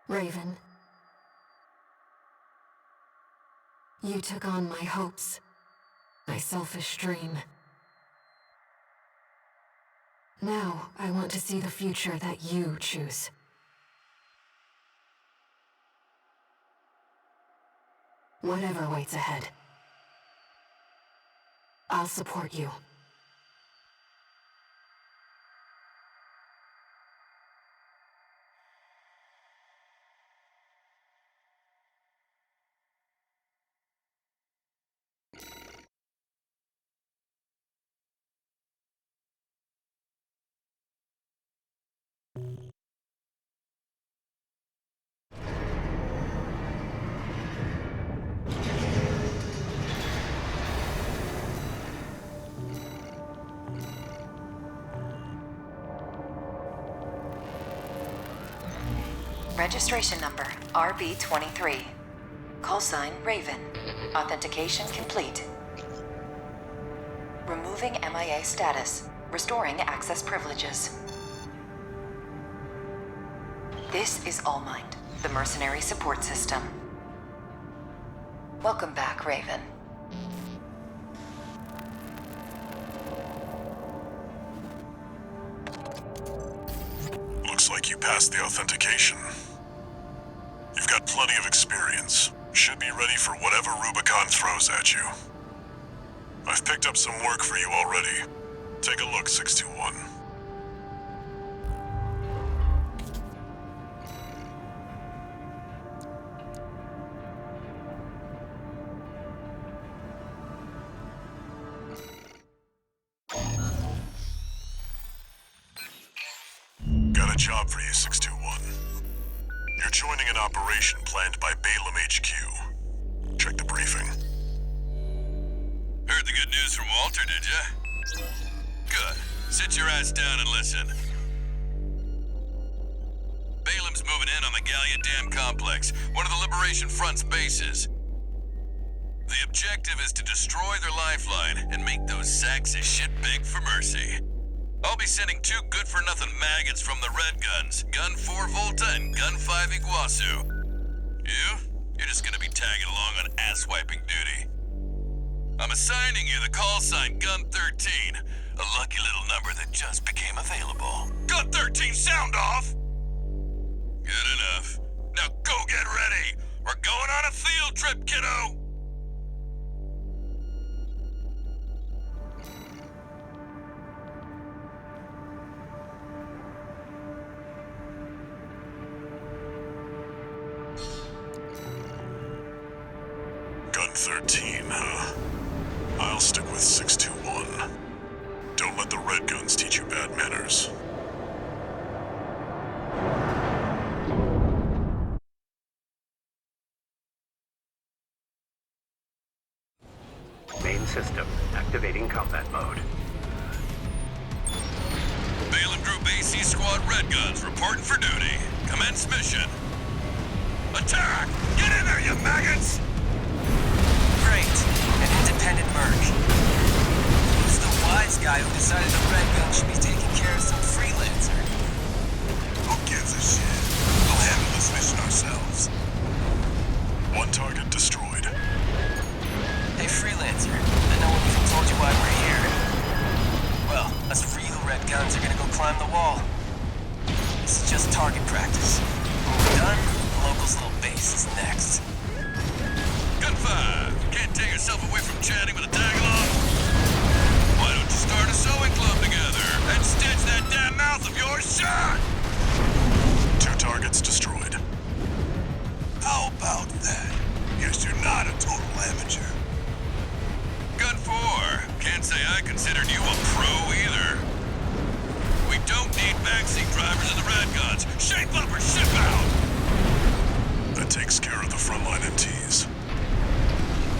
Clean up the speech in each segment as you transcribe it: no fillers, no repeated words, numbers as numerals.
Raven. You took on my hopes, my selfish dream. Now, I want to see the future that you choose. Whatever waits ahead, I'll support you. Registration number RB23. Call sign Raven. Authentication complete. Removing MIA status. Restoring access privileges. This is Allmind, the mercenary support system. Welcome back, Raven. Looks like you passed the authentication. You've got plenty of experience. Should be ready for whatever Rubicon throws at you. I've picked up some work for you already. Take a look, 621. Got a job for you, 621. You're joining an operation planned by Balaam HQ. Check the briefing. Heard the good news from Walter, did ya? Good. Sit your ass down and listen. Balaam's moving in on the Gallia Dam Complex, one of the Liberation Front's bases. The objective is to destroy their lifeline and make those sacks of shit beg for mercy. I'll be sending 2 good-for-nothing maggots from the Red Guns, Gun 4 Volta and Gun 5 Iguazu. You're just gonna be tagging along on ass-wiping duty. I'm assigning you the call sign Gun 13, a lucky little number that just became available. Gun 13, sound off! Good enough. Now go get ready! We're going on a field trip, kiddo! Gun 13, huh? I'll stick with 621. Don't let the Red Guns teach you bad manners. Main system activating combat mode. Balaam Group AC Squad Red Guns reporting for duty. Commence mission. Attack! Get in there, you maggots! Great. An independent merc. Who's the wise guy who decided the Red Gun should be taking care of some freelancer? Who gives a shit? We'll handle this mission ourselves. One target destroyed. Hey, freelancer. I know one even told you why we're here. Well, us real Red Guns are gonna go climb the wall. This is just target practice. When we're done, the locals' little base is next. Gun 5, can't tear yourself away from chatting with a tag-along? Why don't you start a sewing club together and stitch that damn mouth of yours shut? 2 targets destroyed. How about that? Guess you're not a total amateur. Gun 4, can't say I considered you a pro either. We don't need backseat drivers in the Red Guns. Shape up or ship out! That takes care of the frontline MTs.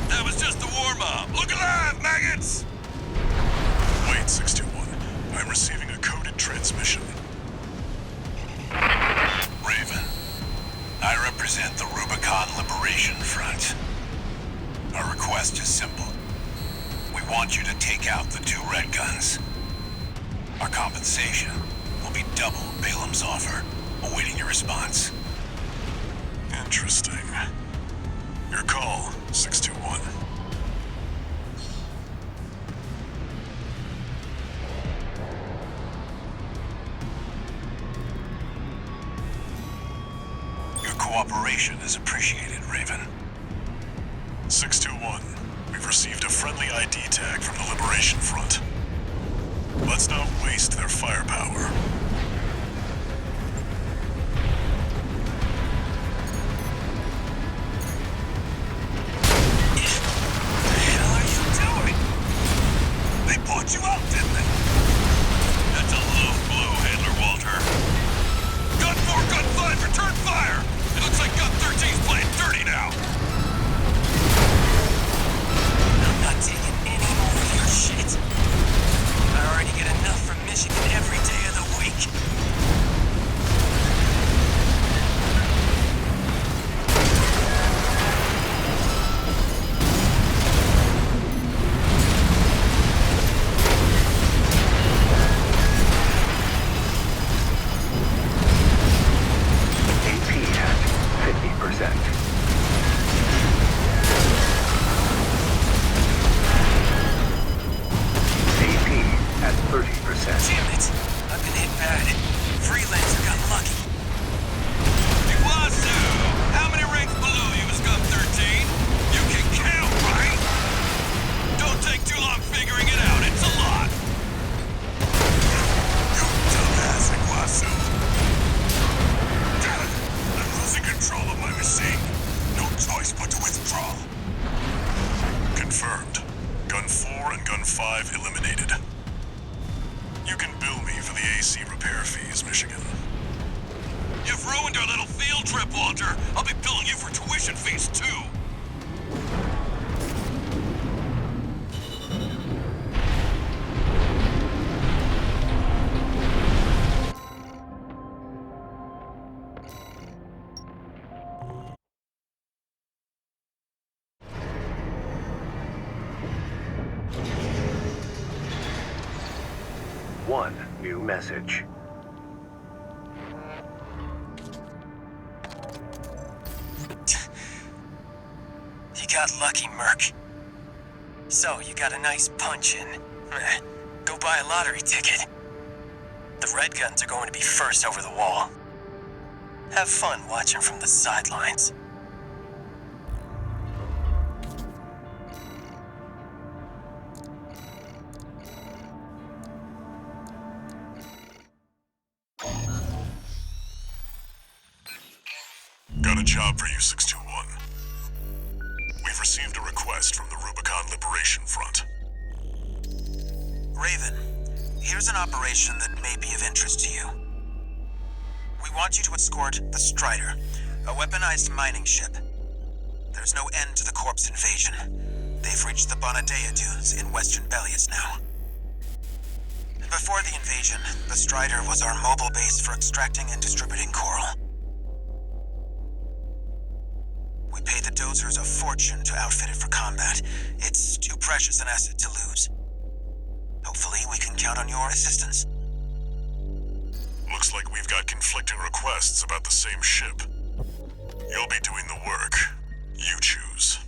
That was just the warm-up. Look alive, maggots! Wait, 621. I'm receiving a coded transmission. Raven, I represent the Rubicon Liberation Front. Our request is simple. We want you to take out the 2 Red Guns. Our compensation will be double Balaam's offer, awaiting your response. Interesting. Your call, 621. Your cooperation is appreciated, Raven. 621. We've received a friendly ID tag from the Liberation Front. Let's not waste their firepower. You out, didn't they? That's a low blow, Handler Walter. Gun 4, Gun 5, return fire! It looks like Gun 13's playing dirty now. I'm not taking any more of your shit. I already get enough from Michigan every day of the week. Confirmed. Gun 4 and Gun 5 eliminated. You can bill me for the AC repair fees, Michigan. You've ruined our little field trip, Walter. I'll be billing you for tuition fees, too. One new message. You got lucky, Merc. So, you got a nice punch in. Go buy a lottery ticket. The Red Guns are going to be first over the wall. Have fun watching from the sidelines. Got a job for you, 621. We've received a request from the Rubicon Liberation Front. Raven, here's an operation that may be of interest to you. We want you to escort the Strider, a weaponized mining ship. There's no end to the Corp's invasion. They've reached the Bonadea Dunes in western Belius now. Before the invasion, the Strider was our mobile base for extracting and distributing coral. We paid the dozers a fortune to outfit it for combat. It's too precious an asset to lose. Hopefully, we can count on your assistance. Looks like we've got conflicting requests about the same ship. You'll be doing the work. You choose.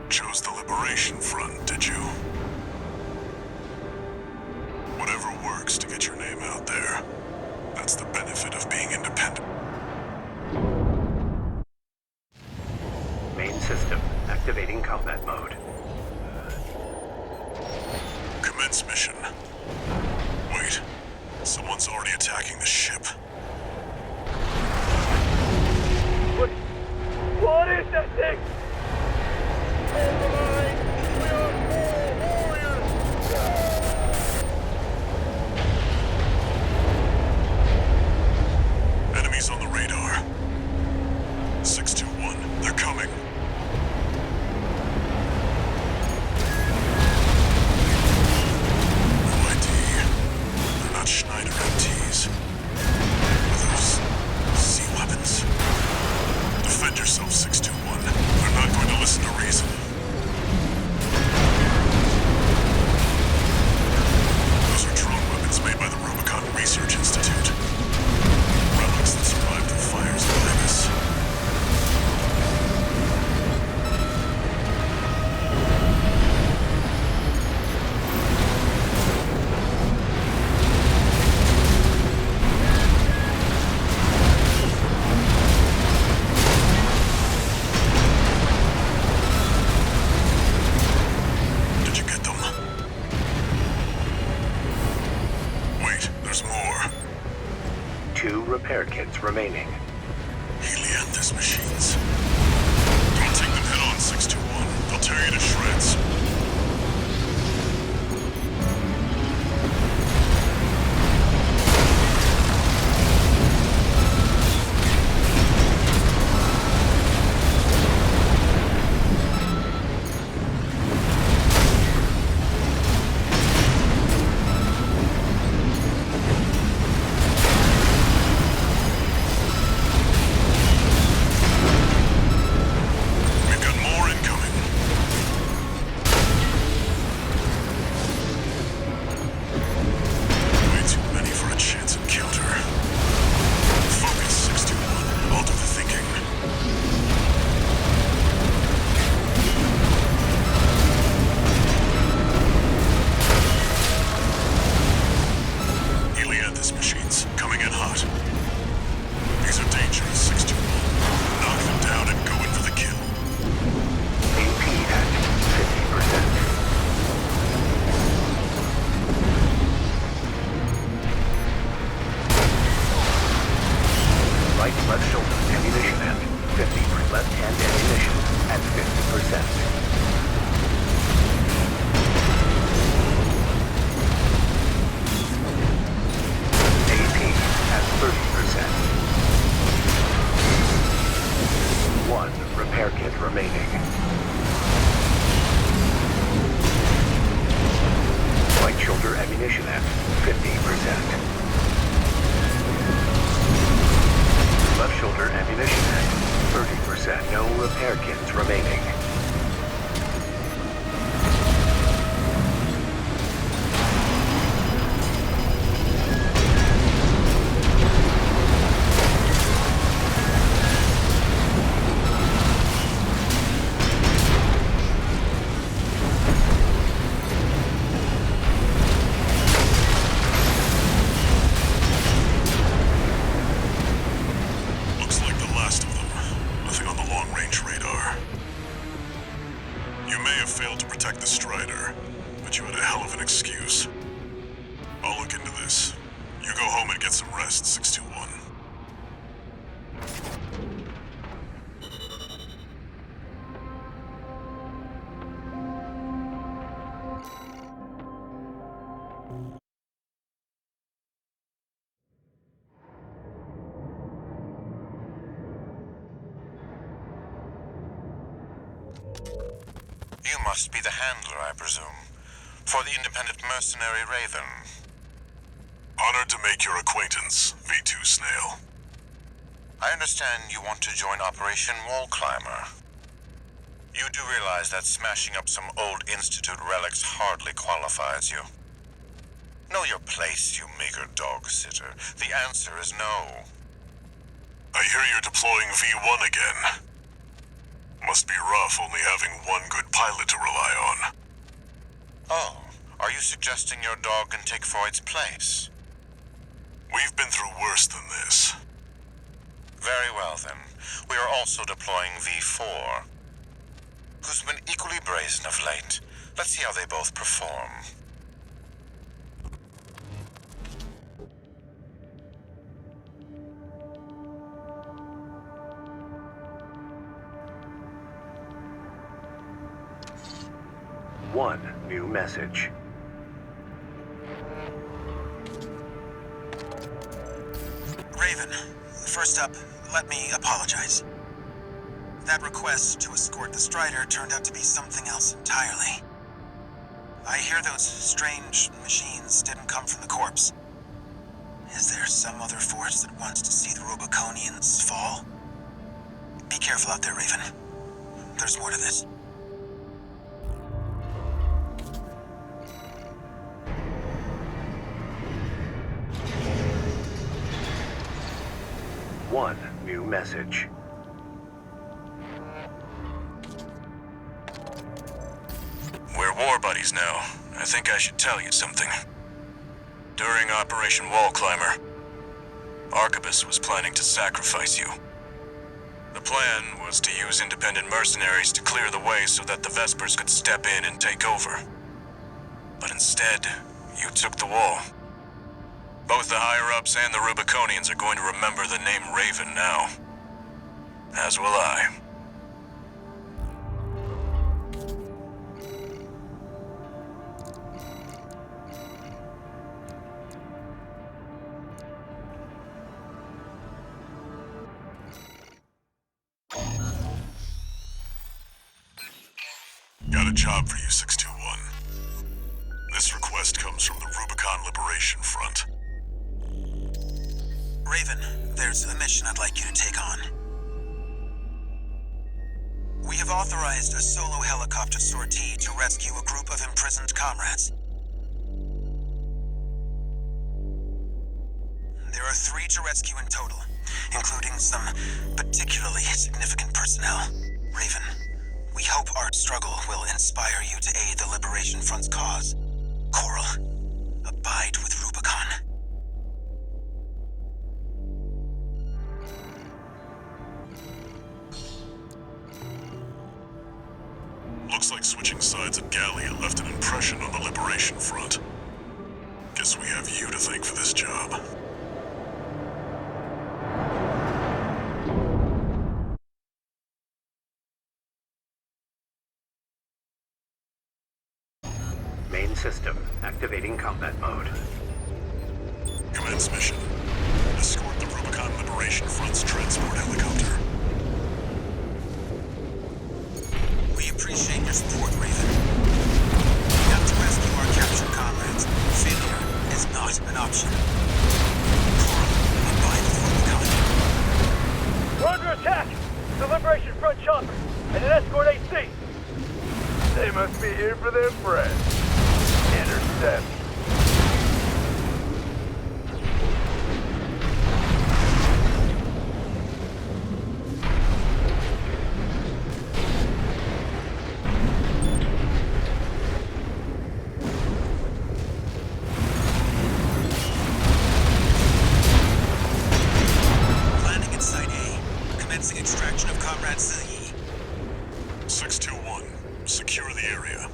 Chose the Liberation Front, did you? Whatever works to get your name out there. That's the benefit of being independent. Main system activating combat mode. Commence mission. Wait. Someone's already attacking the ship. What is that thing? Hold the line! We are all warriors! Enemies on the radar. 621. They're coming. No ID. They're not Schneider MTs. Are those sea weapons? Defend yourself, 621. They're not going to listen to reason. Those are drone weapons made by the Rubicon Research Institute. Relics that survived the fires of Ibis. Did you get them? Wait, there's more. 2 repair kits remaining. Helianthus machines. Don't take them head on, 621. They'll tear you to shreds. We've got more incoming. Way too many for a chance encounter. Focus, 621. I'll do the thinking. Helianthus machines coming in hot. These are dangerous, 621. Knock them down and go in for the kill. AP at 50%. Right left shoulder ammunition at 50%. Left hand ammunition at 50%. AP at 30%. 1 repair kit remaining. Right shoulder ammunition at 50%. Left shoulder ammunition at 30%. No repair kits remaining. Looks like the last of them. Nothing on the long-range radar. You may have failed to protect the Strider, but you had a hell of an excuse. I'll look into this. You go home and get some rest, 621. You must be the handler, I presume, for the independent mercenary Raven. Honored to make your acquaintance, V2 Snail. I understand you want to join Operation Wall Climber. You do realize that smashing up some old Institute relics hardly qualifies you. Know your place, you meager dog-sitter. The answer is no. I hear you're deploying V1 again. Must be rough only having one good pilot to rely on. Oh, are you suggesting your dog can take Freud's place? We've been through worse than this. Very well, then. We are also deploying V4, who's been equally brazen of late. Let's see how they both perform. One new message. Raven, first up, let me apologize. That request to escort the Strider turned out to be something else entirely. I hear those strange machines didn't come from the corpse. Is there some other force that wants to see the Rubiconians fall? Be careful out there, Raven. There's more to this. One new message. We're war buddies now. I think I should tell you something. During Operation Wall Climber, Arquebus was planning to sacrifice you. The plan was to use independent mercenaries to clear the way so that the Vespers could step in and take over. But instead, you took the wall. Both the higher-ups and the Rubiconians are going to remember the name Raven now. As will I. Got a job for you, 621. This request comes from the Rubicon Liberation Front. Raven, there's a mission I'd like you to take on. We have authorized a solo helicopter sortie to rescue a group of imprisoned comrades. There are 3 to rescue in total, including some particularly significant personnel. Raven, we hope our struggle will inspire you to aid the Liberation Front's cause. Coral, abide with Rubicon. Looks like switching sides at Gallia left an impression on the Liberation Front. Guess we have you to thank for this job. Main system activating combat mode. Commence mission. Escort the Rubicon Liberation Front's transport helicopter. We appreciate your support, Raven. We have to rescue our captured comrades. Failure is not an option. Coral, abide with Rubicon. We're under attack! The Liberation Front chopper and an escort AC! They must be here for their friends. Intercept. Landing at Site A. Commencing extraction of Comrade Zilli. 621, secure the area.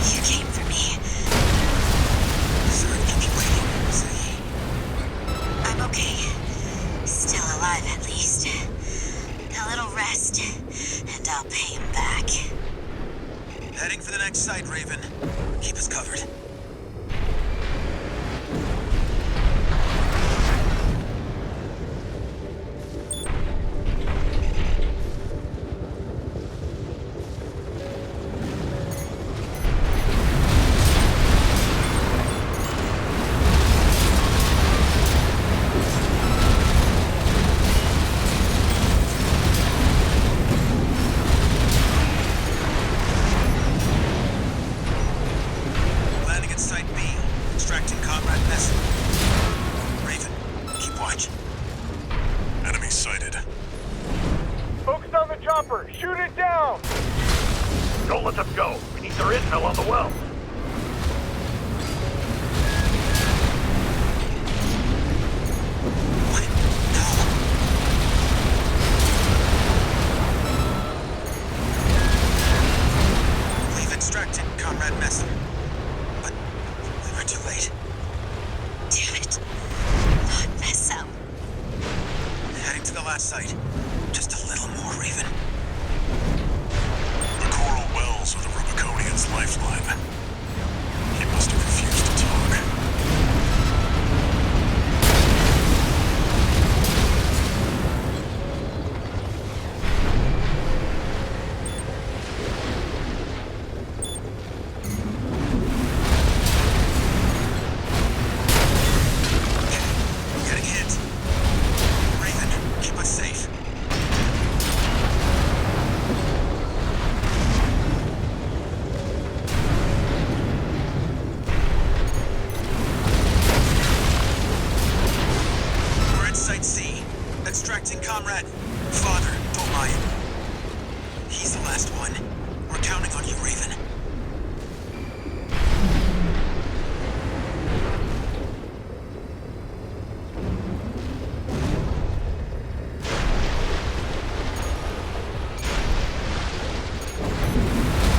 You came for me. Sorry to keep you waiting, Zilli. I'm okay. Still alive, at least. A little rest, and I'll pay him back. Heading for the next site, Raven. Keep us covered. Landing at Site B. Extracting Comrade Nessie. Raven, keep watch. Enemy sighted. Focus on the chopper! Shoot it down! Don't let them go. We need their intel on the well. What? No. Heading to the last site. Just a little more, Raven. The coral wells are the Rubiconian's lifeline. He must have refused to talk. Getting hit. Raven, keep us safe. We're at Site C. Extracting Comrade Father Dolmayan. He's the last one. We're counting on you, Raven.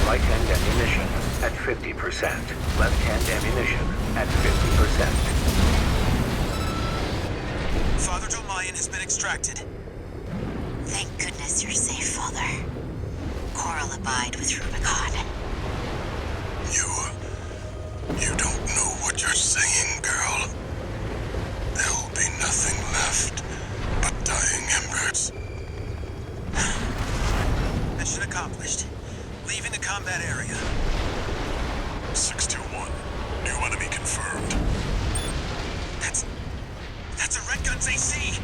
Right-hand ammunition at 50%. Left-hand ammunition at 50%. Father Dolmayan has been extracted. Thank goodness you're safe, Father. Coral abide with Rubicon. You don't know what you're saying, girl. There'll be nothing left but dying embers. Mission accomplished. Leaving the combat area. 621. New enemy confirmed. That's a Red Gun's AC.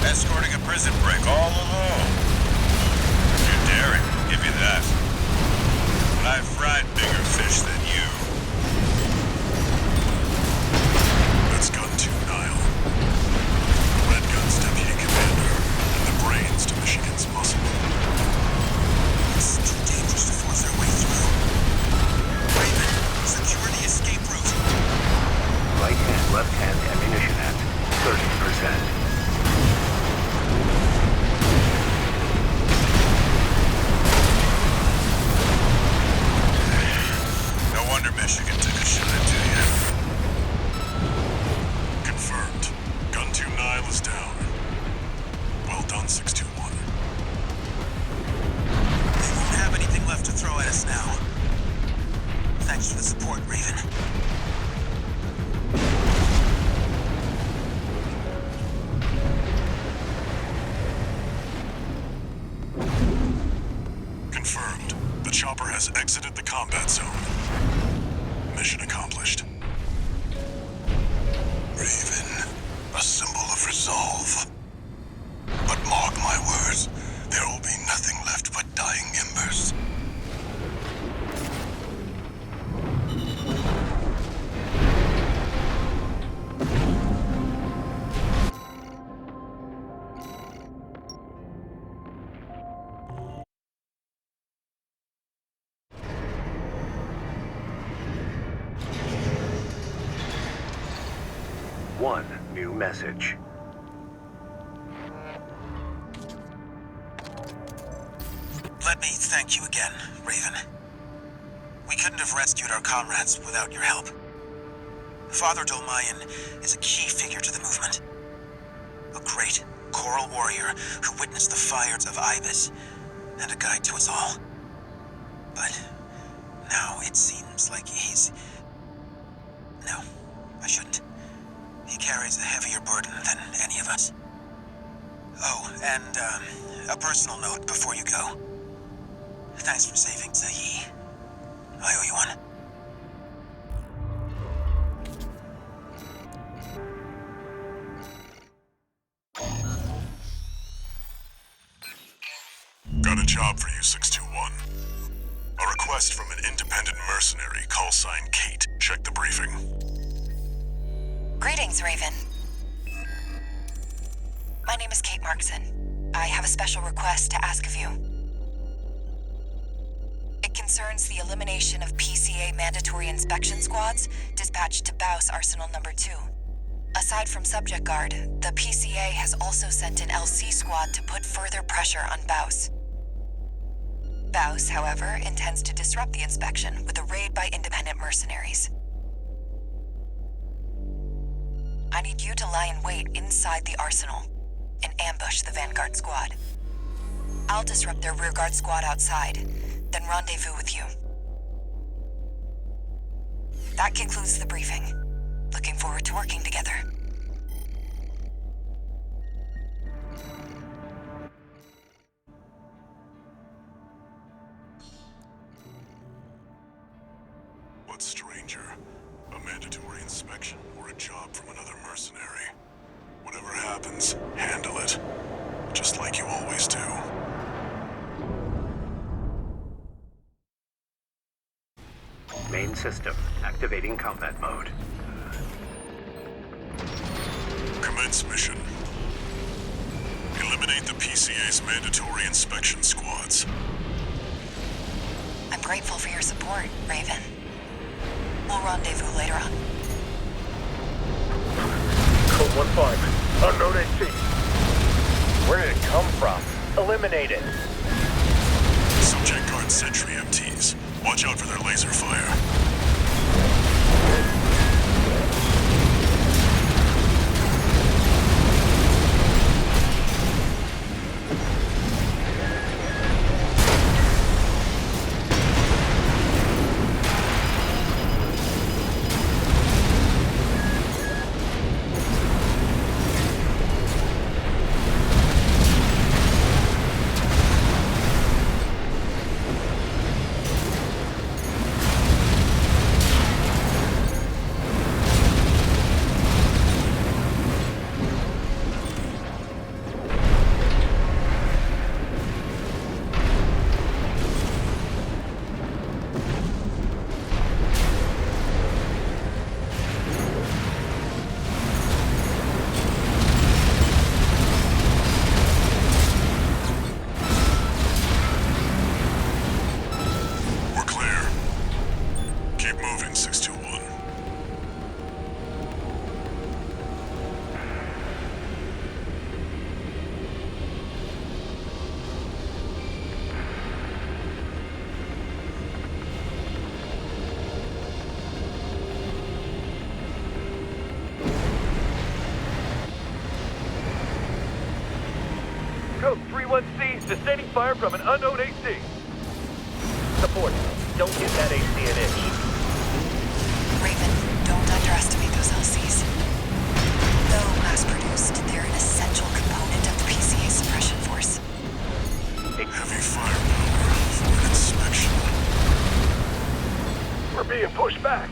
Escorting a prison break all alone. You're daring, I'll give you that. But I've fried bigger fish than you. That's Gun 2 Nile. Red Gun's deputy commander, and the brains to Michigan's muscle. It's too dangerous to force our way through. Raven, secure the escape route. Right-hand, left-hand ammunition at 30%. No wonder Michigan took a shot at you. Confirmed. Gun 2 Nile is down. Well done, 621. They won't have anything left to throw at us now. Thanks for the support, Raven. Confirmed. The chopper has exited the combat zone. Mission accomplished. Raven, a symbol of resolve. But mark my words, there will be nothing left but dying embers. One new message. Let me thank you again, Raven. We couldn't have rescued our comrades without your help. Father Dolmayan is a key figure to the movement. A great coral warrior who witnessed the fires of Ibis, and a guide to us all. But now it seems like he's... No, I shouldn't. He carries a heavier burden than any of us. Oh, and a personal note before you go. Thanks for saving Zahi. I owe you one. Got a job for you, 621. A request from an independent mercenary, call sign Kate. Check the briefing. Greetings, Raven. My name is Kate Markson. I have a special request to ask of you. It concerns the elimination of PCA mandatory inspection squads dispatched to Baus Arsenal Number 2. Aside from Subject Guard, the PCA has also sent an LC squad to put further pressure on Baus. Baus, however, intends to disrupt the inspection with a raid by independent mercenaries. I need you to lie in wait inside the arsenal and ambush the Vanguard squad. I'll disrupt their rearguard squad outside, then rendezvous with you. That concludes the briefing. Looking forward to working together. What's stranger? A mandatory inspection or a job from another mercenary? Whatever happens, handle it. Just like you always do. Main system, activating combat mode. Commence mission. Eliminate the PCA's mandatory inspection squads. I'm grateful for your support, Raven. We'll rendezvous later on. Code 1-5. Unknown AC. Where did it come from? Eliminate it. Subject guard sentry MTs. Watch out for their laser fire. Code 3-1C, sustaining fire from an unknown AC. Support. Don't give that AC an inch. Raven, don't underestimate those LCs. Though mass-produced, they're an essential component of the PCA suppression force. Heavy firepower for an inspection. We're being pushed back.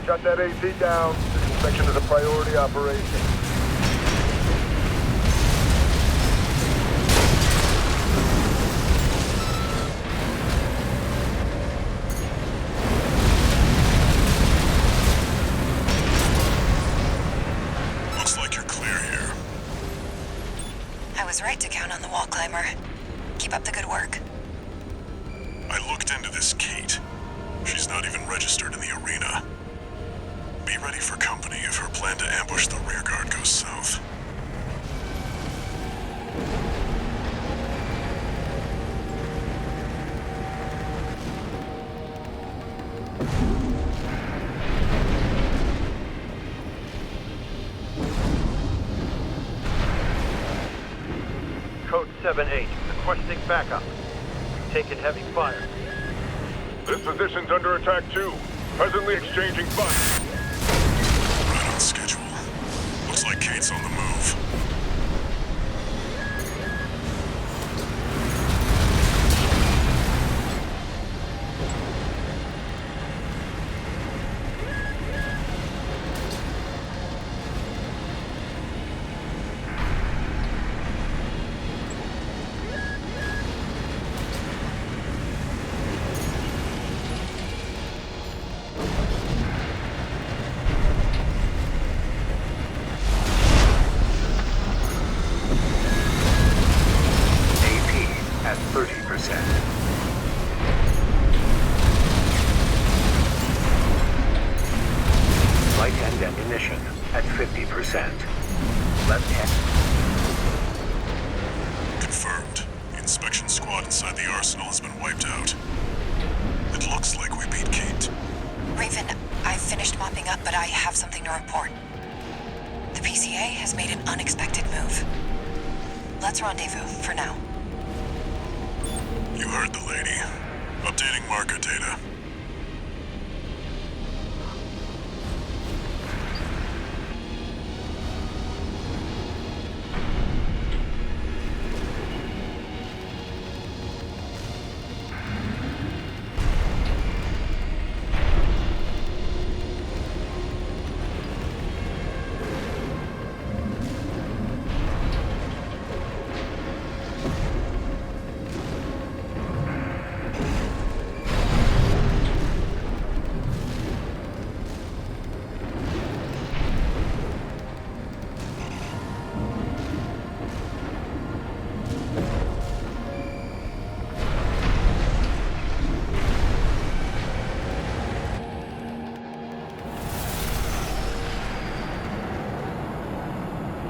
Shut that AC down. This inspection is a priority operation. Looks like you're clear here. I was right to count on the wall climber. Keep up the good work. I looked into this Kate. She's not even registered in the arena. Be ready for company if her plan to ambush the rearguard goes south. Code 7-8, requesting backup. We've taken heavy fire. This position's under attack too. Presently exchanging fire. Right on schedule. Looks like Kate's on the move. AP at 30%. Light hand ammunition at 50%. Left hand. Confirmed. The inspection squad inside the arsenal has been wiped out. It looks like we beat Kate. Raven, I've finished mopping up, but I have something to report. The PCA has made an unexpected move. Let's rendezvous, for now. You heard the lady. Updating marker data.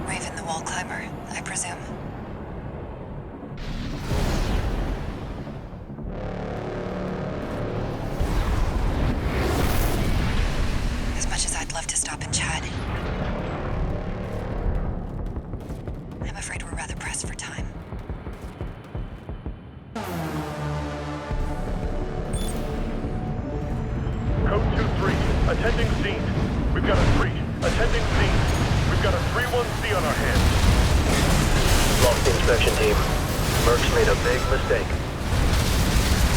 Raven the wall climber, I presume. As much as I'd love to stop and chat, I'm afraid we're rather pressed for time. Code 2-3, attending scene. We've got a 3, attending scene. We've got a 3-1C on our hands. Lost inspection team. Merck's made a big mistake.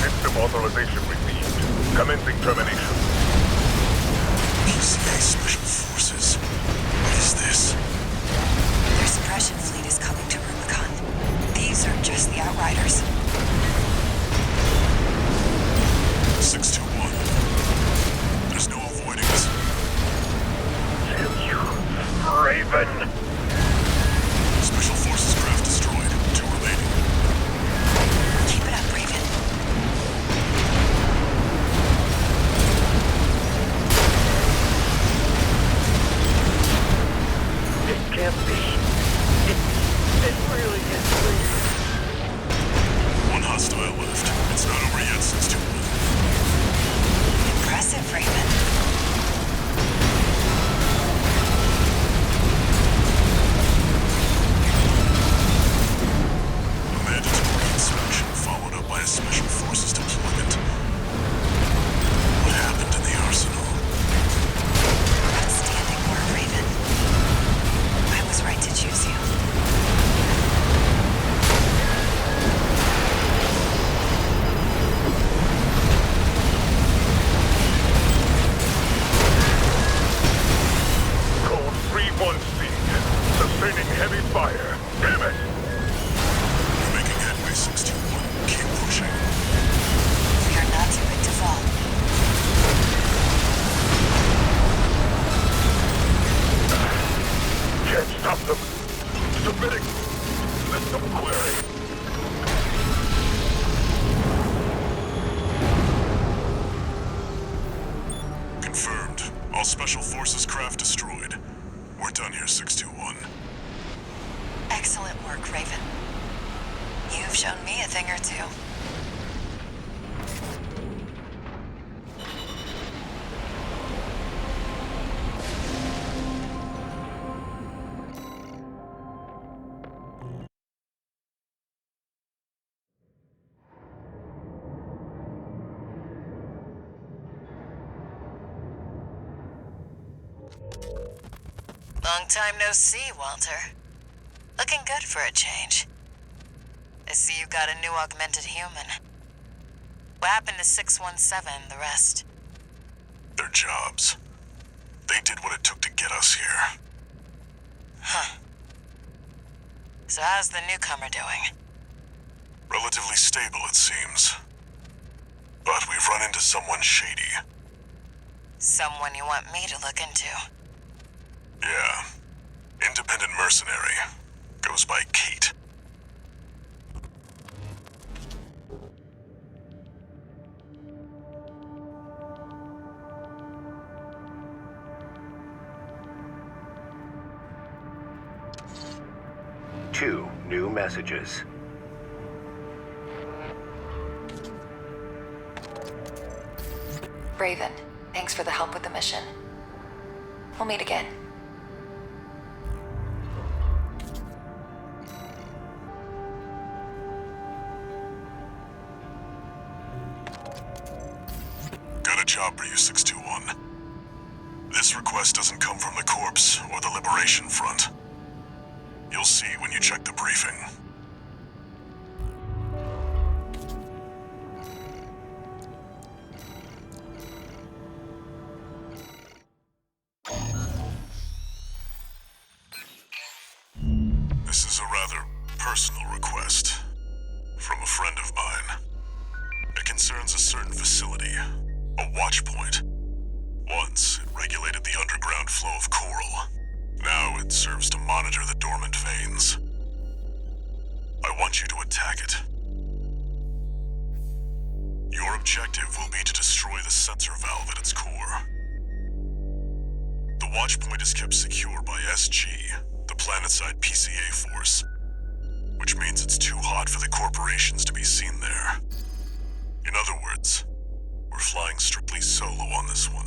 System authorization received. Commencing termination. PCA Special Forces. What is this? Their suppression fleet is coming to Rubicon. These are just the Outriders. 621. There's no avoiding us. Damn you, Raven! Special Forces craft destroyed. 2 remaining. Keep it up, Raven. It can't be. It really is. One hostile left. It's not over yet, 621. Impressive, Raven. A mandatory inspection followed up by a Special Forces deployment. What happened in the arsenal? Outstanding work, Raven. I was right to choose you. Code 3-1C. Sustaining heavy fire. Damn it! We're making headway, 621. Keep pushing. We are not too big to fall. Can't stop them. Submitting. System query. Confirmed. All Special Forces craft destroyed. We're done here, 621. Excellent work, Raven. You've shown me a thing or two. Long time no see, Walter. Looking good for a change. I see you got a new augmented human. What happened to 617 and the rest? Their jobs. They did what it took to get us here. Huh. So how's the newcomer doing? Relatively stable, it seems. But we've run into someone shady. Someone you want me to look into? Yeah. Independent mercenary. Goes by Kate. Two new messages. Raven, thanks for the help with the mission. We'll meet again. chopper, you 621. This request doesn't come from the Corps or the Liberation Front. You'll see when you check the briefing. This is a rather personal request from a friend of mine. It concerns a certain facility, a watch point. Once, it regulated the underground flow of coral. Now it serves to monitor the dormant veins. I want you to attack it. Your objective will be to destroy the sensor valve at its core. The watch point is kept secure by SG, the planetside PCA force, which means it's too hot for the corporations to be seen there. In other words, we're flying strictly solo on this one.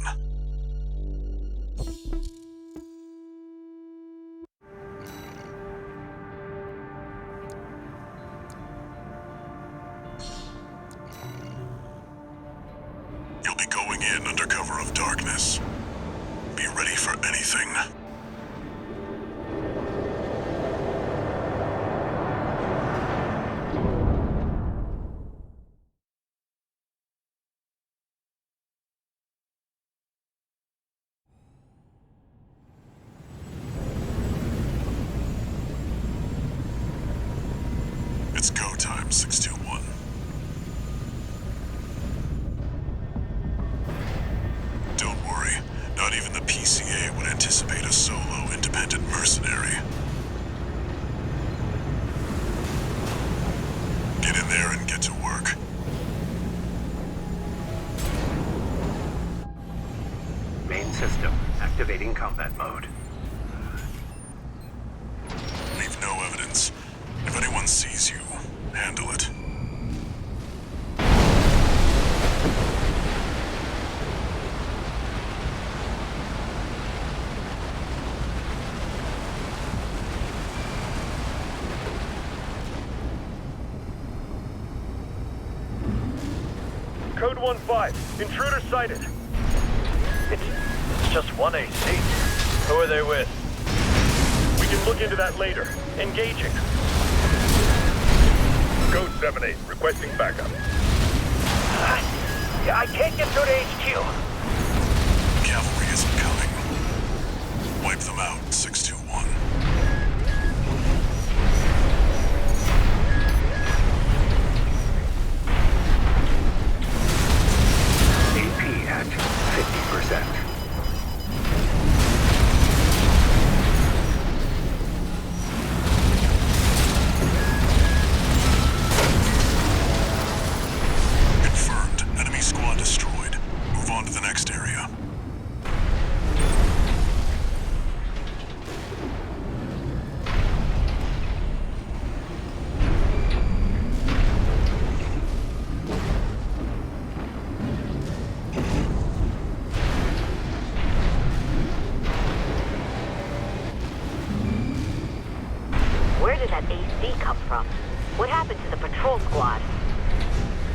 You'll be going in under cover of darkness. Be ready for anything. It's go time, 621. Don't worry, not even the PCA would anticipate a solo, independent mercenary. Get in there and get to work. Main system activating combat mode. Leave no evidence. If anyone sees you, handle it. Code 1-5. Intruder sighted. It's just one AC. Who are they with? We can look into that later. Engaging. Code 7-8. Requesting backup. I can't get through to HQ. Cavalry isn't coming. Wipe them out, 621. AP at 50%. Confirmed. Enemy squad destroyed. Move on to the next area. Where did that AC come from? What happened to the patrol squad?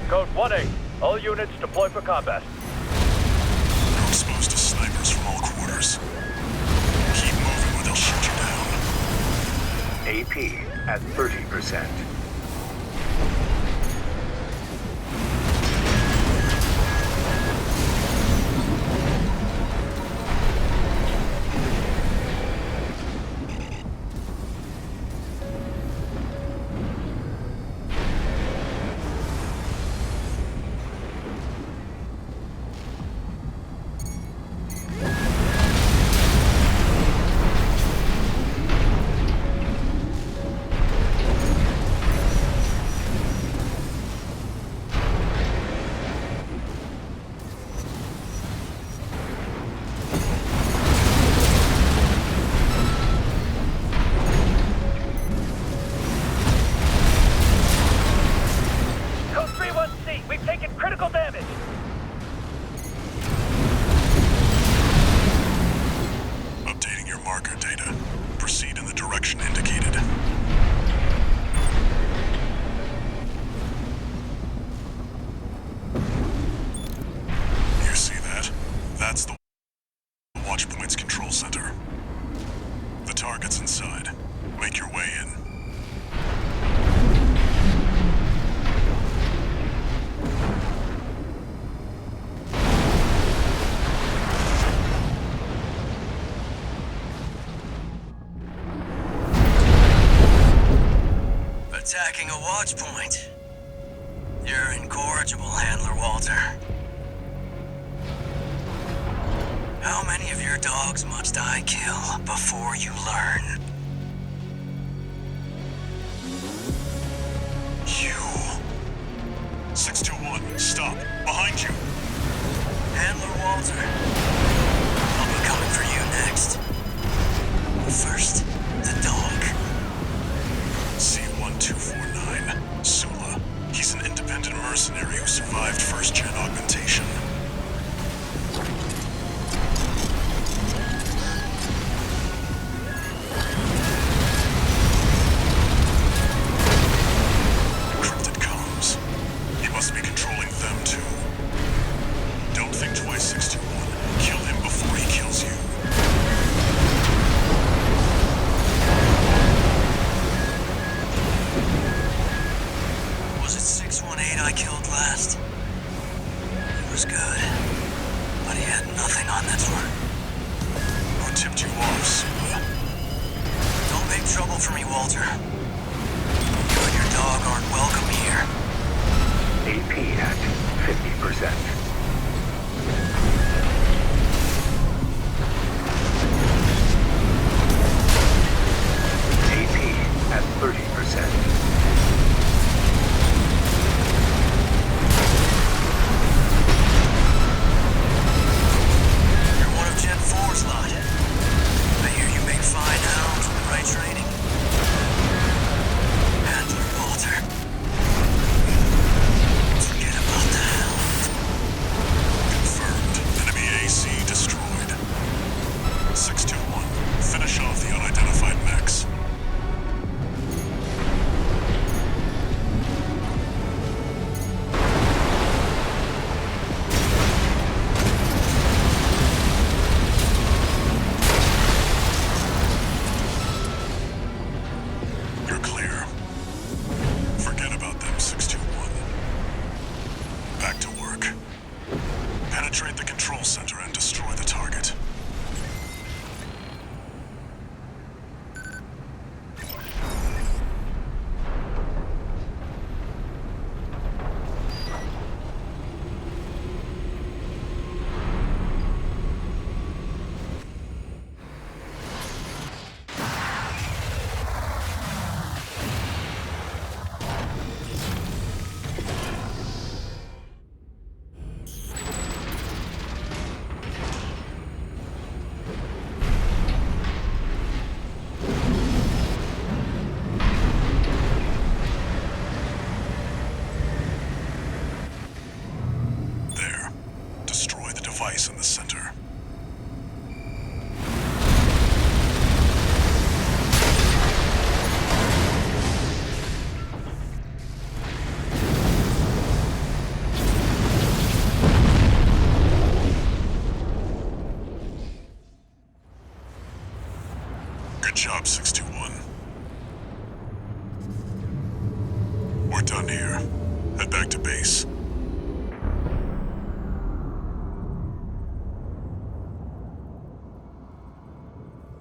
Code 1-8. All units deploy for combat. You're exposed to snipers from all quarters. Keep moving or they'll shoot you down. AP at 30%. inside. Make your way in. Attacking a watch point. You're incorrigible, Handler Walter. How many of your dogs must I kill before you learn? You. 621, stop. Behind you. Handler Walter. I'll be coming for you next. First, the dog. C1249, Sula. He's an independent mercenary who survived first-gen augmentation. Encrypted comms. He must be controlling them too. Don't think twice, 621. Kill him before he kills you. Was it 618 I killed last? He was good, but he had nothing on that door. Who tipped you off, Sula? Don't make trouble for me, Walter. You and your dog aren't welcome here. AP at 50%. AP at 30%. You're one of Gen 4's lot. I hear you make fine hounds with the right training. Handler Walter. Forget about the hound. Confirmed. Enemy AC destroyed. 621, finish off the unidentified mechs. You're clear. Forget about them, 621. Back to work. Penetrate the control center and destroy the target. There. Destroy the device in the center. Good job, 621. We're done here. Head back to base.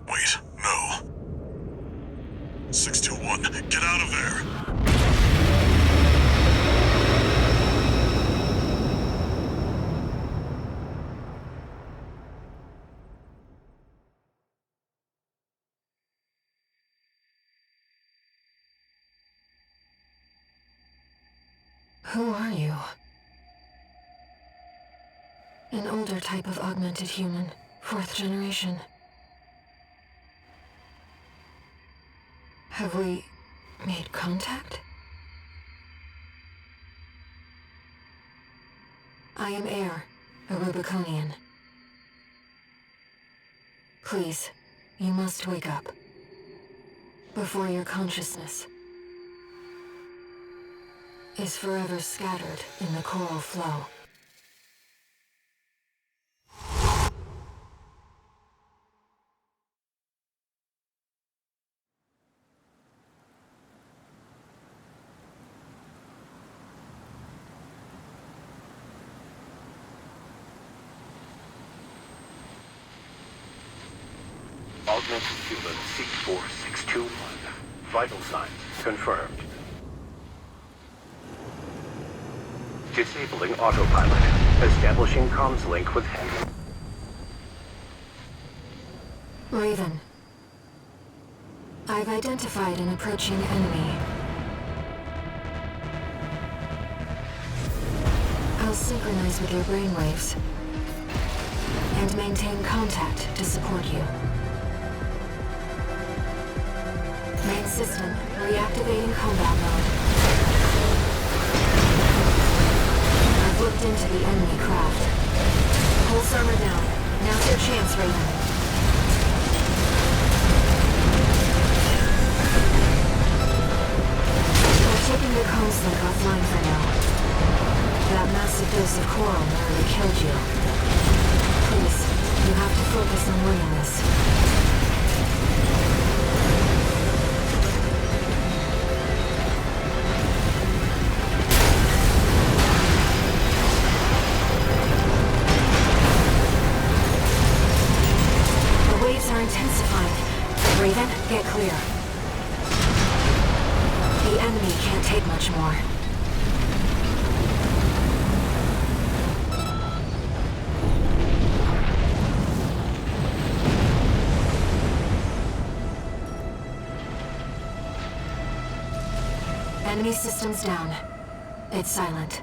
Wait, no. 621, get out of there! Who are you? An older type of augmented human, 4th generation. Have we made contact? I am Air, a Rubiconian. Please, you must wake up. Before your consciousness is forever scattered in the coral flow. Augmented human C4621. Vital signs confirmed. Disabling autopilot. Establishing comms link with Henry. Raven. I've identified an approaching enemy. I'll synchronize with your brainwaves and maintain contact to support you. Main system, reactivating combat mode. I've looked into the enemy craft. Pulse armor down. Now's your chance, Raven. We're taking your comms link offline for now. That massive dose of coral nearly killed you. Please, you have to focus on winning this. The waves are intensifying. Raven, get clear. The enemy can't take much more. Enemy systems down. It's silent.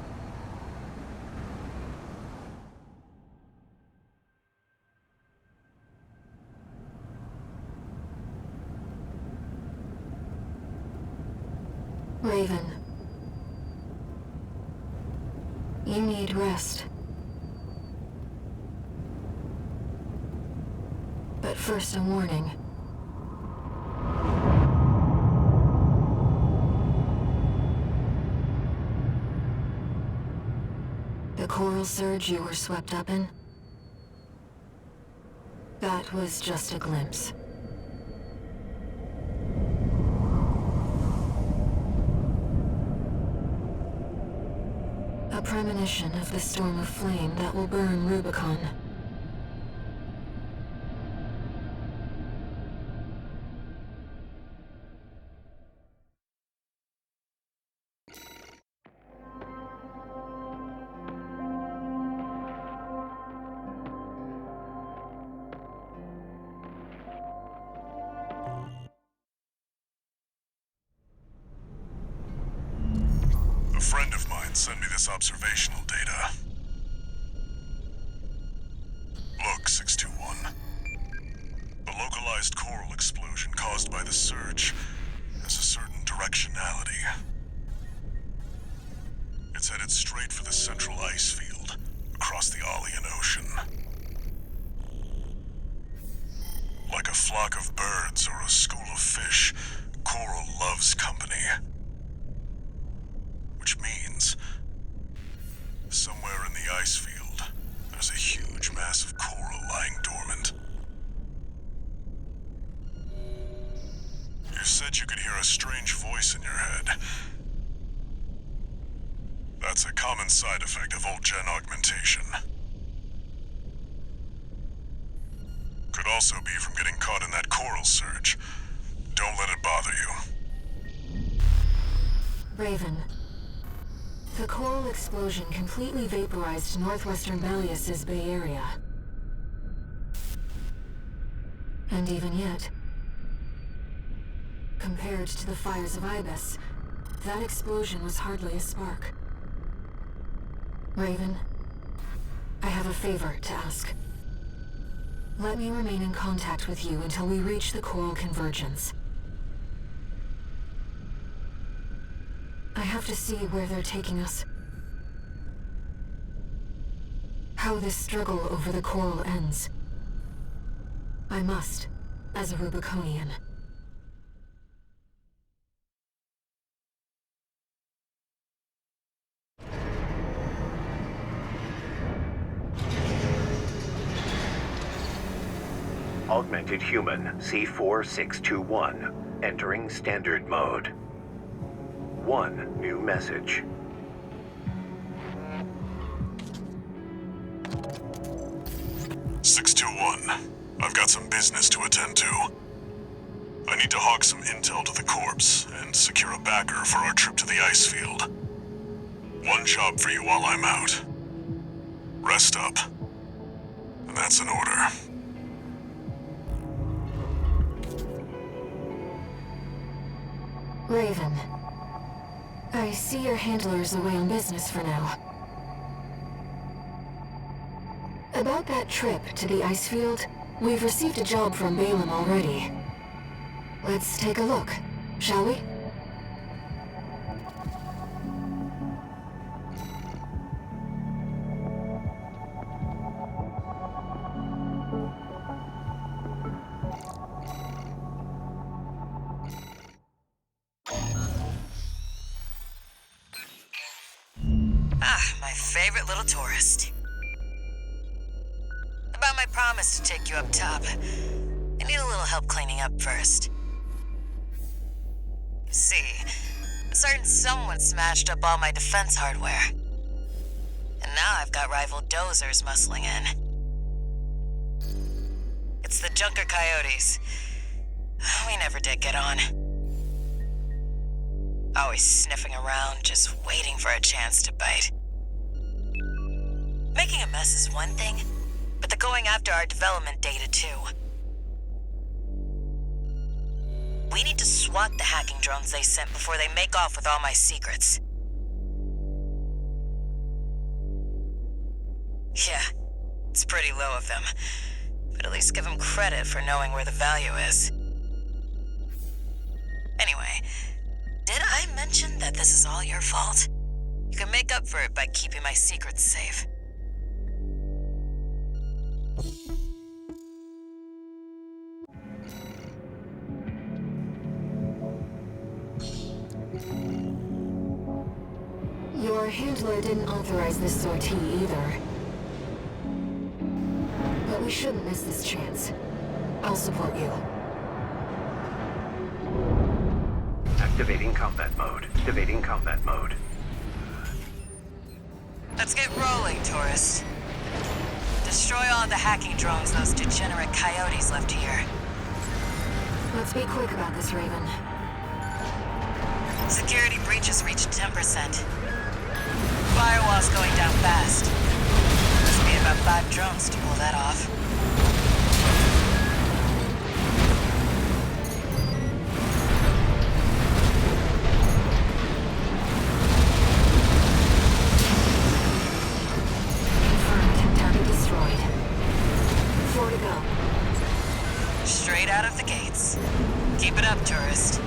Raven. You need rest. But first, a warning. The coral surge you were swept up in? That was just a glimpse. A premonition of the storm of flame that will burn Rubicon. A friend of mine sent me this observational data. Look, 621. The localized coral explosion caused by the surge has a certain directionality. It's headed straight for the central ice field, across the Alian Ocean. Like a flock of birds or a school of fish, coral loves company. Which means, somewhere in the ice field, there's a huge mass of coral lying dormant. You said you could hear a strange voice in your head. That's a common side effect of old-gen augmentation. Could also be from getting caught in that coral surge. Don't let it bother you. Raven. The coral explosion completely vaporized northwestern Malleus's Bay Area. And even yet, compared to the fires of Ibis, that explosion was hardly a spark. Raven, I have a favor to ask. Let me remain in contact with you until we reach the coral convergence. I have to see where they're taking us. How this struggle over the coral ends. I must, as a Rubiconian. Augmented human C4621. Entering standard mode. One new message. "621. I've got some business to attend to. I need to hawk some intel to the corpse and secure a backer for our trip to the ice field. One job for you while I'm out. Rest up. And that's an order. Raven, I see your handler's away on business for now. About that trip to the ice field, we've received a job from Balaam already. Let's take a look, shall we? Ah, my favorite little tourist. About my promise to take you up top. I need a little help cleaning up first. See, a certain someone smashed up all my defense hardware. And now I've got rival dozers muscling in. It's the Junker Coyotes. We never did get on. Always sniffing around, just waiting for a chance to bite. Making a mess is one thing, but they're going after our development data too. We need to swat the hacking drones they sent before they make off with all my secrets. Yeah, it's pretty low of them, but at least give them credit for knowing where the value is. Anyway, did I mention that this is all your fault? You can make up for it by keeping my secrets safe. Your handler didn't authorize this sortie either. But we shouldn't miss this chance. I'll support you. Activating combat mode. Activating combat mode. Let's get rolling, tourist. Destroy all the hacking drones those degenerate coyotes left here. Let's be quick about this, Raven. Security breaches reached 10%. Firewall's going down fast. Must be about 5 drones to pull that off. Confirmed. Target destroyed. 4 to go. Straight out of the gates. Keep it up, tourist.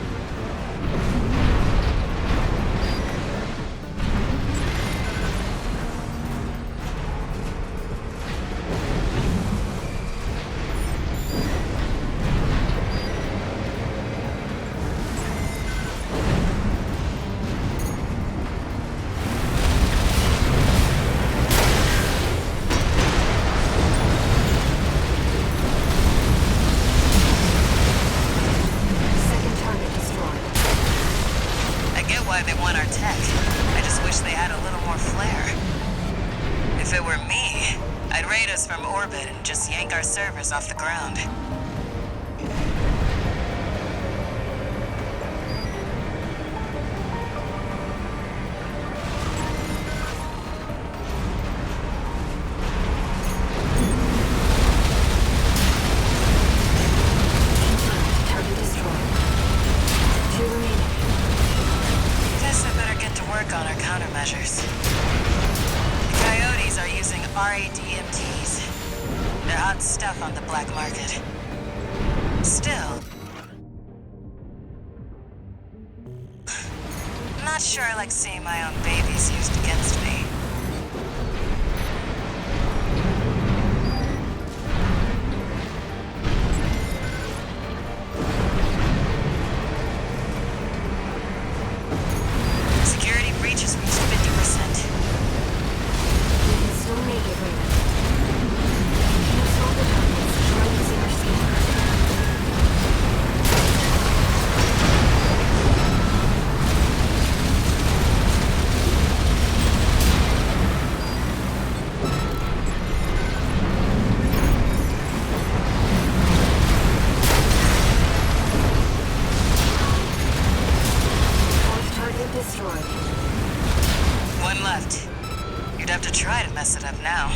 Second target destroyed. I get why they want our tech. I just wish they had a little more flair. If it were me, I'd raid us from orbit and just yank our servers off the ground. Target destroyed. 2 remaining. Guess I better get to work on our countermeasures. The coyotes are using RADMTs. They're hot stuff on the black market. Still, not sure I like seeing my own babies used against me. Security breach has reached 50%. We can still make it, Raven. Let's hold the targets. Try using our scanner. now.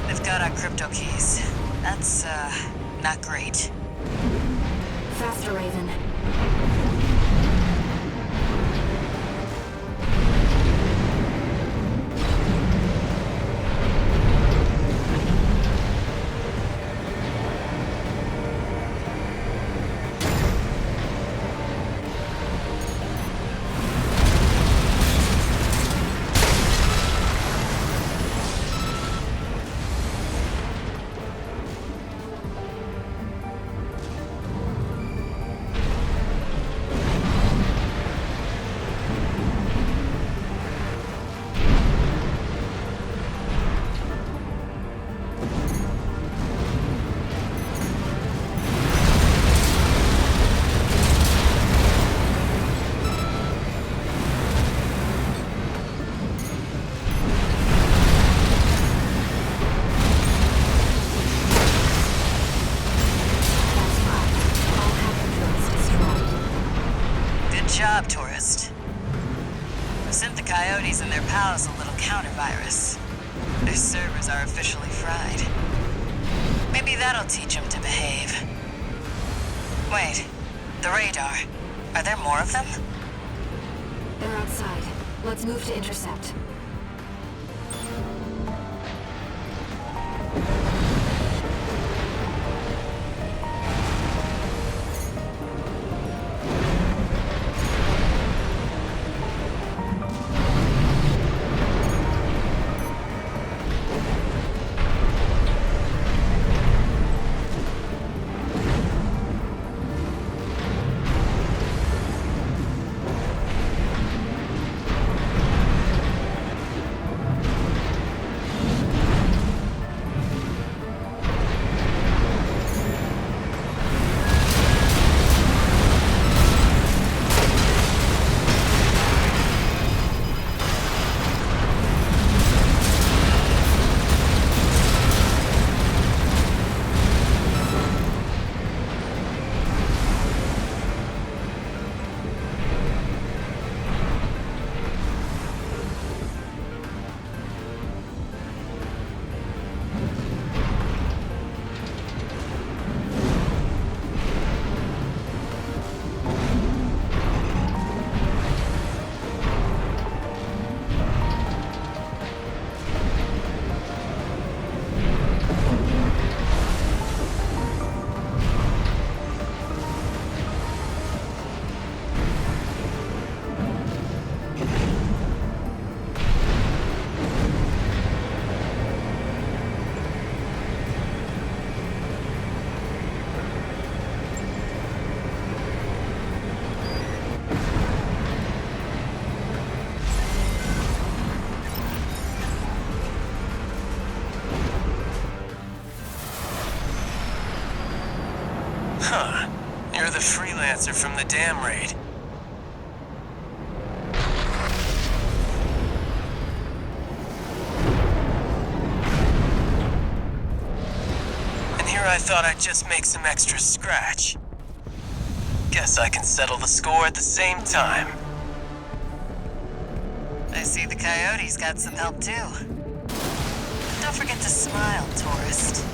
They've got our crypto keys. That's, not great. Faster, Raven. Job, tourist. We sent the coyotes and their pals a little counter-virus. Their servers are officially fried. Maybe that'll teach them to behave. Wait, the radar. Are there more of them? They're outside. Let's move to intercept. Huh. You're the freelancer from the dam raid. And here I thought I'd just make some extra scratch. Guess I can settle the score at the same time. I see the coyotes got some help too. Don't forget to smile, tourist.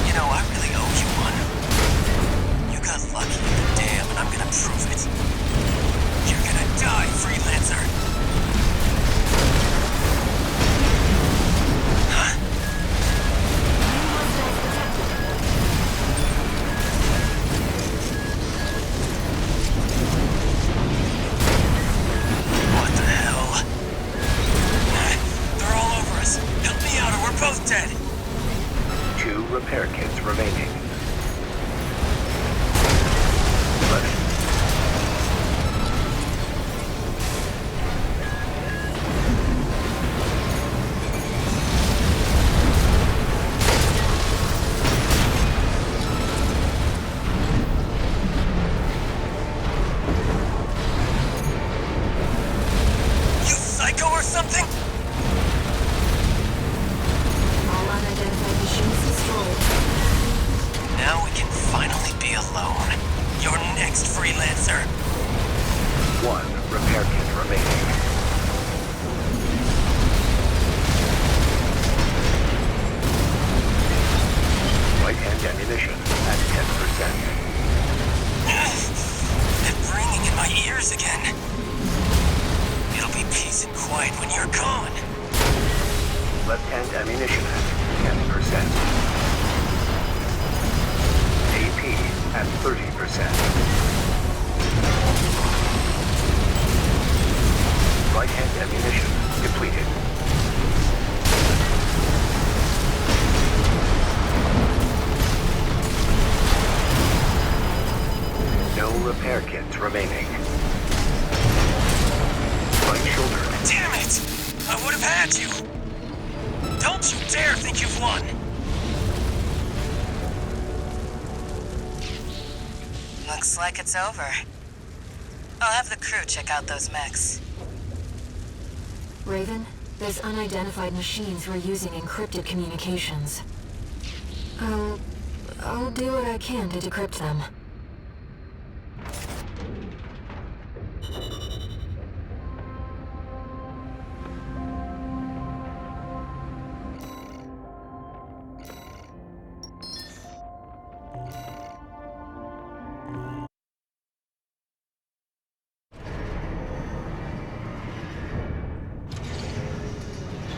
You know, I really owe you one. You got lucky in the dam, and I'm gonna prove it. You're gonna die, freelancer! Huh? What the hell? They're all over us. Help me out or we're both dead. 2 repair kits remaining. Left. psycho or something? All unidentified machines destroyed. Now we can finally be alone. You're next, freelancer. 1 repair kit remaining. Right-hand ammunition at 10%. That ringing in my ears again. It'll be peace and quiet when you're gone. Left-hand ammunition at 10%. AP at 30%. Right-hand ammunition depleted. No repair kits remaining. Right shoulder. Damn it! I would have had you! Don't you dare think you've won! Looks like it's over. I'll have the crew check out those mechs. Raven, there's unidentified machines who are using encrypted communications. I'll do what I can to decrypt them.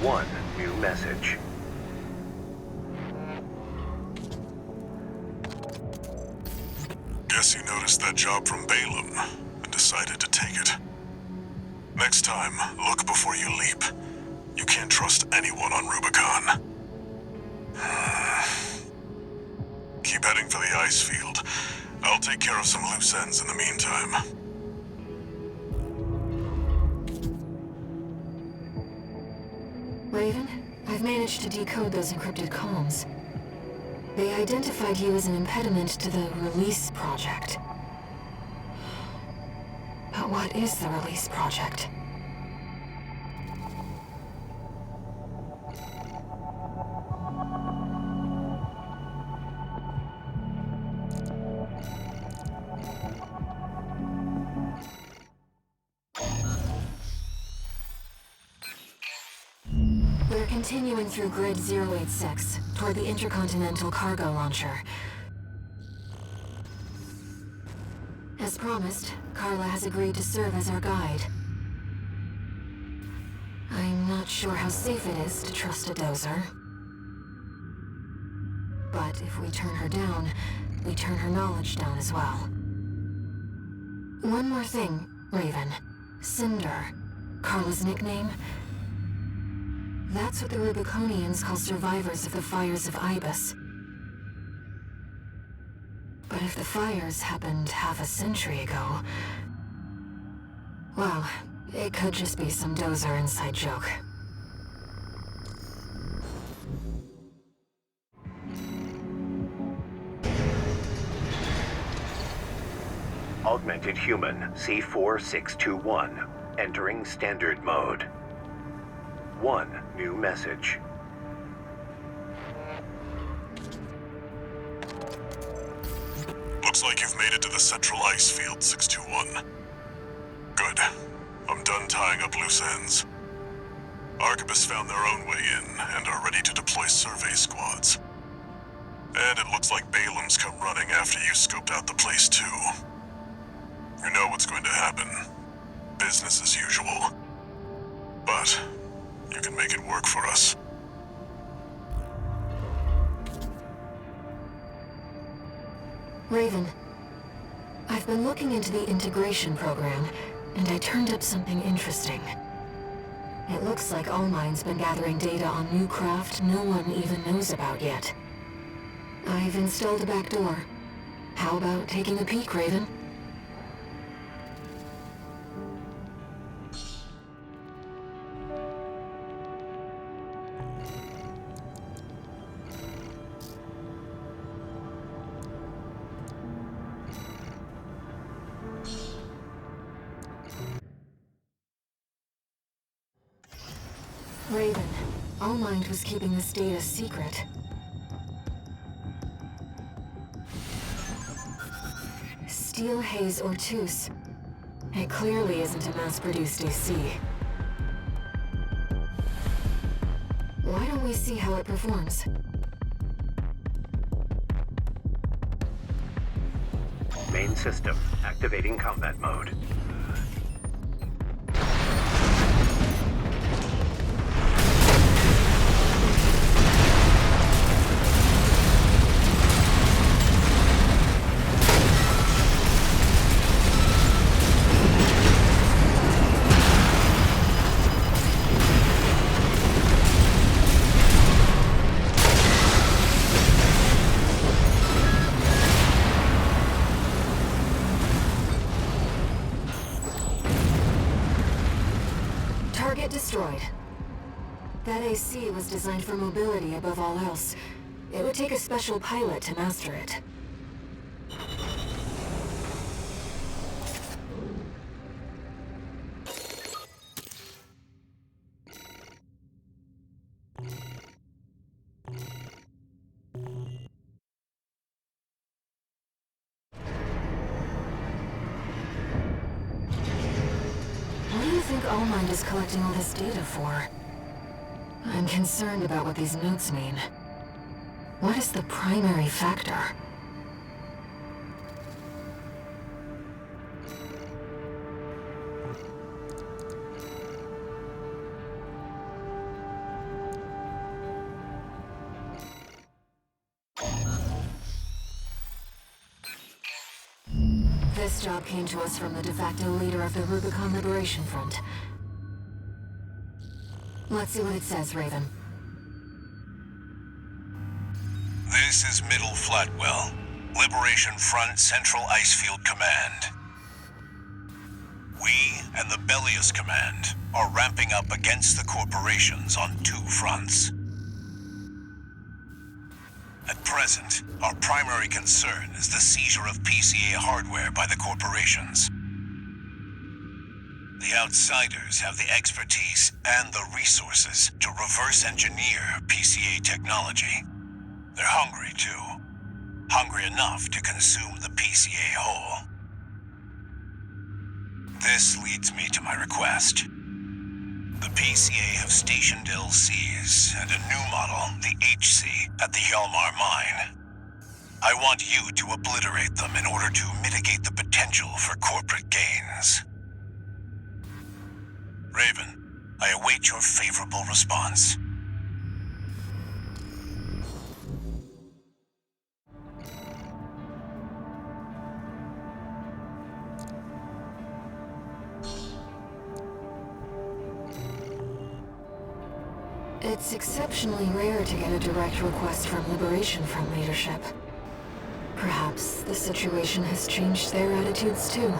One new message. Guess you noticed that job from Balaam and decided to take it. Next time, look before you leap. You can't trust anyone on Rubicon. Keep heading for the ice field. I'll take care of some loose ends in the meantime. Raven, I've managed to decode those encrypted comms. They identified you as an impediment to the Release Project. But what is the Release Project? We're continuing through Grid 086, toward the Intercontinental Cargo Launcher. As promised, Carla has agreed to serve as our guide. I'm not sure how safe it is to trust a dozer. But if we turn her down, we turn her knowledge down as well. One more thing, Raven. Cinder, Carla's nickname. That's what the Rubiconians call survivors of the fires of Ibis. But if the fires happened half a century ago... well, it could just be some dozer inside joke. Augmented Human C4621, entering standard mode. One new message. Looks like you've made it to the central ice field, 621. Good. I'm done tying up loose ends. Arquebus found their own way in and are ready to deploy survey squads. And it looks like Balaam's come running after you scoped out the place too. You know what's going to happen. Business as usual. But you can make it work for us. Raven, I've been looking into the integration program, and I turned up something interesting. It looks like Allmine's been gathering data on new craft no one even knows about yet. I've installed a backdoor. How about taking a peek, Raven? Raven, Allmind was keeping this data secret. Steel haze Ortus. It clearly isn't a mass-produced AC. Why don't we see how it performs? Main system, activating combat mode. Target destroyed. That AC was designed for mobility above all else. It would take a special pilot to master it. What do you think Allmind is collecting all this data for? I'm concerned about what these notes mean. What is the primary factor? This job came to us from the de facto leader of the Rubicon Liberation Front. Let's see what it says, Raven. This is Middle Flatwell, Liberation Front Central Icefield Command. We and the Bellius Command are ramping up against the corporations on two fronts. At present, our primary concern is the seizure of PCA hardware by the corporations. The outsiders have the expertise and the resources to reverse engineer PCA technology. They're hungry, too. Hungry enough to consume the PCA whole. This leads me to my request. The PCA have stationed LCs and a new model, the HC, at the Hjalmar mine. I want you to obliterate them in order to mitigate the potential for corporate gains. Raven, I await your favorable response. It's exceptionally rare to get a direct request from Liberation Front leadership. Perhaps the situation has changed their attitudes too.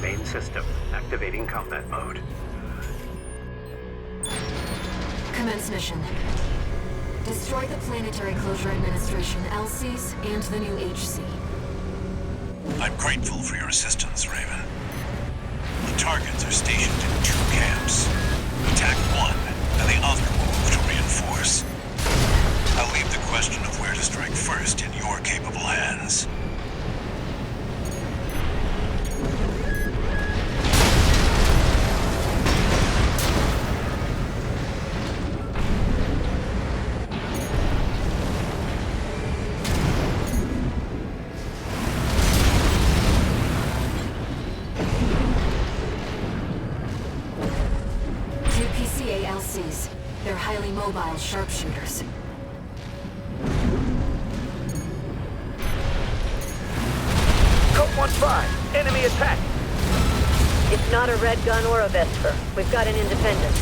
Main system, activating combat mode. Commence mission. Destroy the Planetary Closure Administration LCs and the new HC. I'm grateful for your assistance, Raven. The targets are stationed in two camps. Attack one, and the other will move to reinforce. I'll leave the question of where to strike first in your capable hands. They're highly mobile sharpshooters. Code 1-5, enemy attack! It's not a red gun or a Vesper. We've got an independent.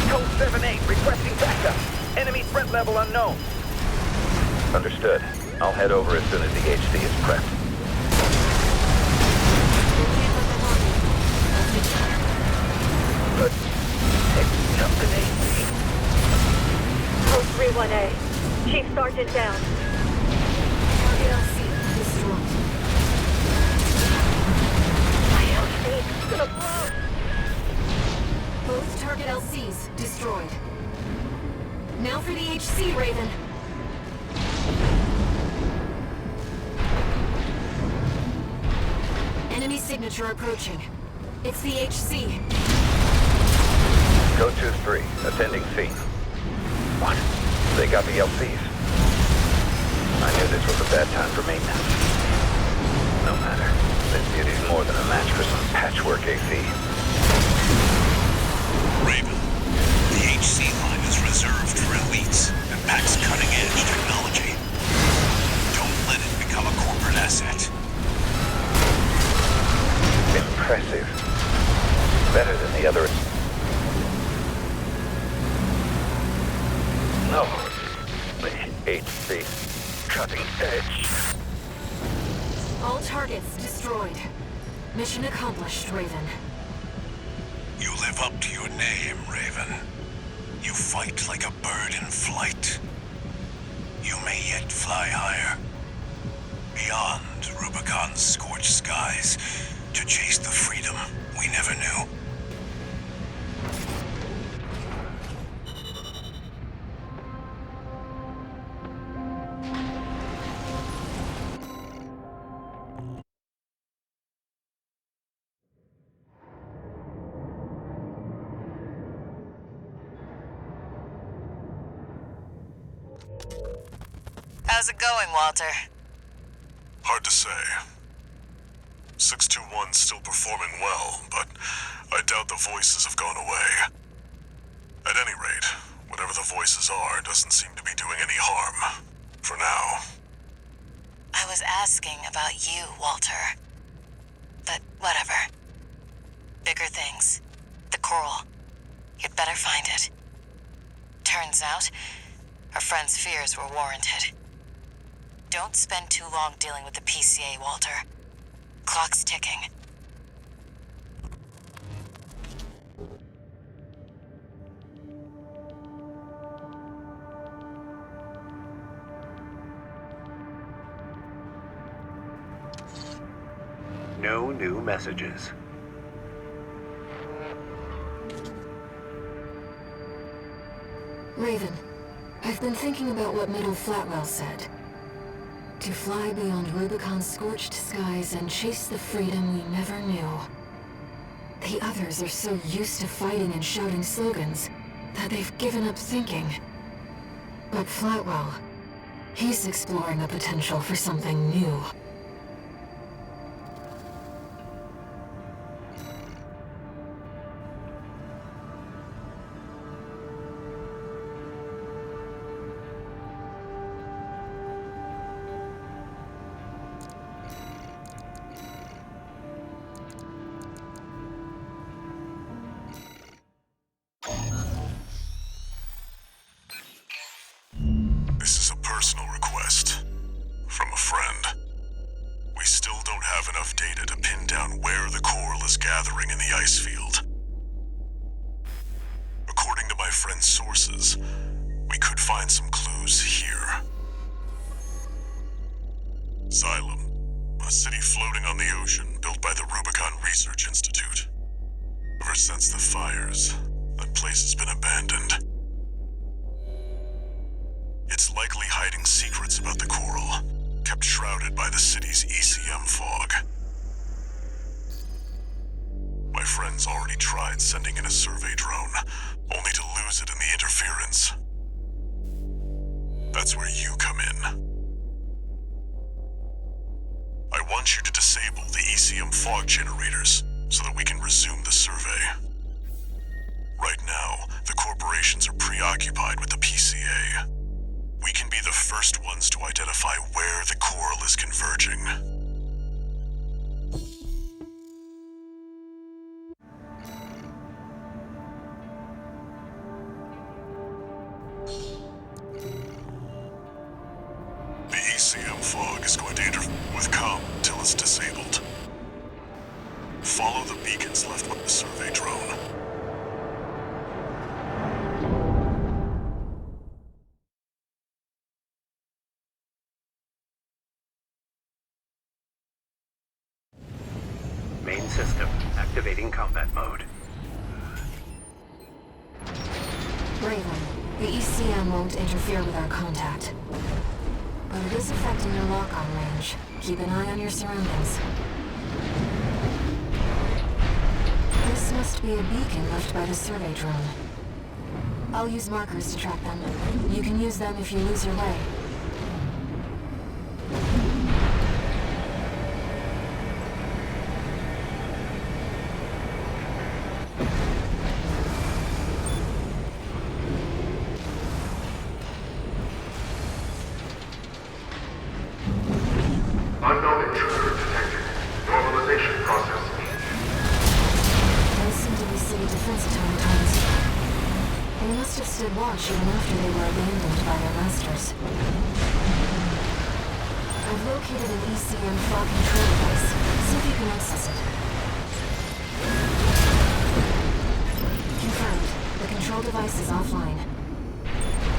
Code 7-8, requesting backup. Enemy threat level unknown. Understood. I'll head over as soon as the HC is prepped. Good. Picked up an AC. Code 3-1A. Chief Sergeant down. Target LC. It's gonna blow! Both target LCs destroyed. Now for the HC, Raven. Enemy signature approaching. It's the HC. Go 2-3, attending scene. What? They got the LCs. I knew this was a bad time for maintenance. No matter. This beauty's more than a match for some patchwork AC. Raven, the HC line is reserved for elites and packs cutting-edge technology. Don't let it become a corporate asset. Impressive. Better than the other. No. The HC. Cutting edge. All targets destroyed. Mission accomplished, Raven. You live up to your name, Raven. You fight like a bird in flight. You may yet fly higher. Beyond Rubicon's scorched skies, to chase the freedom we never knew. How's it going, Walter? Hard to say. 621's still performing well, but I doubt the voices have gone away. At any rate, whatever the voices are doesn't seem to be doing any harm. For now. I was asking about you, Walter. But whatever. Bigger things. The coral. You'd better find it. Turns out, our friend's fears were warranted. Don't spend too long dealing with the PCA, Walter. Clock's ticking. No new messages. Raven, I've been thinking about what Middle Flatwell said. To fly beyond Rubicon's scorched skies and chase the freedom we never knew. The others are so used to fighting and shouting slogans that they've given up thinking. But Flatwell, he's exploring the potential for something new. This is a personal request. From a friend. We still don't have enough data to pin down where the coral is gathering in the ice field. According to my friend's sources, we could find some clues here. Xylem, a city floating on the ocean built by the Rubicon Research Institute. Ever since the fires, that place has been abandoned. It's likely hiding secrets about the coral, kept shrouded by the city's ECM fog. My friend's already tried sending in a survey drone, only to lose it in the interference. That's where you come in. I want you to disable the ECM fog generators so that we can resume the survey. Right now, the corporations are preoccupied with the PCA. We can be the first ones to identify where the coral is converging. The ECM fog is going to interfere with comm until it's disabled. Follow the beacons left with the survey drone. Main system activated. Activating combat mode. Raven, the ECM won't interfere with our contact. But it is affecting your lock-on range. Keep an eye on your surroundings. This must be a beacon left by the survey drone. I'll use markers to track them. You can use them if you lose your way. Unknown intruder detected. Normalization process. Those seem to be city defense automatons. They must have stood watch even after they were abandoned by their masters. I've located an ECM fog control device. See if you can access it. Confirmed. The control device is offline.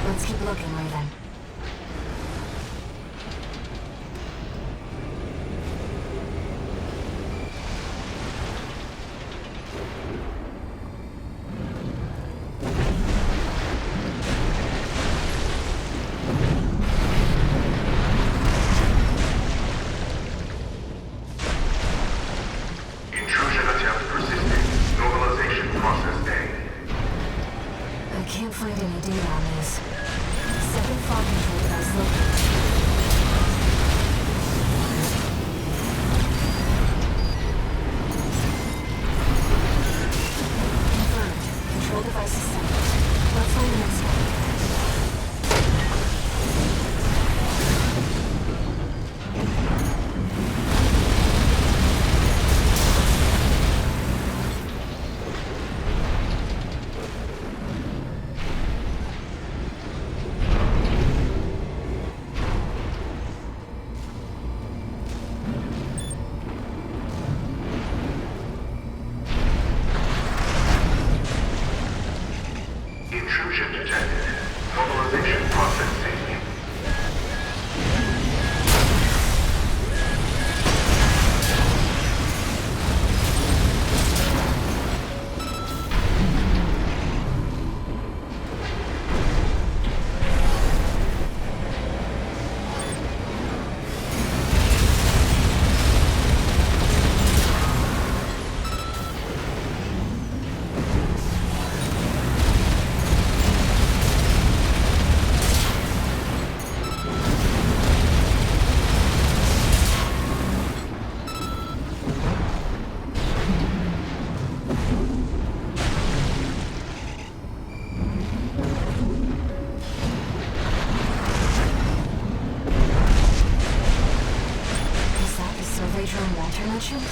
Let's keep looking, Raven. Intrusion attempt persisting. Normalization process A. I can't find any data on these. Second fog control device located. Confirmed. Control device is set. Let's find the next one. Intrusion detected. Normalization process A. Is that the survey drone Walter mentioned?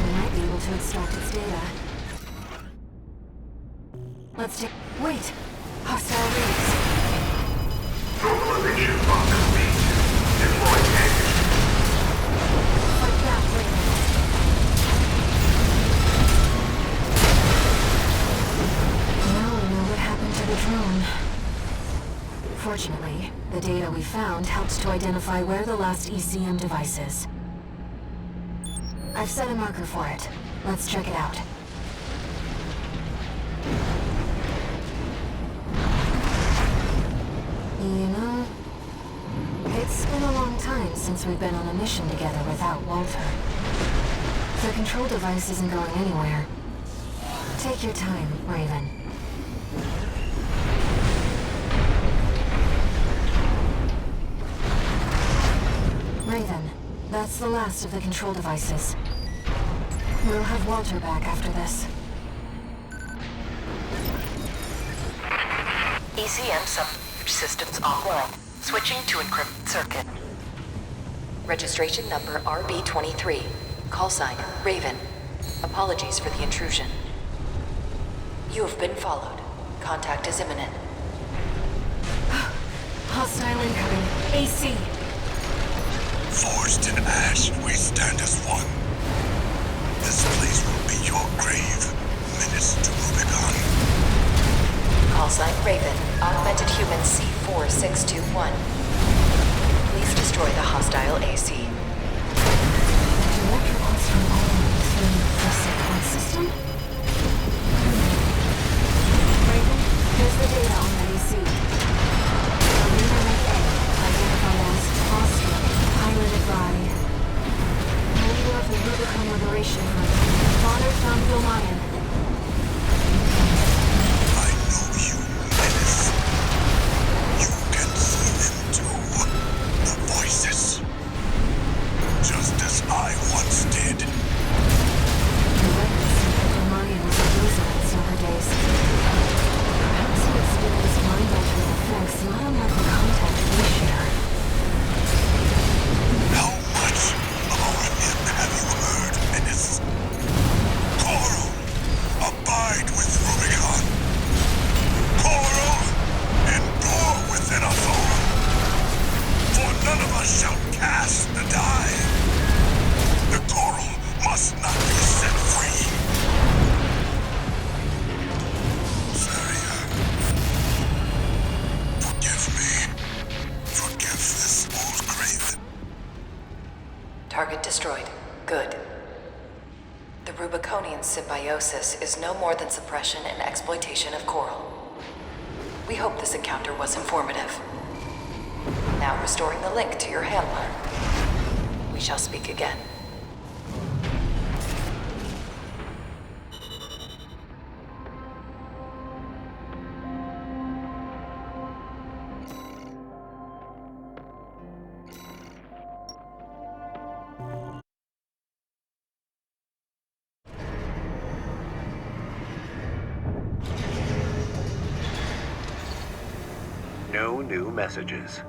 We might be able to extract its data. Let's take... Wait! Hostile readings. Normalization bug complete. Deploy package. Fight back, Raven. Now we know what happened to the drone. Fortunately, the data we found helped to identify where the last ECM device is. I've set a marker for it. Let's check it out. You know, it's been a long time since we've been on a mission together without Walter. The control device isn't going anywhere. Take your time, Raven. Raven, that's the last of the control devices. We'll have Walter back after this. ECM subsystems offline. Switching to encrypted circuit. Registration number RB23. Call sign Raven. Apologies for the intrusion. You have been followed. Contact is imminent. Hostile incoming. AC. Forged in ash, we stand as one. This place will be your grave. Menace to Rubicon. Call sign Raven. Augmented human C4621. Please destroy the hostile AC. Direct request from all through the us shall cast the die. The coral must not be set free. Saria, forgive me. Forgive this old craven. Target destroyed. Good. The Rubiconian symbiosis is no more than suppression and exploitation of coral. We hope this encounter was informative. Now restoring the link to your handler. We shall speak again. No new messages.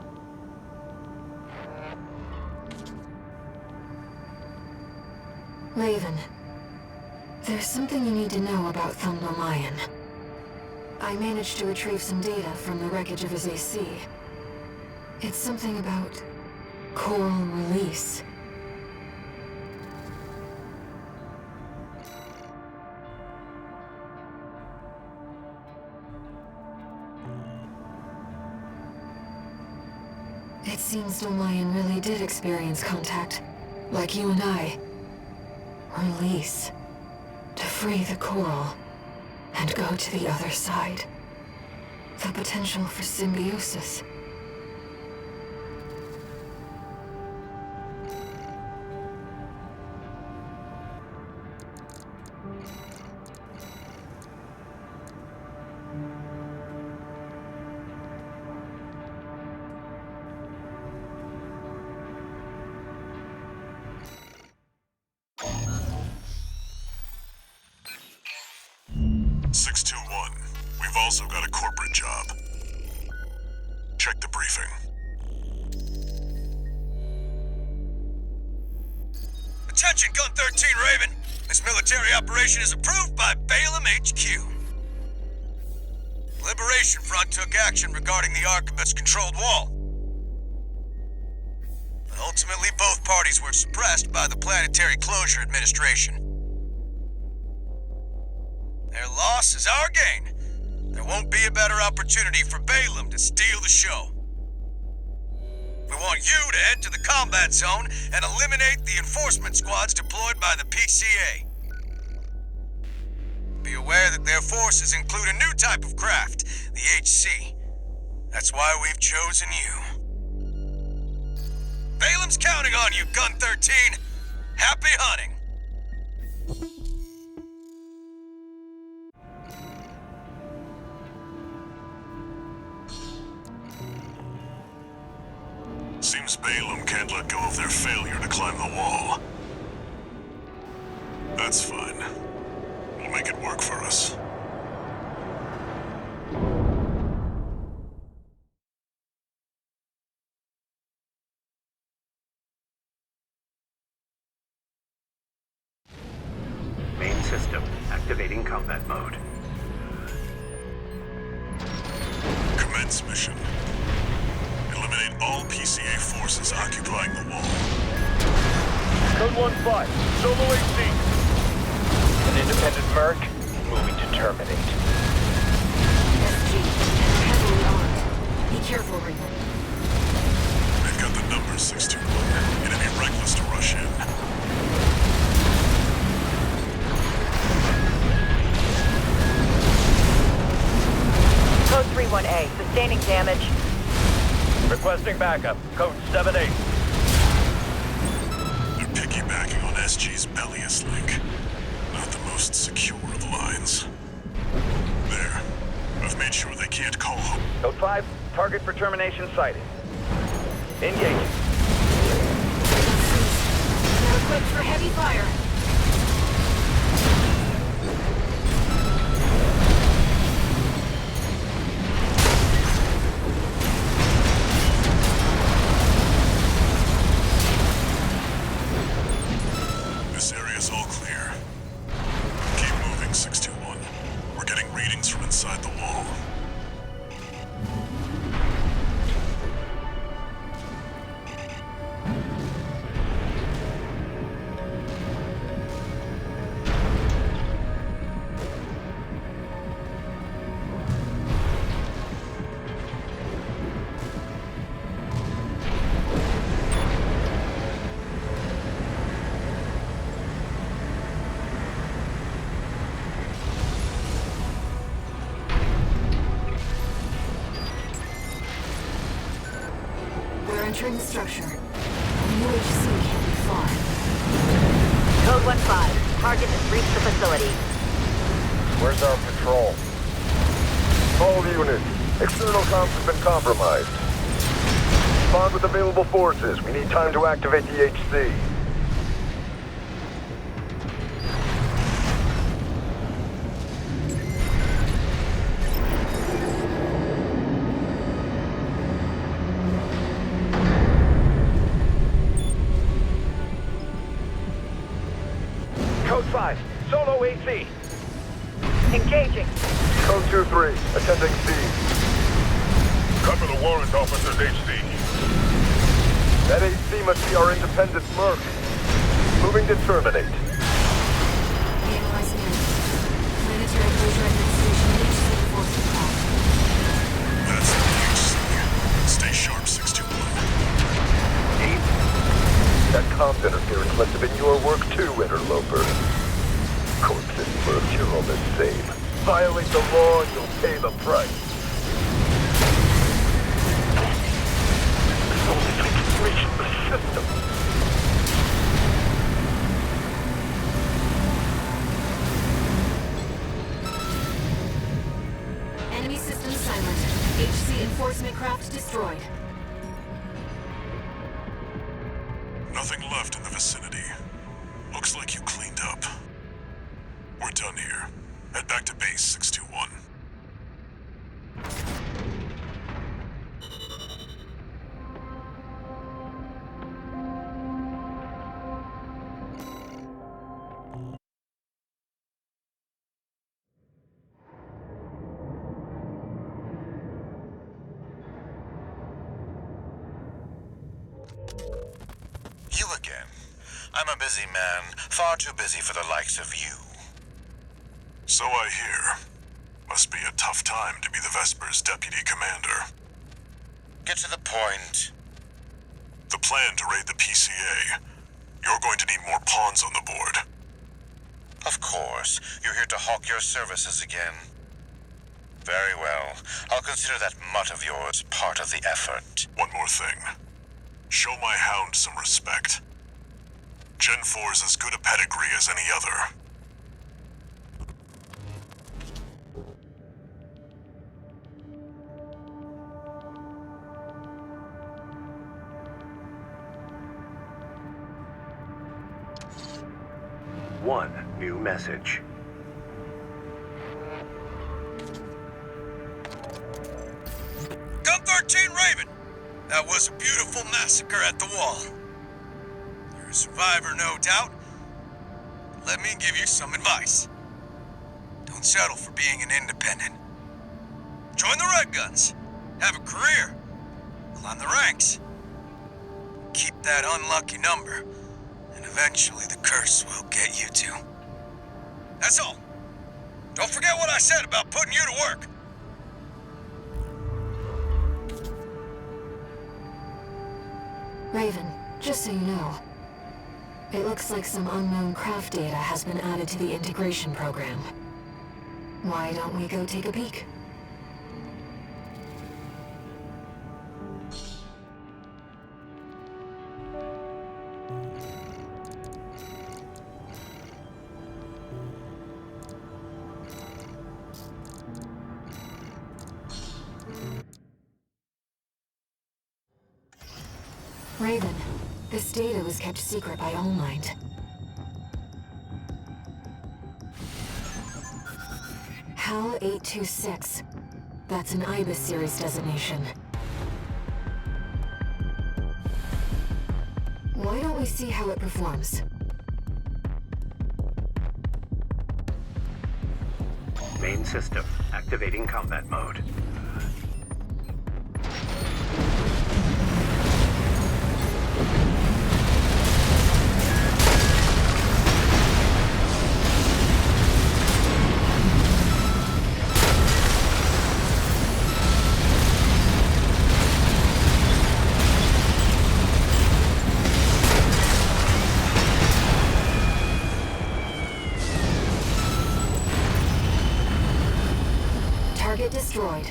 Raven, there's something you need to know about Thumnolion. I managed to retrieve some data from the wreckage of his AC. It's something about coral release. It seems Thumnolion really did experience contact, like you and I. Release. To free the coral, and go to the other side. The potential for symbiosis. We've also got a corporate job. Check the briefing. Attention, Gun 13 Raven! This military operation is approved by Balaam HQ. Liberation Front took action regarding the Arquebus controlled wall. But ultimately, both parties were suppressed by the Planetary Closure Administration. Their loss is our gain. There won't be a better opportunity for Balaam to steal the show. We want you to head to the combat zone and eliminate the enforcement squads deployed by the PCA. Be aware that their forces include a new type of craft, the HC. That's why we've chosen you. Balaam's counting on you, Gun 13. Happy hunting. Seems Balaam can't let go of their failure to climb the wall. That's fine. We'll make it work for us. Main system activating combat mode. Commence mission. Eliminate all PCA forces occupying the wall. Code 1-5, solo AC. An independent merc, moving to terminate. SG, heavily armed. Be careful, Raven. They've got the numbers, 621. It'd be reckless to rush in. Code 3-1A, sustaining damage. Requesting backup. Code 7-8. They're piggybacking on SG's Bellius link. Not the most secure of lines. There. I've made sure they can't call home. Code 5, target for termination sighted. Engaging. They're equipped for heavy fire. This area's all clear. Keep moving, 621. We're getting readings from inside the wall. entering the structure. UHC can't be far. Code 1-5. Target has reached the facility. Where's our patrol? All units. External comms have been compromised. Respond with available forces. We need time to activate the HC. Code 5. Solo AC. Engaging. Code 2-3. Attending C. Cover the warrant officer's HC. That HC must be our independent merc. Moving to terminate. Analyzing it. Planetary Closure Administration HC enforcement craft. That's the HC. Stay sharp, 621. That comms interference must have been your work too, interloper. Corpse and merc, you're all the same. Violate the law and you'll pay the price. If only I could reach the system. Enemy system silent. HC enforcement craft destroyed. Nothing left in the vicinity. Looks like you cleaned up. We're done here. Head back to base 621. You again. I'm a busy man, far too busy for the likes of you. So I hear. Must be a tough time to be the Vesper's deputy commander. Get to the point. The plan to raid the PCA. You're going to need more pawns on the board. Of course, you're here to hawk your services again. Very well. I'll consider that mutt of yours part of the effort. One more thing. Show my hound some respect. Gen 4's as good a pedigree as any other. One new message. Gun 13 Raven! That was a beautiful massacre at the wall. You're a survivor, no doubt. Let me give you some advice. Don't settle for being an independent. Join the Red Guns. Have a career. Climb the ranks. Keep that unlucky number, and eventually the curse will get you too. That's all. Don't forget what I said about putting you to work. Raven, just so you know, it looks like some unknown craft data has been added to the integration program. Why don't we go take a peek? Raven, this data was kept secret by Allmind. HAL 826. That's an IBIS series designation. Why don't we see how it performs? Main system activating combat mode. Target destroyed.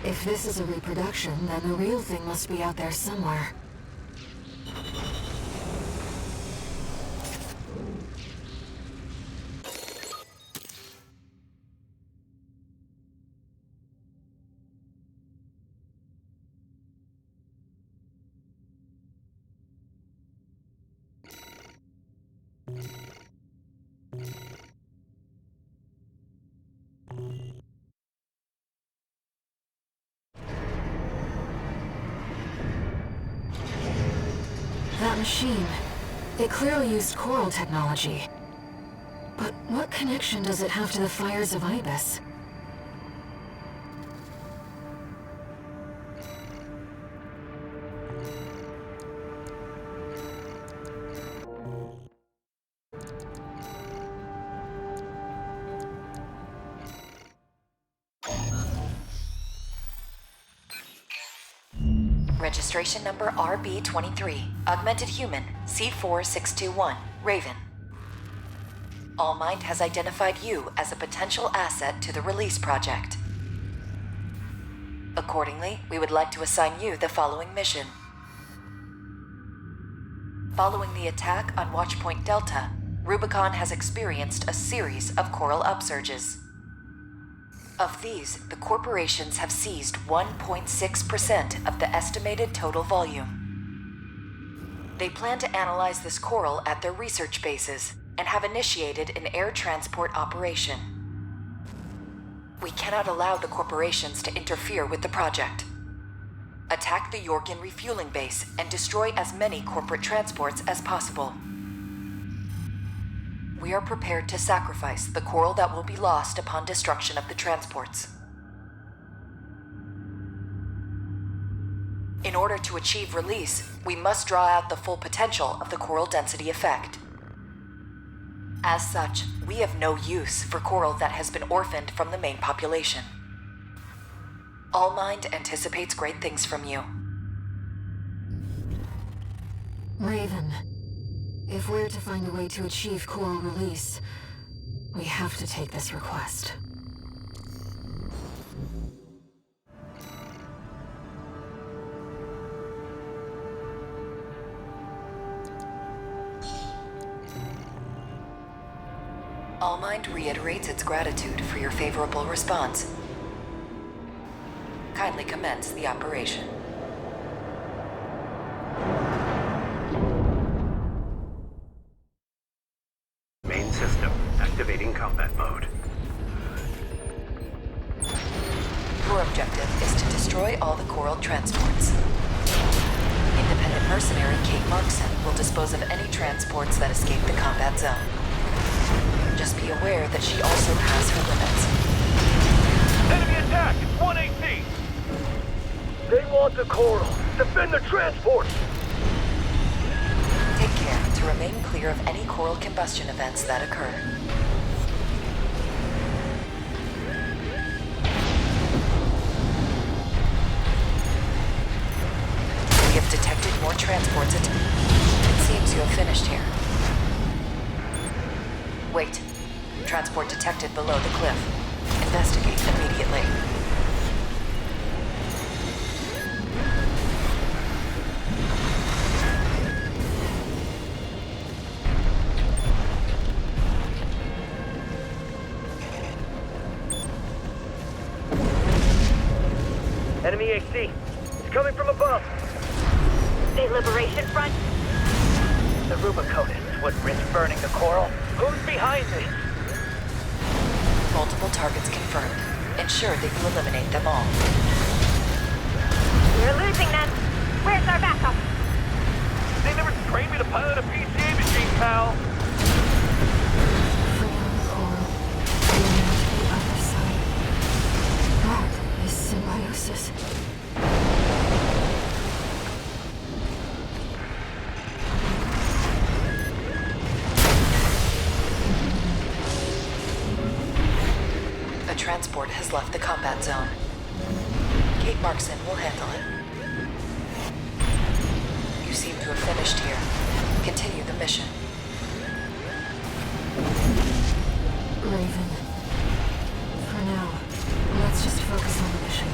If this is a reproduction, then the real thing must be out there somewhere. That machine, it clearly used coral technology. But what connection does it have to the fires of Ibis? Registration number RB23, Augmented Human, C4621, Raven. Allmind has identified you as a potential asset to the release project. Accordingly, we would like to assign you the following mission. Following the attack on Watchpoint Delta, Rubicon has experienced a series of coral upsurges. Of these, the corporations have seized 1.6% of the estimated total volume. They plan to analyze this coral at their research bases and have initiated an air transport operation. We cannot allow the corporations to interfere with the project. Attack the Yorkin refueling base and destroy as many corporate transports as possible. We are prepared to sacrifice the coral that will be lost upon destruction of the transports. In order to achieve release, we must draw out the full potential of the coral density effect. As such, we have no use for coral that has been orphaned from the main population. Allmind anticipates great things from you. Raven, if we're to find a way to achieve coral release, we have to take this request. Allmind reiterates its gratitude for your favorable response. Kindly commence the operation. Main system activating combat mode. Your objective is to destroy all the coral transports. Independent mercenary Kate Markson will dispose of any transports that escape the combat zone. Just be aware that she also has her limits. Enemy attack! It's 118! They want the coral! Defend the transports! Take care to remain clear of any coral combustion events that occur. We have detected more transports It seems you have finished here. Wait. Transport detected below the cliff. Investigate immediately. Enemy AC. It's coming from above. The Liberation Front? The Rubiconans wouldn't risk burning the coral. Who's behind this? Multiple targets confirmed. Ensure that you eliminate them all. We're losing them. Where's our backup? They never trained me to pilot a PCA machine, pal. Free on the coral, going to the other side. That is symbiosis. Transport has left the combat zone. Kate Markson will handle it. You seem to have finished here. Continue the mission. Raven. For now, let's just focus on the mission.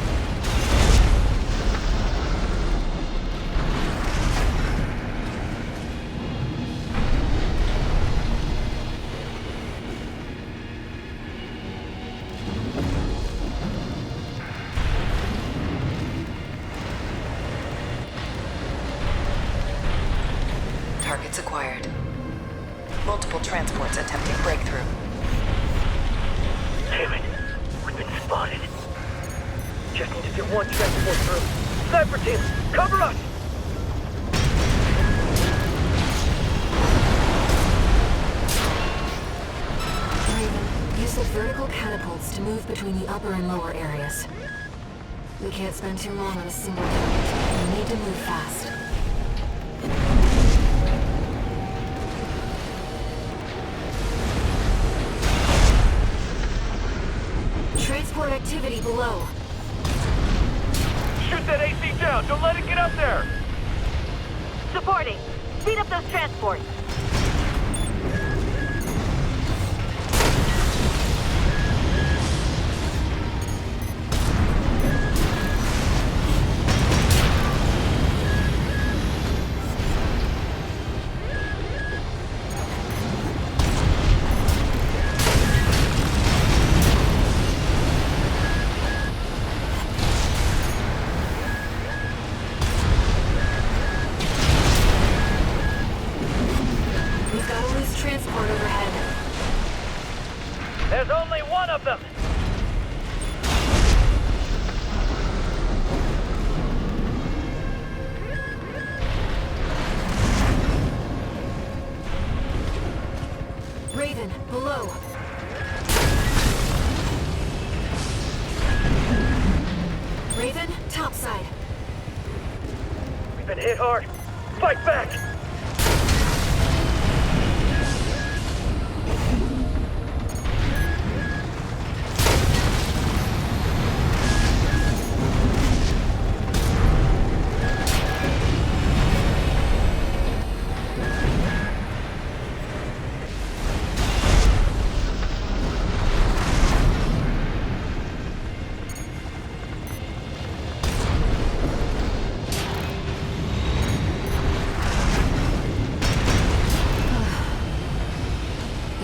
targets acquired. Multiple transports attempting breakthrough. Damn it. We've been spotted. Just need to get one transport through. Sniper team, cover us! Raven, use the vertical catapults to move between the upper and lower areas. We can't spend too long on a single target. We need to move fast. Transport activity below. Shoot that AC down! Don't let it get up there! Supporting. Speed up those transports. We've got a loose transport overhead. There's only one of them! Raven, below. Raven, topside. We've been hit hard. Fight back!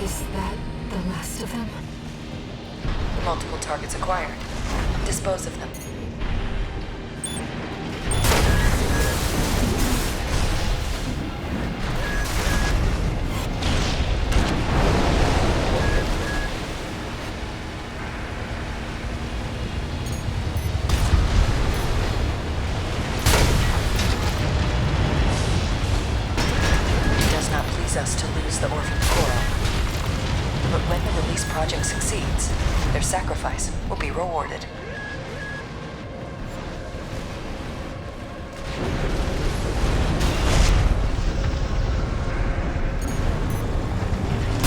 Is that the last of them? Multiple targets acquired. Dispose of them. It does not please us to lose the orphaned coral. But when the release project succeeds, their sacrifice will be rewarded.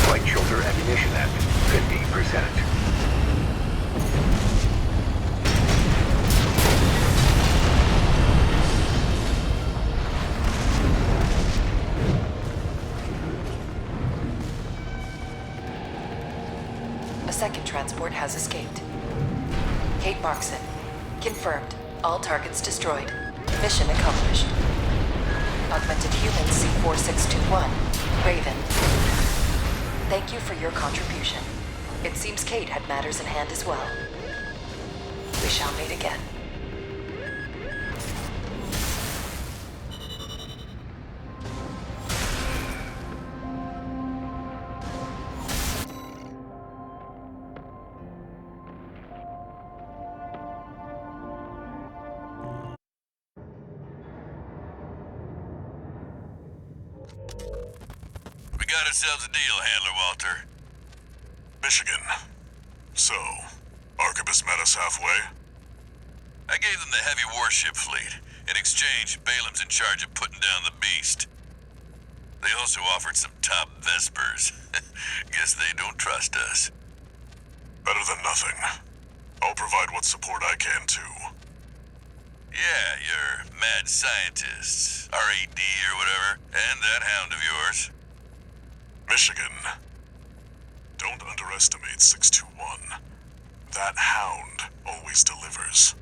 Flight shoulder ammunition at 50%. A second transport has escaped. Kate Markson. Confirmed. All targets destroyed. Mission accomplished. Augmented Human C4621. Raven. Thank you for your contribution. It seems Kate had matters in hand as well. We shall meet again. We got ourselves a deal, Handler Walter. Michigan. So, Arquebus met us halfway? I gave them the heavy warship fleet. In exchange, Balaam's in charge of putting down the beast. They also offered some top Vespers. Guess they don't trust us. Better than nothing. I'll provide what support I can, too. Yeah, your mad scientists, RAD or whatever, and that hound of yours. Michigan. Don't underestimate 621. That hound always delivers.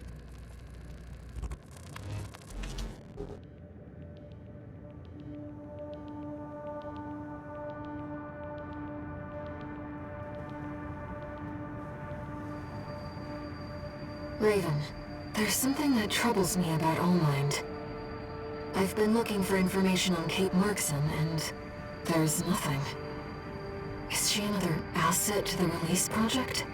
Raven, there's something that troubles me about Allmind. I've been looking for information on Kate Markson, and there's nothing. Is she another asset to the release project?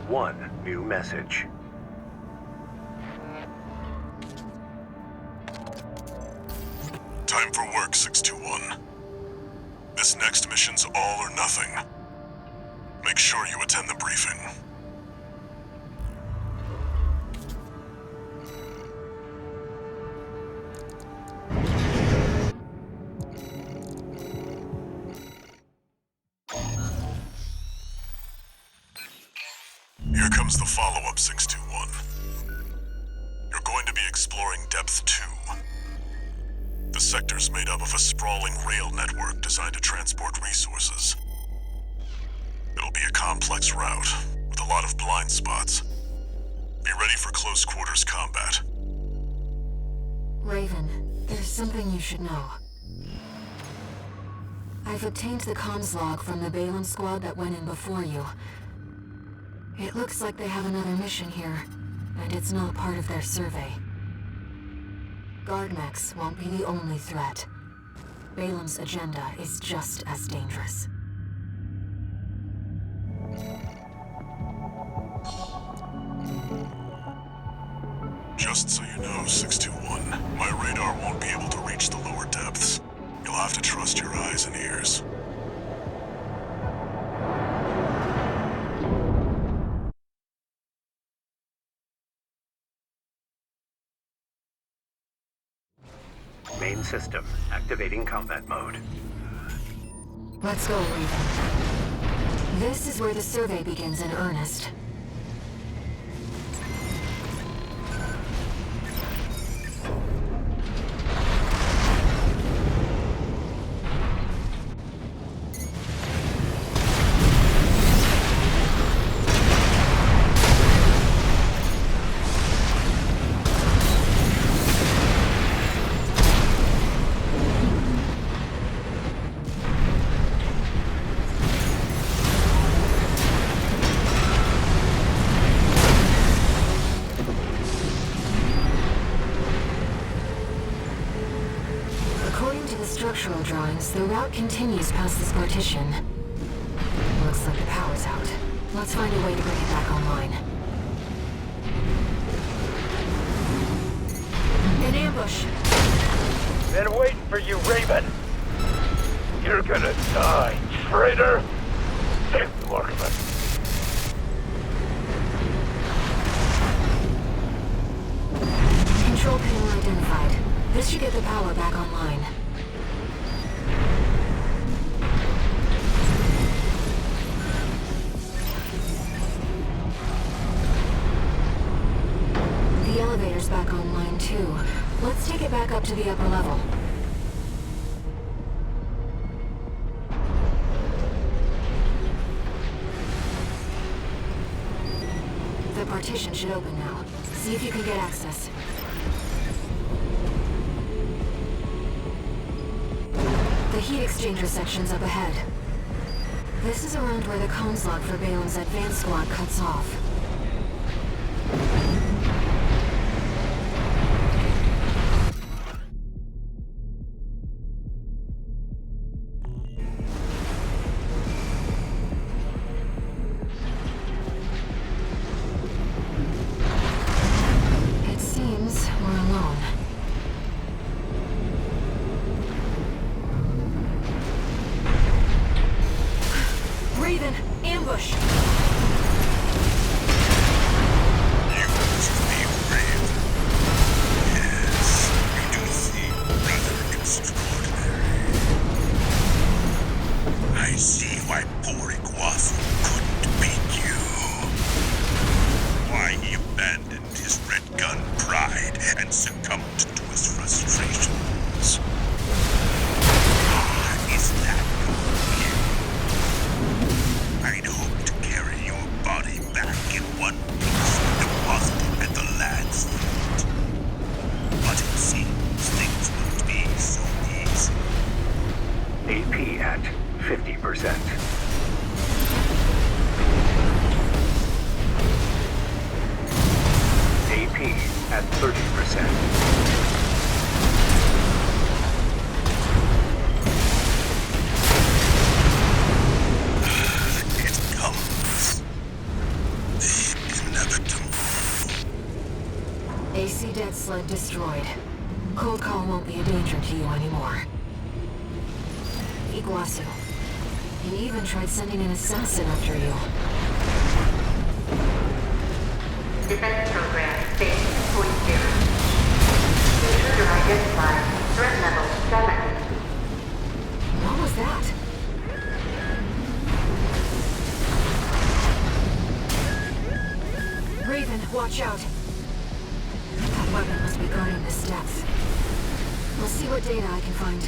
One new message. Time for work, 621. This next mission's all or nothing. Make sure you attend the briefing. Here comes the follow-up, 621. You're going to be exploring Depth 2. The sector's made up of a sprawling rail network designed to transport resources. It'll be a complex route, with a lot of blind spots. Be ready for close quarters combat. Raven, there's something you should know. I've obtained the comms log from the Balaam squad that went in before you. It looks like they have another mission here, and it's not part of their survey. Guard mechs won't be the only threat. Balaam's agenda is just as dangerous. Just so you know, 621, my radar won't be able to reach the lower depths. You'll have to trust your eyes and ears. Main system activating combat mode. Let's go, Raven. This is where the survey begins in earnest. Structural drawings, the route continues past this partition. Looks like the power's out. Let's find a way to bring it back online. In ambush! Been waiting for you, Raven! You're gonna die, traitor! Take the marksman! Control panel identified. This should get the power back online. The elevator's back online too. Let's take it back up to the upper level. The partition should open now. See if you can get access. The heat exchanger section's up ahead. This is around where the comms log for Balaam's advanced squad cuts off. It seems we're alone. Raven, ambush! You must be brave. Yes, you do seem rather extraordinary. I see why poor Iguazu couldn't beat you. Why he abandoned his red gun pride and succumbed to his frustrations. Is that you? I'd hoped to carry your body back in one piece deposited at the lad's feet. But it seems things won't be so easy. AP at 50%. at 30%. It comes. The inevitable. AC dead sled destroyed. Cold call won't be a danger to you anymore. Iguazu. He even tried sending an assassin after you. Defense program, phase 2.0. Intruder identified. Threat level 7. What was that? Raven, watch out. That weapon must be guarding the steps. We'll see what data I can find.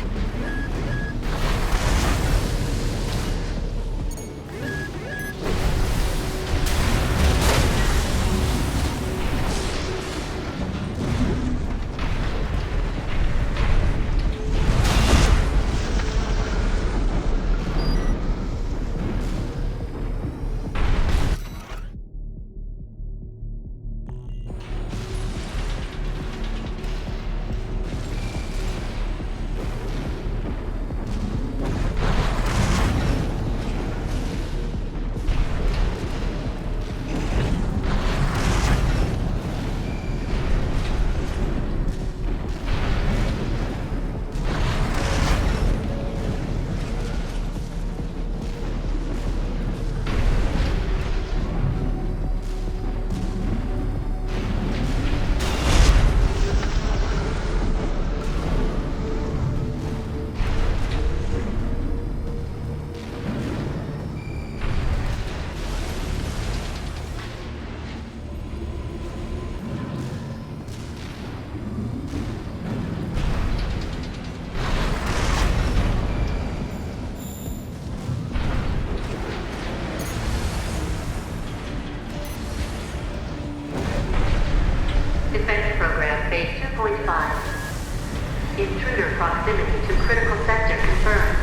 Defense program, phase 2.5. Intruder proximity to critical sector confirmed.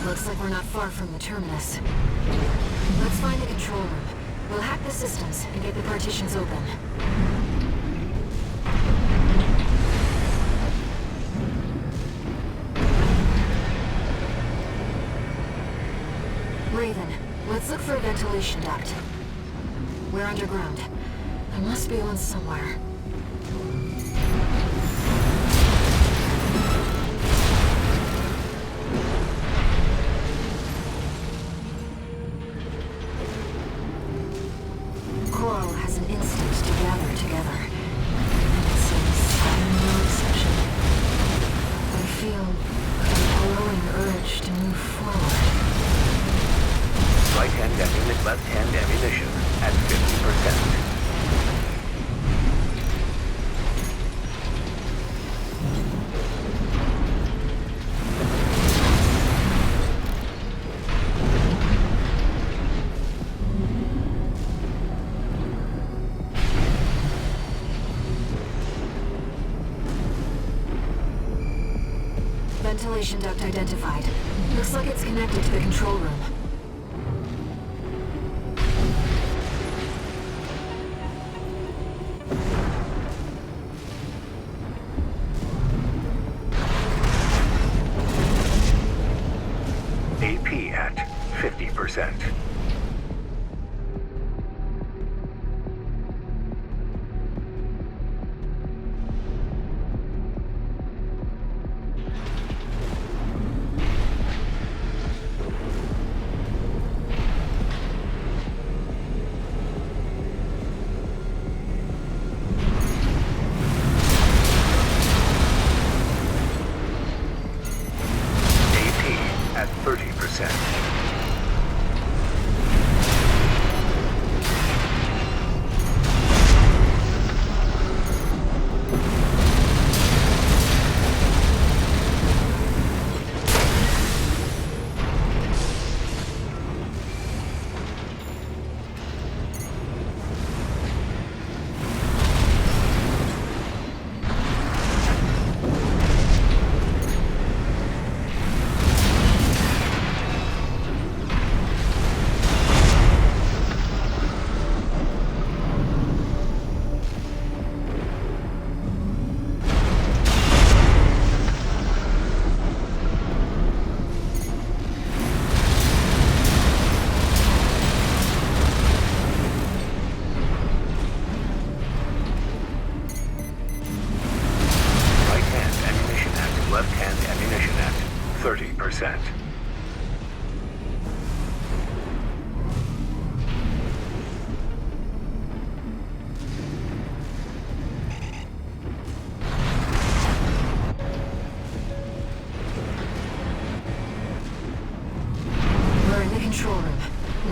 Looks like we're not far from the terminus. Let's find the control room. We'll hack the systems and get the partitions open. Raven, let's look for a ventilation duct. We're underground. There must be one somewhere. Coral has an instinct to gather together. And it seems I'm no exception. I feel a growing urge to move forward. Left-hand ammunition at 50%. Ventilation duct identified. Looks like it's connected to the control room. AP at 50%. At 30%.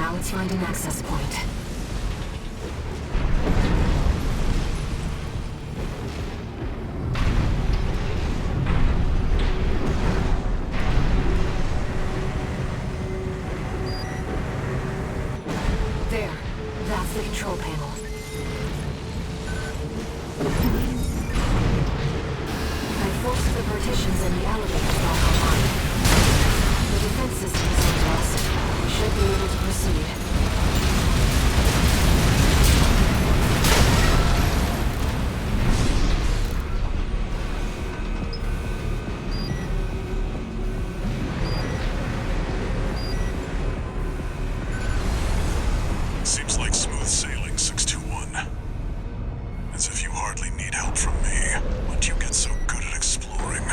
Now let's find an access point. There. That's the control panel. I forced the partitions and the elevators back online. The defense system is lost. We should be able to proceed. Seems like smooth sailing, 621. As if you hardly need help from me, but you get so good at exploring.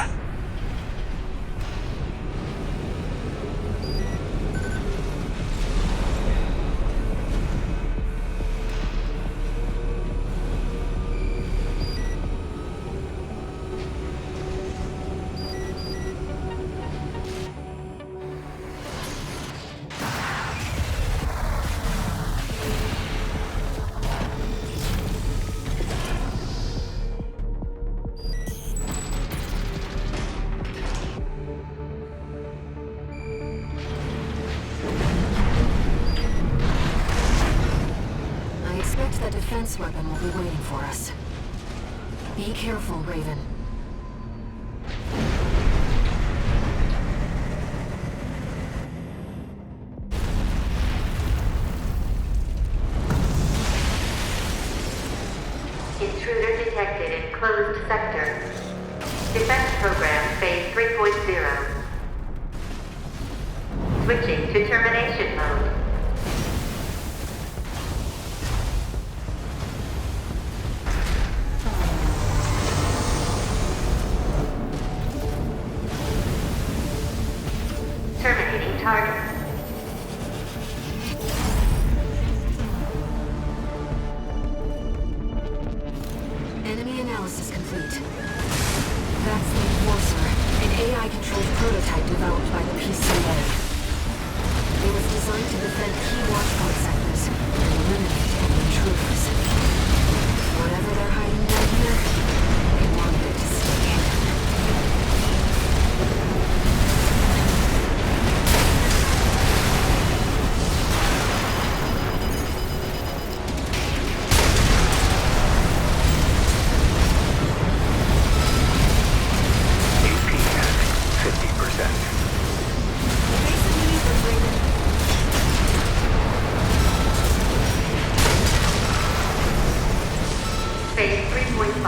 I expect that defense weapon will be waiting for us. Be careful, Raven. Intruder detected in closed sector. Defense program phase 3.0. Switching to termination mode. Terminating target. Enemy analysis complete. That's the Enforcer, an AI-controlled prototype developed by the PCA. It was designed to defend key watchpoint sectors and eliminate any intruders. Whatever they're hiding down here, they wanted it to stay hidden. AP at 50%. Evasive maneuvers, Raven. Phase 3.5.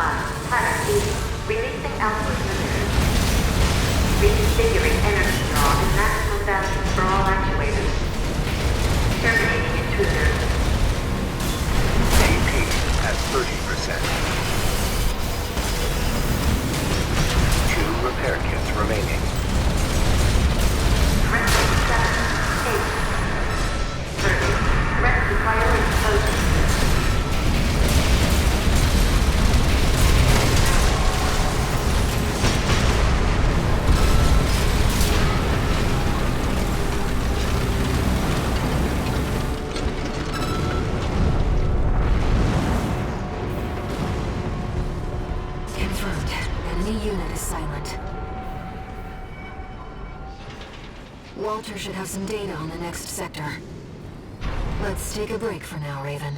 Pattern E. Releasing output limiters. Reconfiguring energy draw and maximum value for all actuators. Terminating intruder. AP at 30%. 2 repair kits remaining. Threat 7. 8. 30. Threat to fire explosion. Confirmed. Enemy unit is silent. Walter should have some data on the next sector. Let's take a break for now, Raven.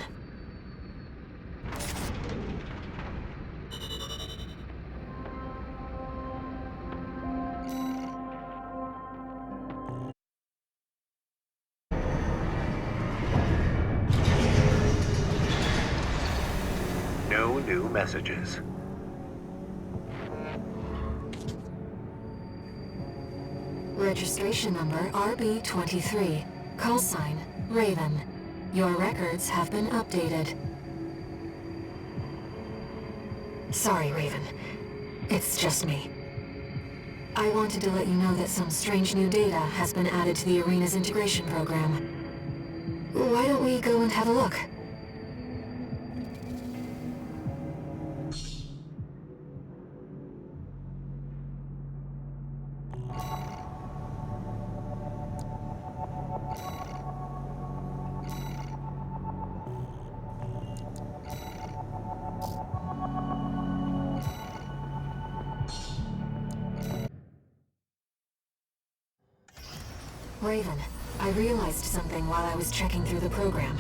No new messages. Registration number RB23. Call sign Raven. Your records have been updated. Sorry, Raven. It's just me. I wanted to let you know that some strange new data has been added to the arena's integration program. Why don't we go and have a look? Raven, I realized something while I was checking through the program.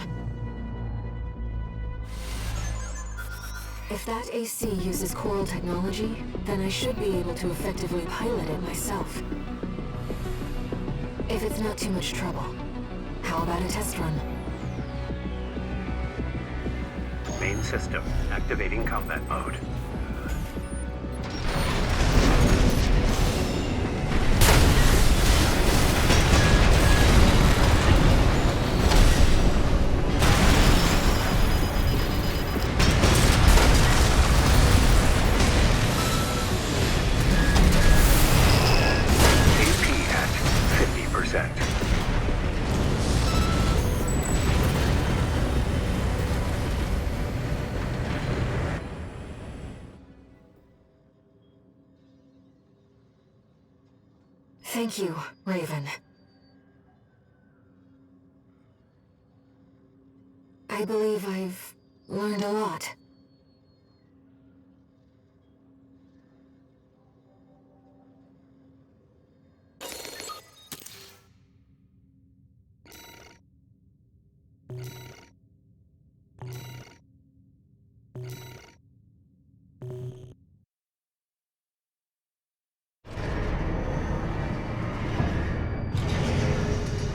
If that AC uses coral technology, then I should be able to effectively pilot it myself. If it's not too much trouble, how about a test run? Main system activating combat mode. AP at 50%. Thank you, Raven. I believe I've learned a lot.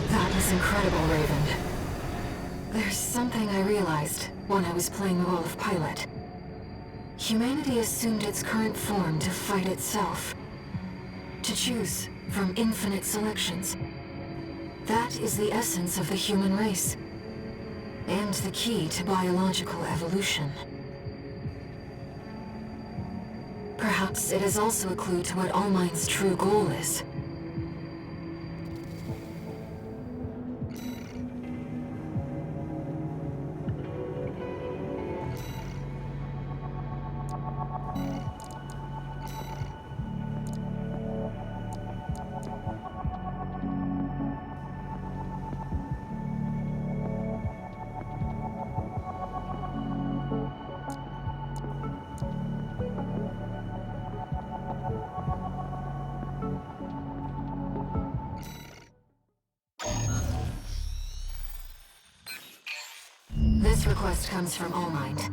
That was incredible, Raven. There's something I realized when I was playing the role of pilot. Humanity assumed its current form to fight itself. To choose from infinite selections. That is the essence of the human race. And the key to biological evolution. Perhaps it is also a clue to what Allmind's true goal is. This request comes from Allmind.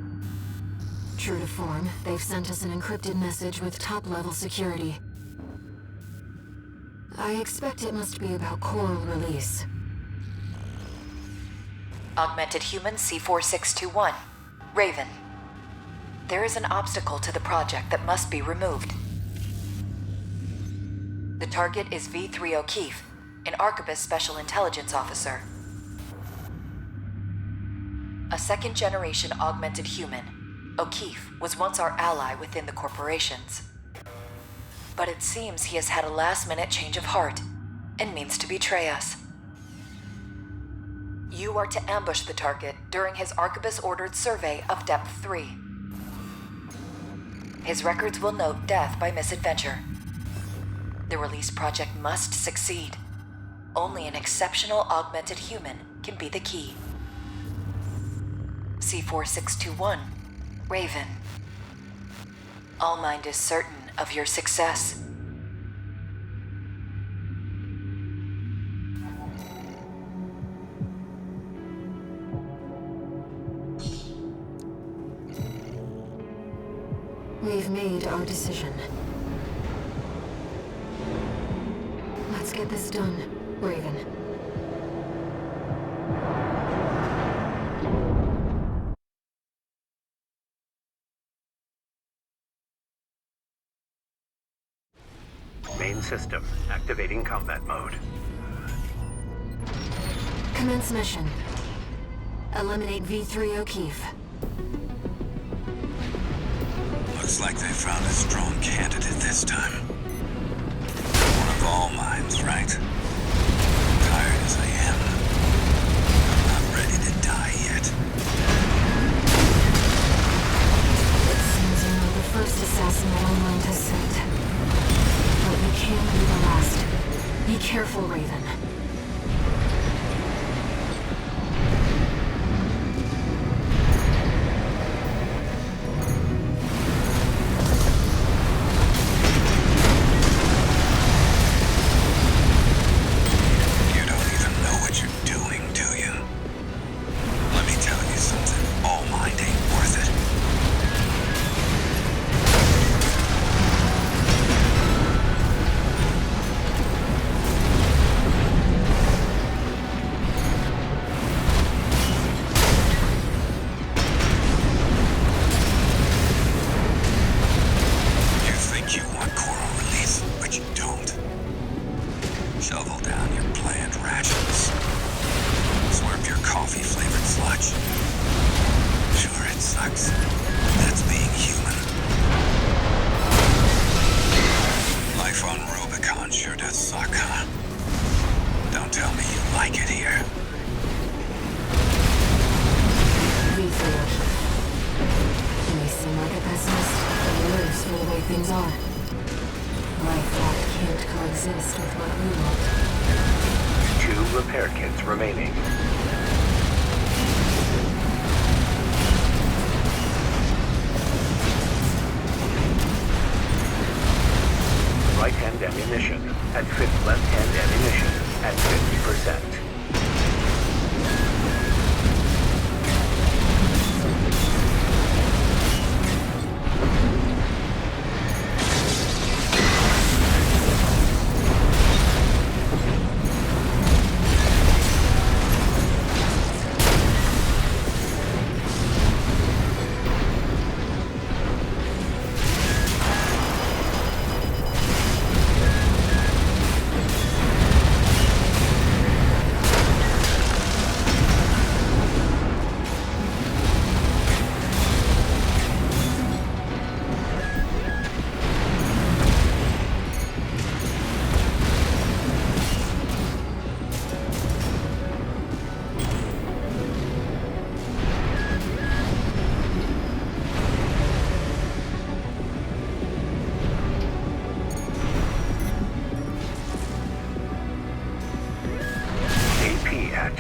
True to form, they've sent us an encrypted message with top-level security. I expect it must be about coral release. Augmented Human C4621. Raven. There is an obstacle to the project that must be removed. The target is V3 O'Keefe, an Arquebus Special Intelligence Officer. A second-generation augmented human, O'Keefe was once our ally within the corporations. But it seems he has had a last-minute change of heart and means to betray us. You are to ambush the target during his Arquebus-ordered survey of Depth 3. His records will note death by misadventure. The release project must succeed. Only an exceptional augmented human can be the key. C4621, Raven. Allmind is certain of your success. We've made our decision. Let's get this done, Raven. Main system activating combat mode. Commence mission. Eliminate V3 O'Keefe. Looks like they found a strong candidate this time. One of all minds, right? Tired as I am, I'm not ready to die yet. It seems you're not the first assassin that Allmind has sent. But you can be the last. Be careful, Raven. You don't assist with what we want. 2 repair kits remaining. Right-hand ammunition and fit left-hand ammunition at 50%.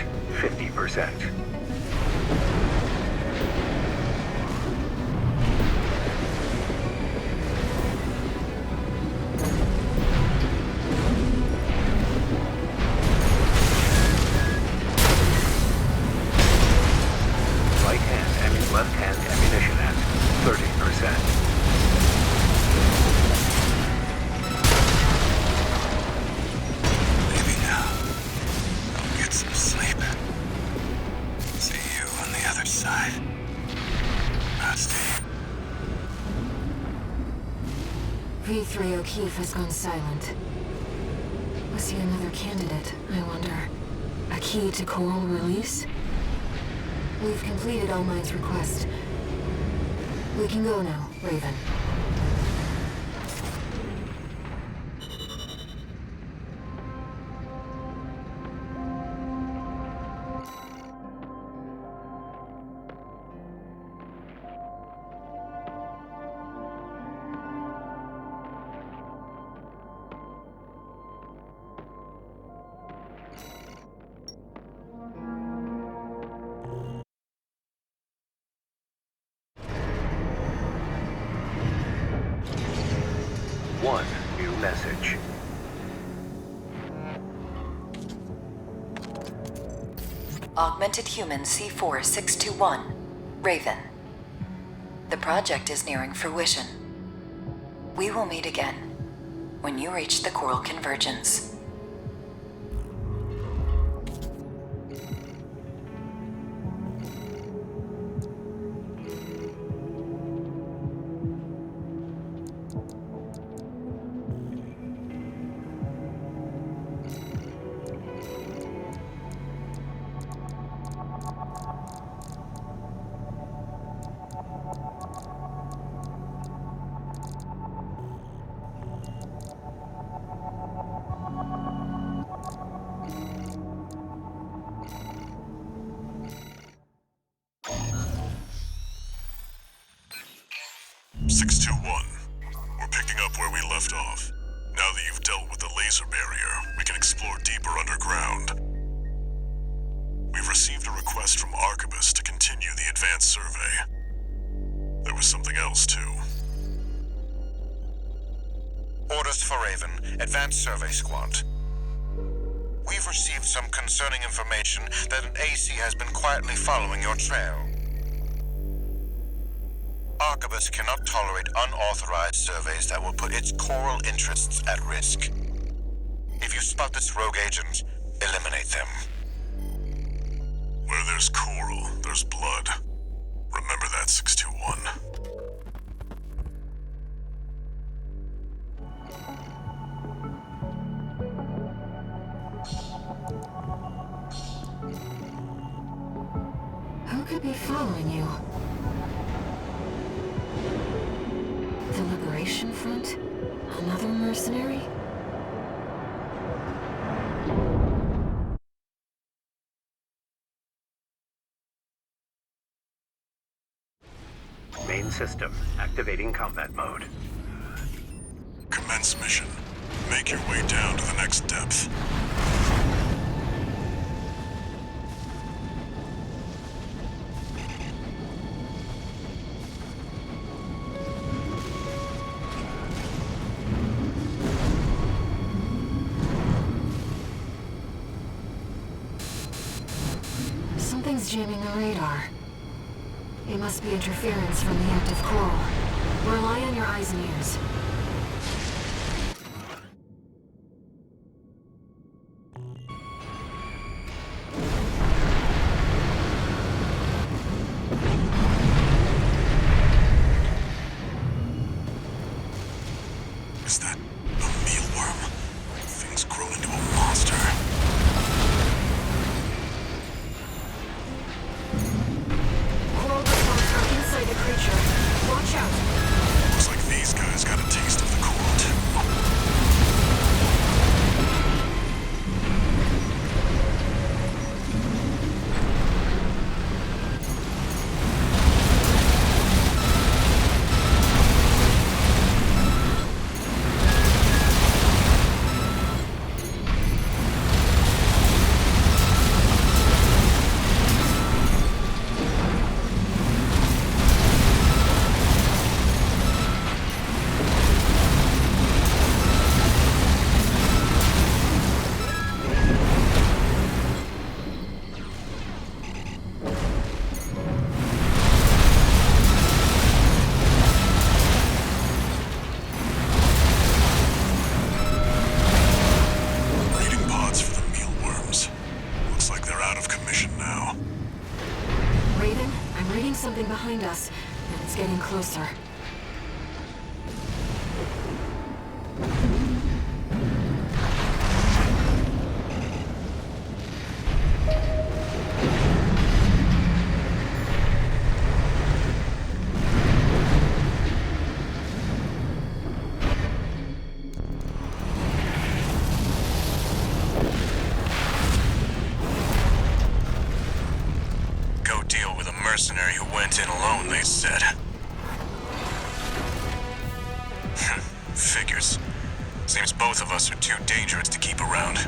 At 50%. Right-hand and left-hand ammunition at 30%. Side. Nasty. V3 O'Keefe has gone silent. Was he another candidate, I wonder? A key to coral release? We've completed All-Mine's request. We can go now, Raven. One new message. Augmented Human C4621, Raven. The project is nearing fruition. We will meet again when you reach the coral convergence. We're picking up where we left off. Now that you've dealt with the laser barrier, we can explore deeper underground. We've received a request from Arquebus to continue the advanced survey. There was something else, too. Orders for Raven, Advanced Survey Squad. We've received some concerning information that an AC has been quietly following your trail. Arquebus cannot tolerate unauthorized surveys that will put its coral interests at risk. If you spot this rogue agent, eliminate them. Where there's coral, there's blood. Remember that, 621. Who could be following you? The Liberation Front? Another mercenary? Main system activating combat mode. Commence mission. Make your way down to the next depth. Something's jamming the radar. It must be interference from the active coral. Rely on your eyes and ears. Is that a mealworm? Thing's grown into a monster. Coral response from inside the creature. Watch out. Looks like these guys got a taste of the coral too. Something behind us, and it's getting closer. Mercenary who went in alone, they said. Figures. Seems both of us are too dangerous to keep around.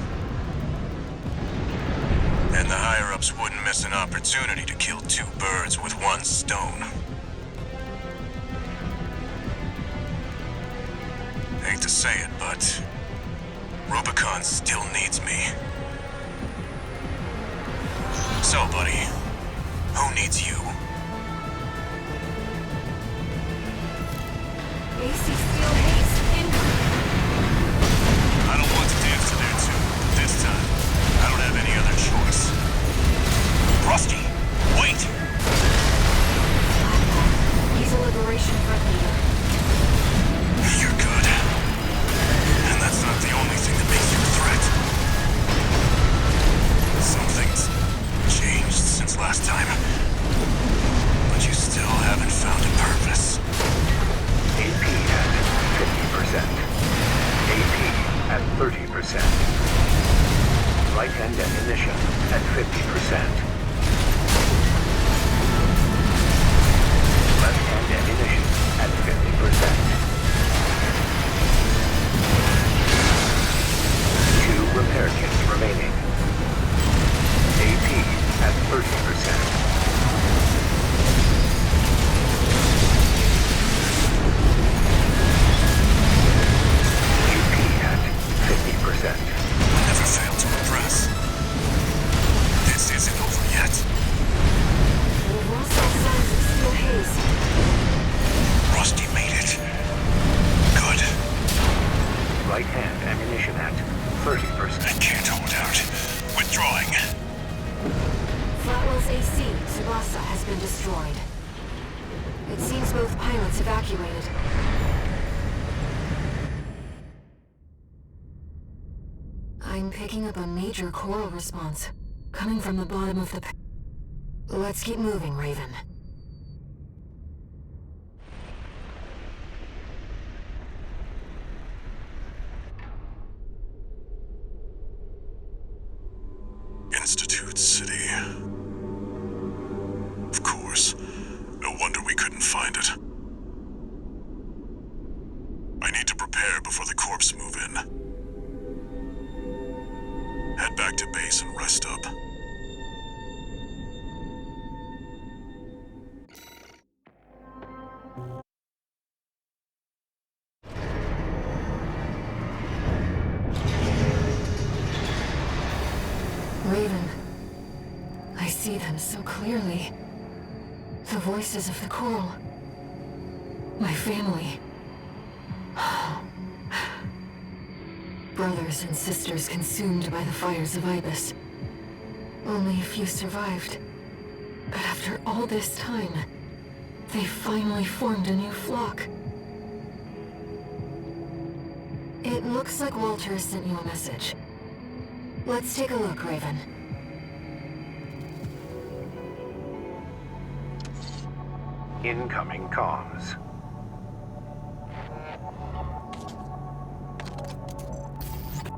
And the higher-ups wouldn't miss an opportunity to kill two birds with one stone. Hate to say it, but Rubicon still needs me. So, buddy, who needs you? AC Steel Haze, incoming! I don't want to dance to their tune, but this time, I don't have any other choice. Rusty, wait! He's a Liberation Front leader. You're good. And that's not the only thing that makes you a threat. Something's changed since last time. But you still haven't found a purpose. AP at 50%. AP at 30%. Right-hand ammunition at 50%. Left-hand ammunition at 50%. 2 repair kits remaining. AP at 30%. AP at 50%. I never fail to impress. This isn't over yet. We've lost all signs of Steel Haze. Rusty made it. Good. Right-hand ammunition at 30%. I can't hold out. Withdrawing. Flatwell's AC, Tsubasa, has been destroyed. It seems both pilots evacuated. I'm picking up a major coral response, coming from the bottom of the... Let's keep moving, Raven. Institute City. Of course. No wonder we couldn't find it. I need to prepare before the corps move in. base and rest up. Raven. I see them so clearly. The voices of the Coral. My family. Brothers and sisters consumed by the fires of Ibis. Only a few survived. But after all this time, they finally formed a new flock. It looks like Walter sent you a message. Let's take a look, Raven. Incoming comms.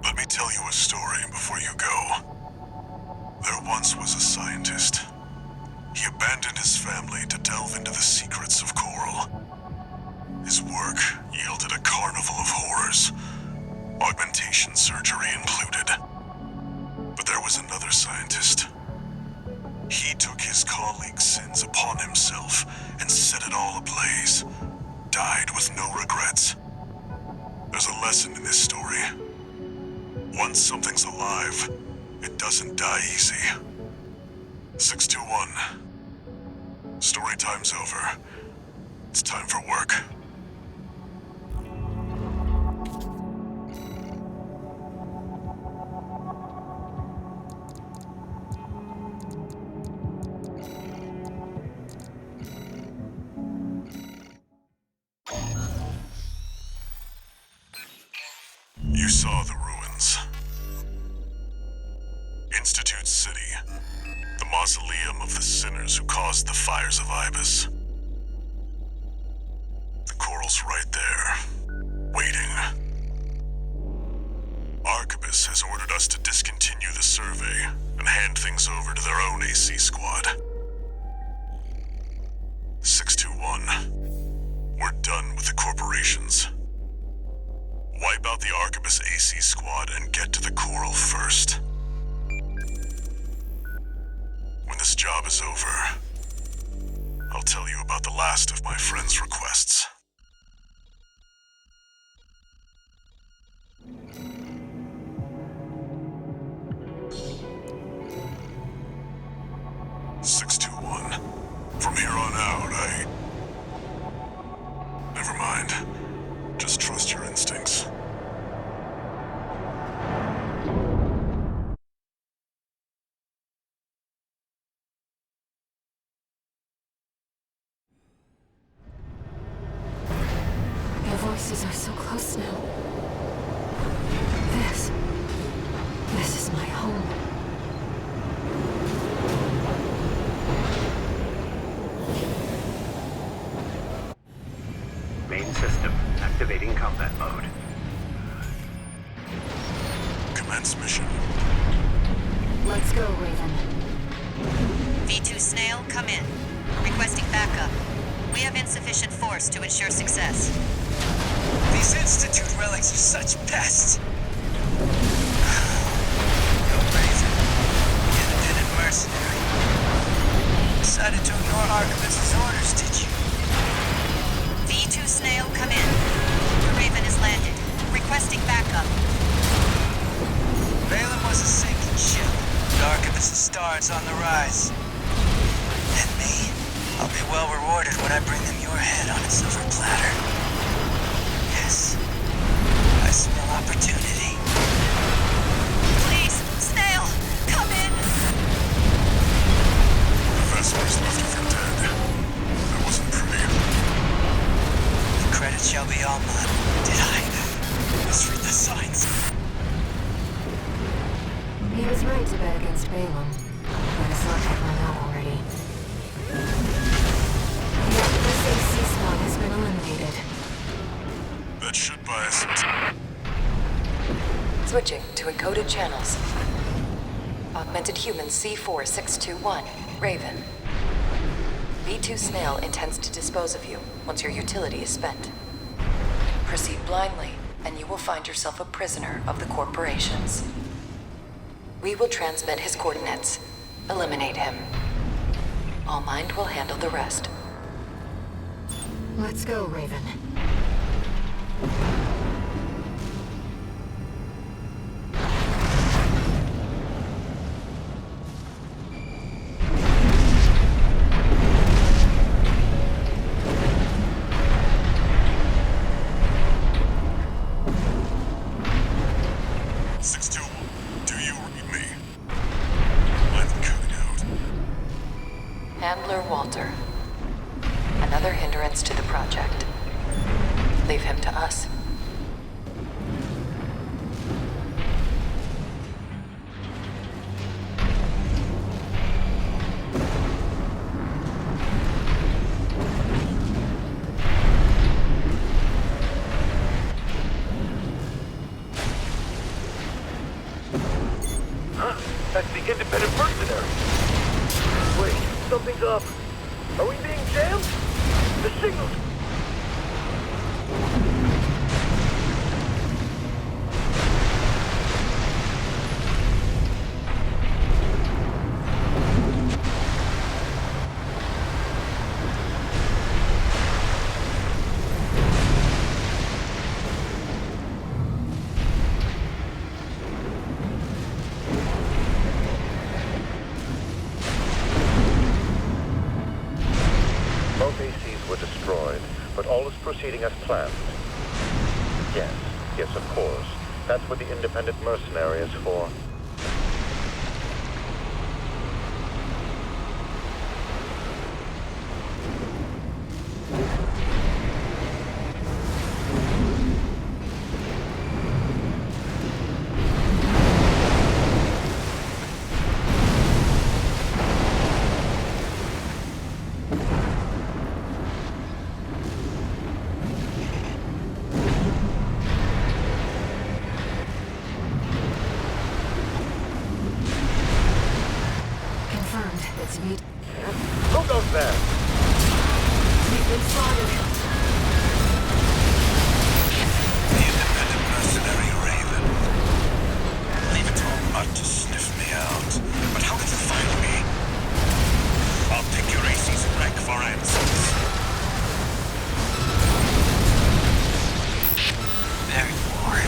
Let me tell you a story before you go. There once was a scientist. He abandoned his family to delve into the secrets of Coral. His work yielded a carnival of horrors, augmentation surgery included. But there was another scientist. He took his colleagues' sins upon himself and set it all ablaze. Died with no regrets. There's a lesson in this story. Once something's alive, it doesn't die easy. 621. Story time's over. It's time for work. You saw the ruins. Institute City. The mausoleum of the sinners who caused the fires of Ibis. The Coral's right there, waiting. Arquebus has ordered us to discontinue the survey and hand things over to their own AC squad. 621. We're done with the corporations. Wipe out the Arquebus AC squad and get to the Coral first. When this job is over, I'll tell you about the last of my friend's requests. From here on out, Never mind. Just trust your instincts. Their voices are so close now. This is my home. Main system activating combat mode. Commence mission. Let's go, Raven. V2 Snail, come in. Requesting backup. We have insufficient force to ensure success. These Institute relics are such pests. Go Raven. The independent mercenary. Decided to ignore Arquebus's orders, did you? V2 Snail, come in. The Raven is landed. Requesting backup. Valen was a sinking ship. Arquebus's stars on the rise. And me, I'll be well rewarded when I bring them your head on a silver platter. Yes, I smell opportunity. Please, Snail, come in! The Vesper's left of her dead. That wasn't pretty. The credit shall be all mine. Did I misread the signs? He was right to bet against Balaam, but his luck had run out already. The Arquebus AC squad has been eliminated. That should buy us some time. Switching to encoded channels. Augmented human C4621, Raven. V2 Snail intends to dispose of you once your utility is spent. Proceed blindly, and you will find yourself a prisoner of the corporations. We will transmit his coordinates. Eliminate him. All Mind will handle the rest. Let's go, Raven. Handler Walter. Another hindrance to the project. Leave him to us. Huh? That's the independent mercenary. Wait, something's up. Are we being jammed? The signal's... Both ACs were destroyed, but all is proceeding as planned. Yes, of course. That's what the independent mercenary is for. Who goes there? We've been spotted. The independent mercenary Raven. Leave it to a mutt to sniff me out. But how did you find me? I'll pick your AC's wreck for answers. There you are.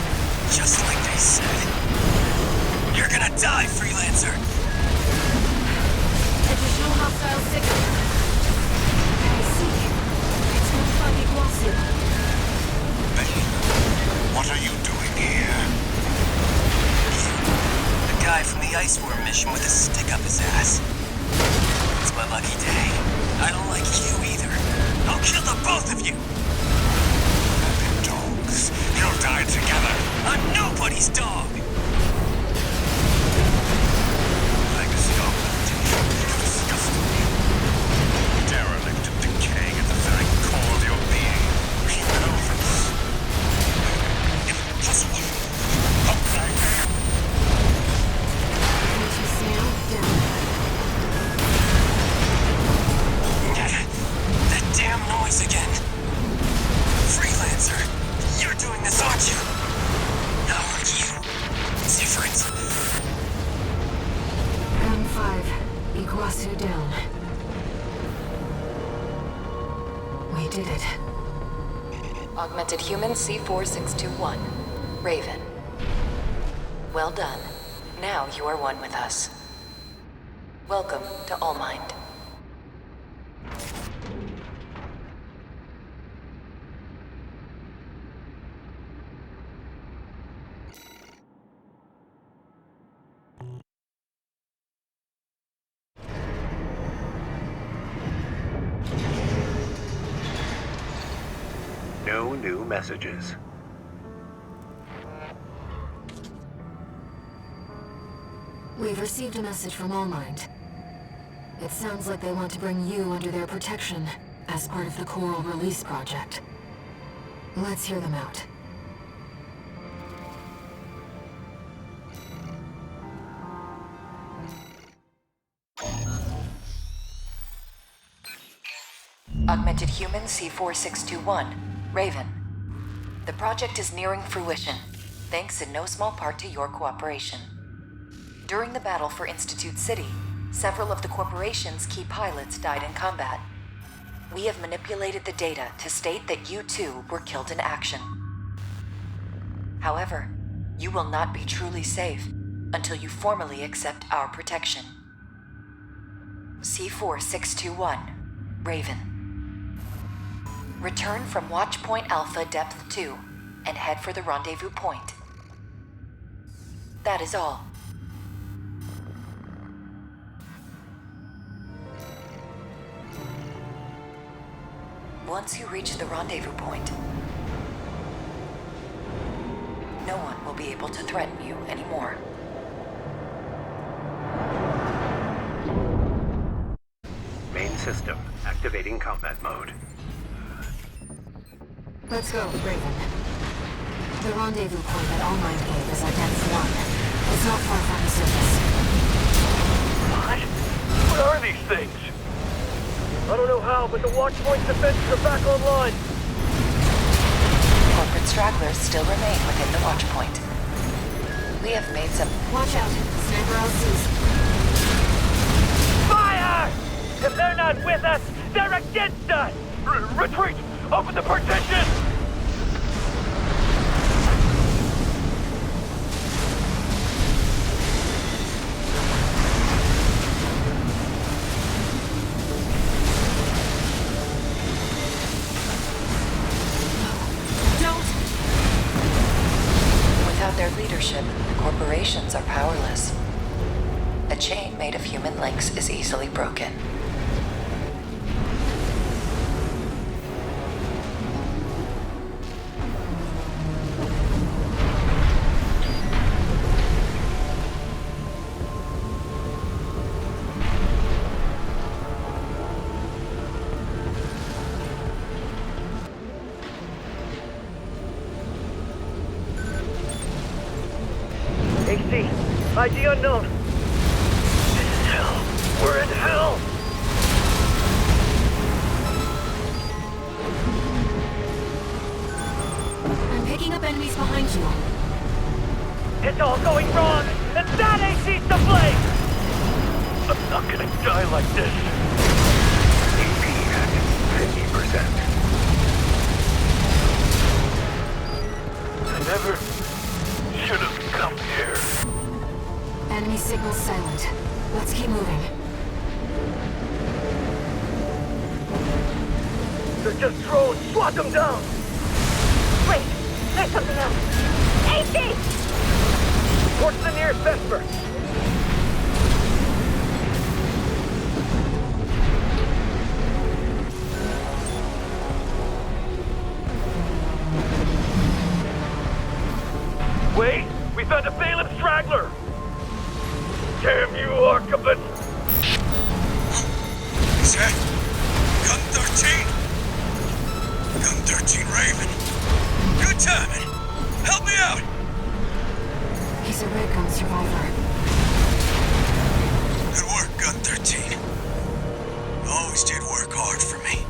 Just like they said. You're gonna die, Freelancer! Additional hostile signal. I see. It's going to find Iguazu. Bane, what are you doing here? The guy from the Ice Worm mission with a stick up his ass. It's my lucky day. I don't like you either. I'll kill the both of you! Rabid dogs. You'll die together. I'm nobody's dog! Legacy augmentation. You disgust me. Derelict and decaying at the very core of your being. Repelvance. Impossible. That damn noise again. Freelancer, you're doing this, aren't you? How are you? Different. M5. Iguazu down. We did it. Augmented Human C4621. Raven. Well done. Now you are one with us. Welcome to All Mind. No new messages. We've received a message from All Mind. It sounds like they want to bring you under their protection as part of the Coral Release Project. Let's hear them out. Augmented Human C4621. Raven. The project is nearing fruition, thanks in no small part to your cooperation. During the battle for Institute City, several of the corporation's key pilots died in combat. We have manipulated the data to state that you two were killed in action. However, you will not be truly safe until you formally accept our protection. C4621, Raven. Return from Watchpoint Alpha Depth 2 and head for the rendezvous point. That is all. Once you reach the rendezvous point, no one will be able to threaten you anymore. Main system, activating combat mode. Let's go, Raven. The rendezvous point that All-Mind gave is at depth 1. It's not far from the surface. What are these things? I don't know how, but the Watchpoint's defenses are back online. Corporate stragglers still remain within the Watchpoint. We have made some... Watch out! Sniper LCs. Fire! If they're not with us, they're against us! Retreat! Open the partition! Without their leadership, the corporations are powerless. A chain made of human links is easily broken. AC, ID unknown. This is hell. We're in hell! I'm picking up enemies behind you. It's all going wrong! And that AC's to blame! I'm not gonna die like this. AP at 50%. I never should have come here. Enemy signal's silent. Let's keep moving. They're just drones. Swat them down! Wait, there's something else. AC! Towards the nearest Vesper. Wait! We found a Balaam straggler! Damn you, Archibald! Is that Gun 13? Gun 13 Raven. Good timing. Help me out! He's a rubicon survivor. Good work, Gun 13. Always did work hard for me.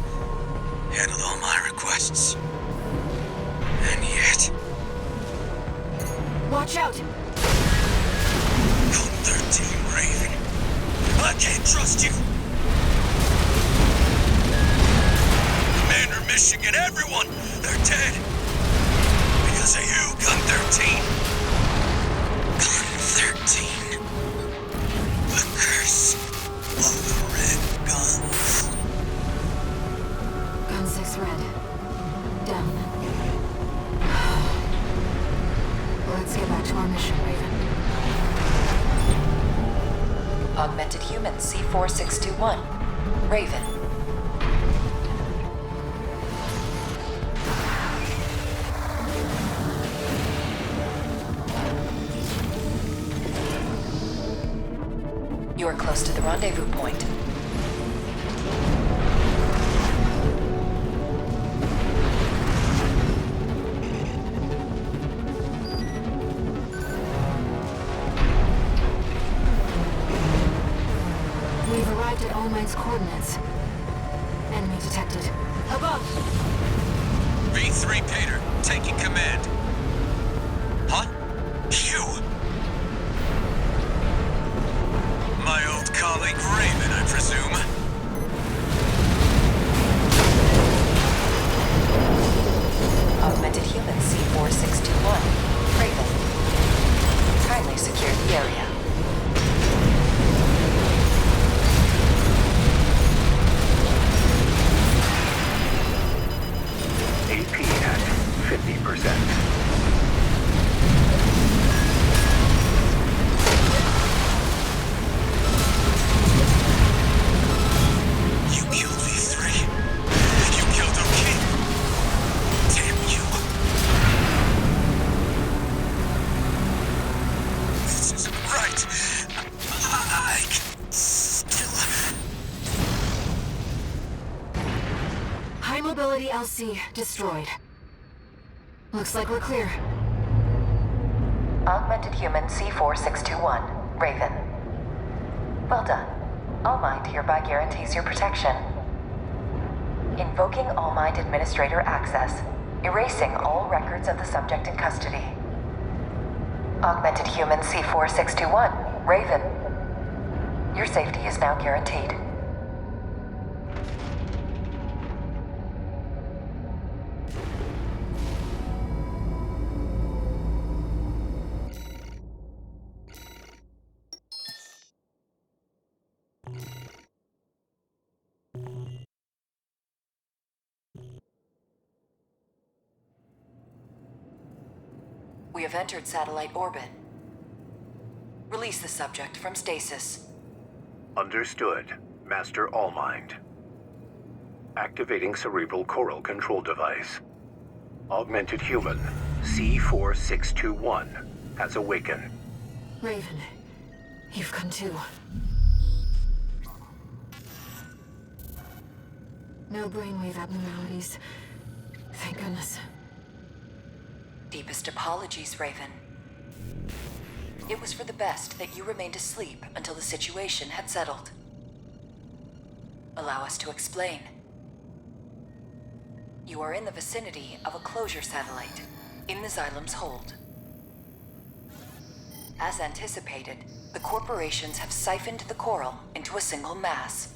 Handled all my requests. And yet... Watch out! Gun 13 Raven. I can't trust you! Commander Michigan, everyone! They're dead! Because of you, Gun 13. Gun 13. The curse of the red guns. Gun 6 red. Down. Let's get back to our mission, Raven. Augmented Human C4621, Raven. You are close to the rendezvous point. We've arrived at All-Might's coordinates. Enemy detected. Above! B3 Peter, taking command. Huh? You? Mobility LC destroyed. Looks like we're clear. Augmented Human C4621, Raven. Well done. All Mind hereby guarantees your protection. Invoking All Mind Administrator access, erasing all records of the subject in custody. Augmented Human C4621, Raven. Your safety is now guaranteed. We have entered satellite orbit. Release the subject from stasis. Understood, Master Allmind. Activating cerebral coral control device. Augmented human C4621 has awakened. Raven, you've come too. No brainwave abnormalities. Thank goodness. Deepest apologies, Raven. It was for the best that you remained asleep until the situation had settled. Allow us to explain. You are in the vicinity of a closure satellite, in the Xylem's hold. As anticipated, the corporations have siphoned the coral into a single mass.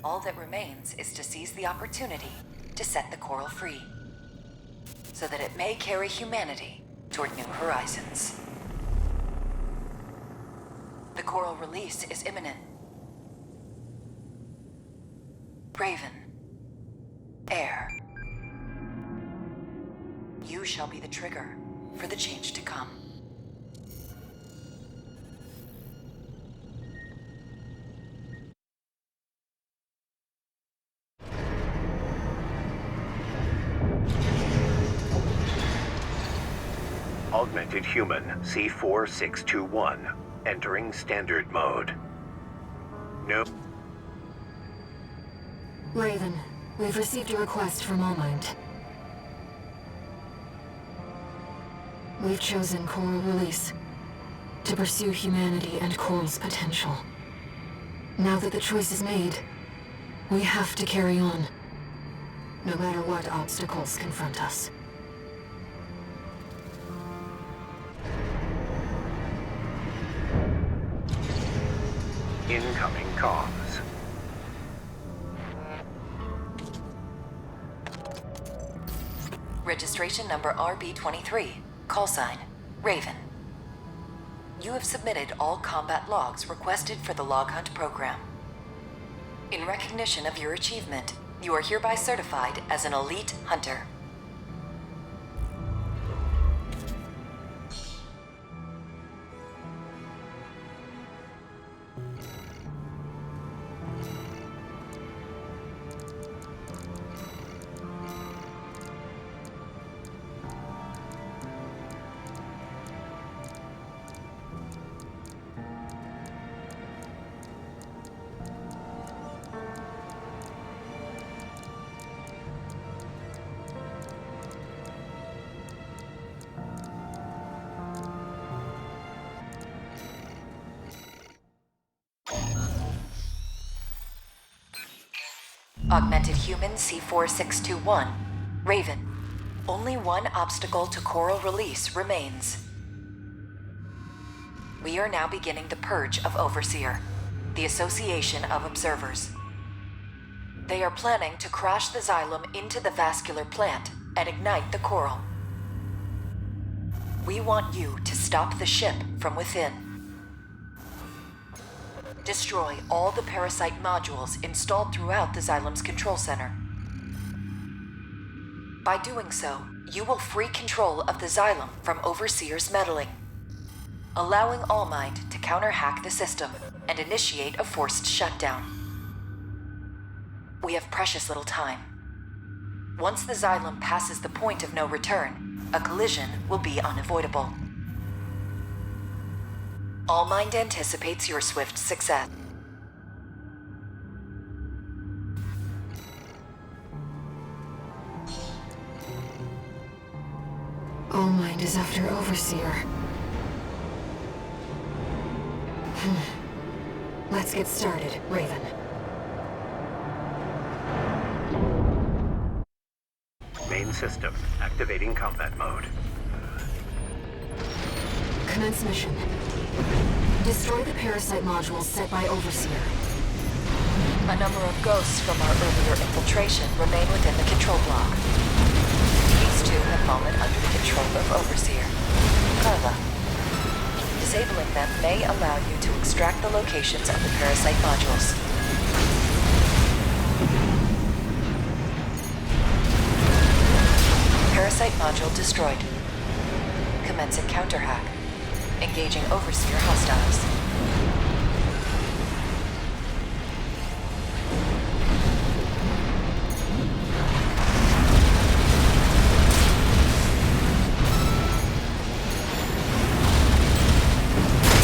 All that remains is to seize the opportunity to set the coral free, so that it may carry humanity toward new horizons. The coral release is imminent. Raven, Air, you shall be the trigger for the change to come. Augmented human C4621 entering standard mode. No. Raven, we've received a request from All Mind. We've chosen coral release to pursue humanity and coral's potential. Now that the choice is made, we have to carry on, no matter what obstacles confront us. Incoming comms. Registration number RB23, call sign, Raven. You have submitted all combat logs requested for the Log Hunt program. In recognition of your achievement, you are hereby certified as an elite hunter. Augmented Human C4621, Raven. Only one obstacle to coral release remains. We are now beginning the purge of Overseer, the Association of Observers. They are planning to crash the Xylem into the vascular plant and ignite the coral. We want you to stop the ship from within. Destroy all the parasite modules installed throughout the Xylem's control center. By doing so, you will free control of the Xylem from Overseer's meddling, allowing All Mind to counter-hack the system and initiate a forced shutdown. We have precious little time. Once the Xylem passes the point of no return, a collision will be unavoidable. All Mind anticipates your swift success. is after Overseer. Let's get started, Raven. Main system, activating combat mode. Commence mission. Destroy the parasite modules set by Overseer. A number of ghosts from our earlier infiltration remain within the control block. These two have fallen under the control of Overseer. Carla. Disabling them may allow you to extract the locations of the parasite modules. Parasite module destroyed. Commencing counter-hack. Engaging Overseer hostiles.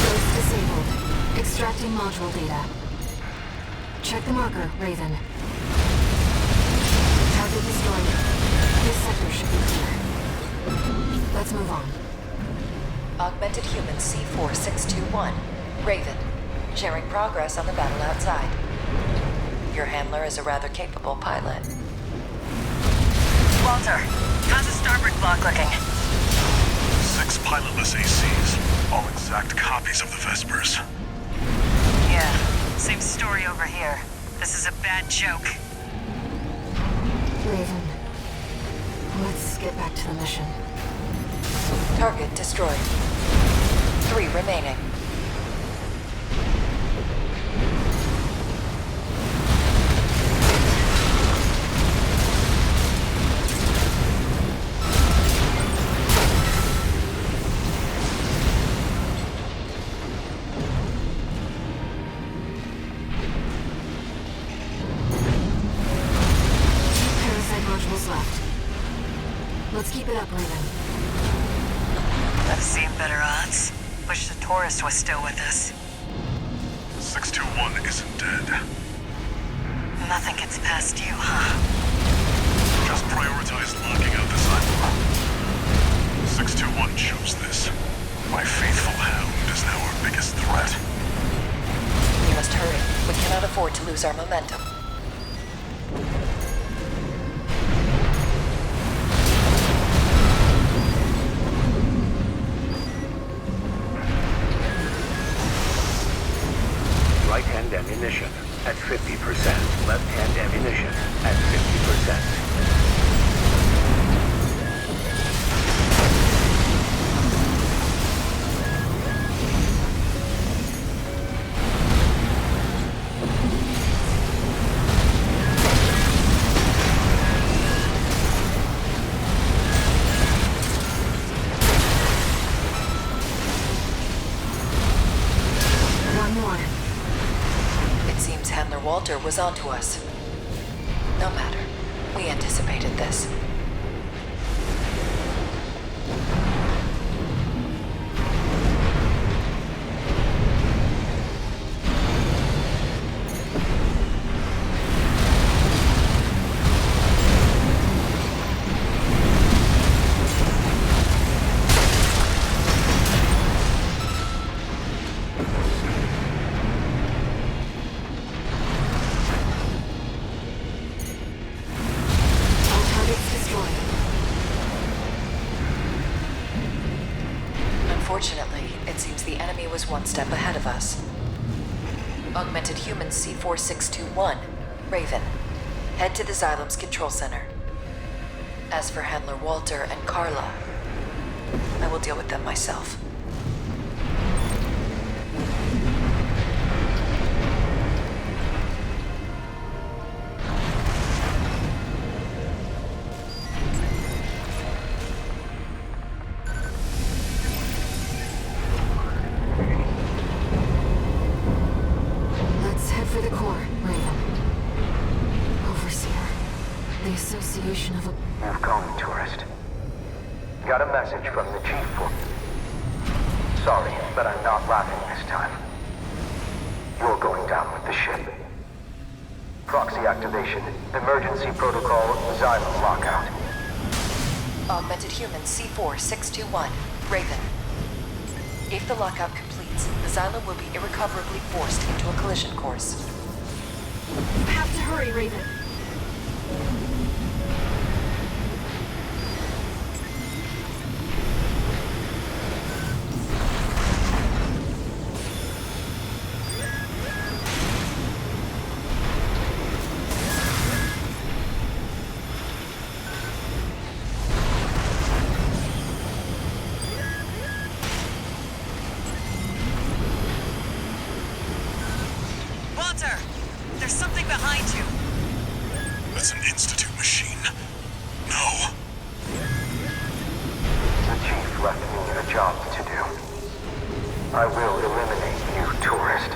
Ghost disabled. Extracting module data. Check the marker, Raven. Target destroyed. This sector should be clear. Let's move on. Augmented Human C4621. Raven. Sharing progress on the battle outside. Your handler is a rather capable pilot. Walter, how's the starboard block looking? 6 pilotless ACs, all exact copies of the Vespers. Yeah, same story over here. This is a bad joke. Raven. Let's get back to the mission. Target destroyed. 3 remaining. Parasite modules left. Let's keep it up, Raven. I've seen better odds. Wish the tourist was still with us. 621 isn't dead. Nothing gets past you, huh? Just prioritize locking out this island. 621 chose this. My faithful hound is now our biggest threat. We must hurry. We cannot afford to lose our momentum. Right-hand ammunition at 50%. Left-hand ammunition at 50%. One more. It seems Handler Walter was onto us. No matter. We anticipated this. All targets destroyed. Unfortunately, it seems the enemy was one step ahead of us. Augmented Human C4621. Raven. Head to the Xylem's control center. As for Handler Walter and Carla, I will deal with them myself. Let's head for the core, Raven. Overseer. The association of a... Move calm, tourist. Got a message from the chief for... Sorry, but I'm not laughing this time. You're going down with the ship. Proxy activation. Emergency protocol. Xylem lockout. Augmented Human C4621, Raven. If the lockout completes, the Xylem will be irrecoverably forced into a collision course. You have to hurry, Raven. Walter! There's something behind you! That's an Institute machine. No. The Chief left me a job to do. I will eliminate you, tourist.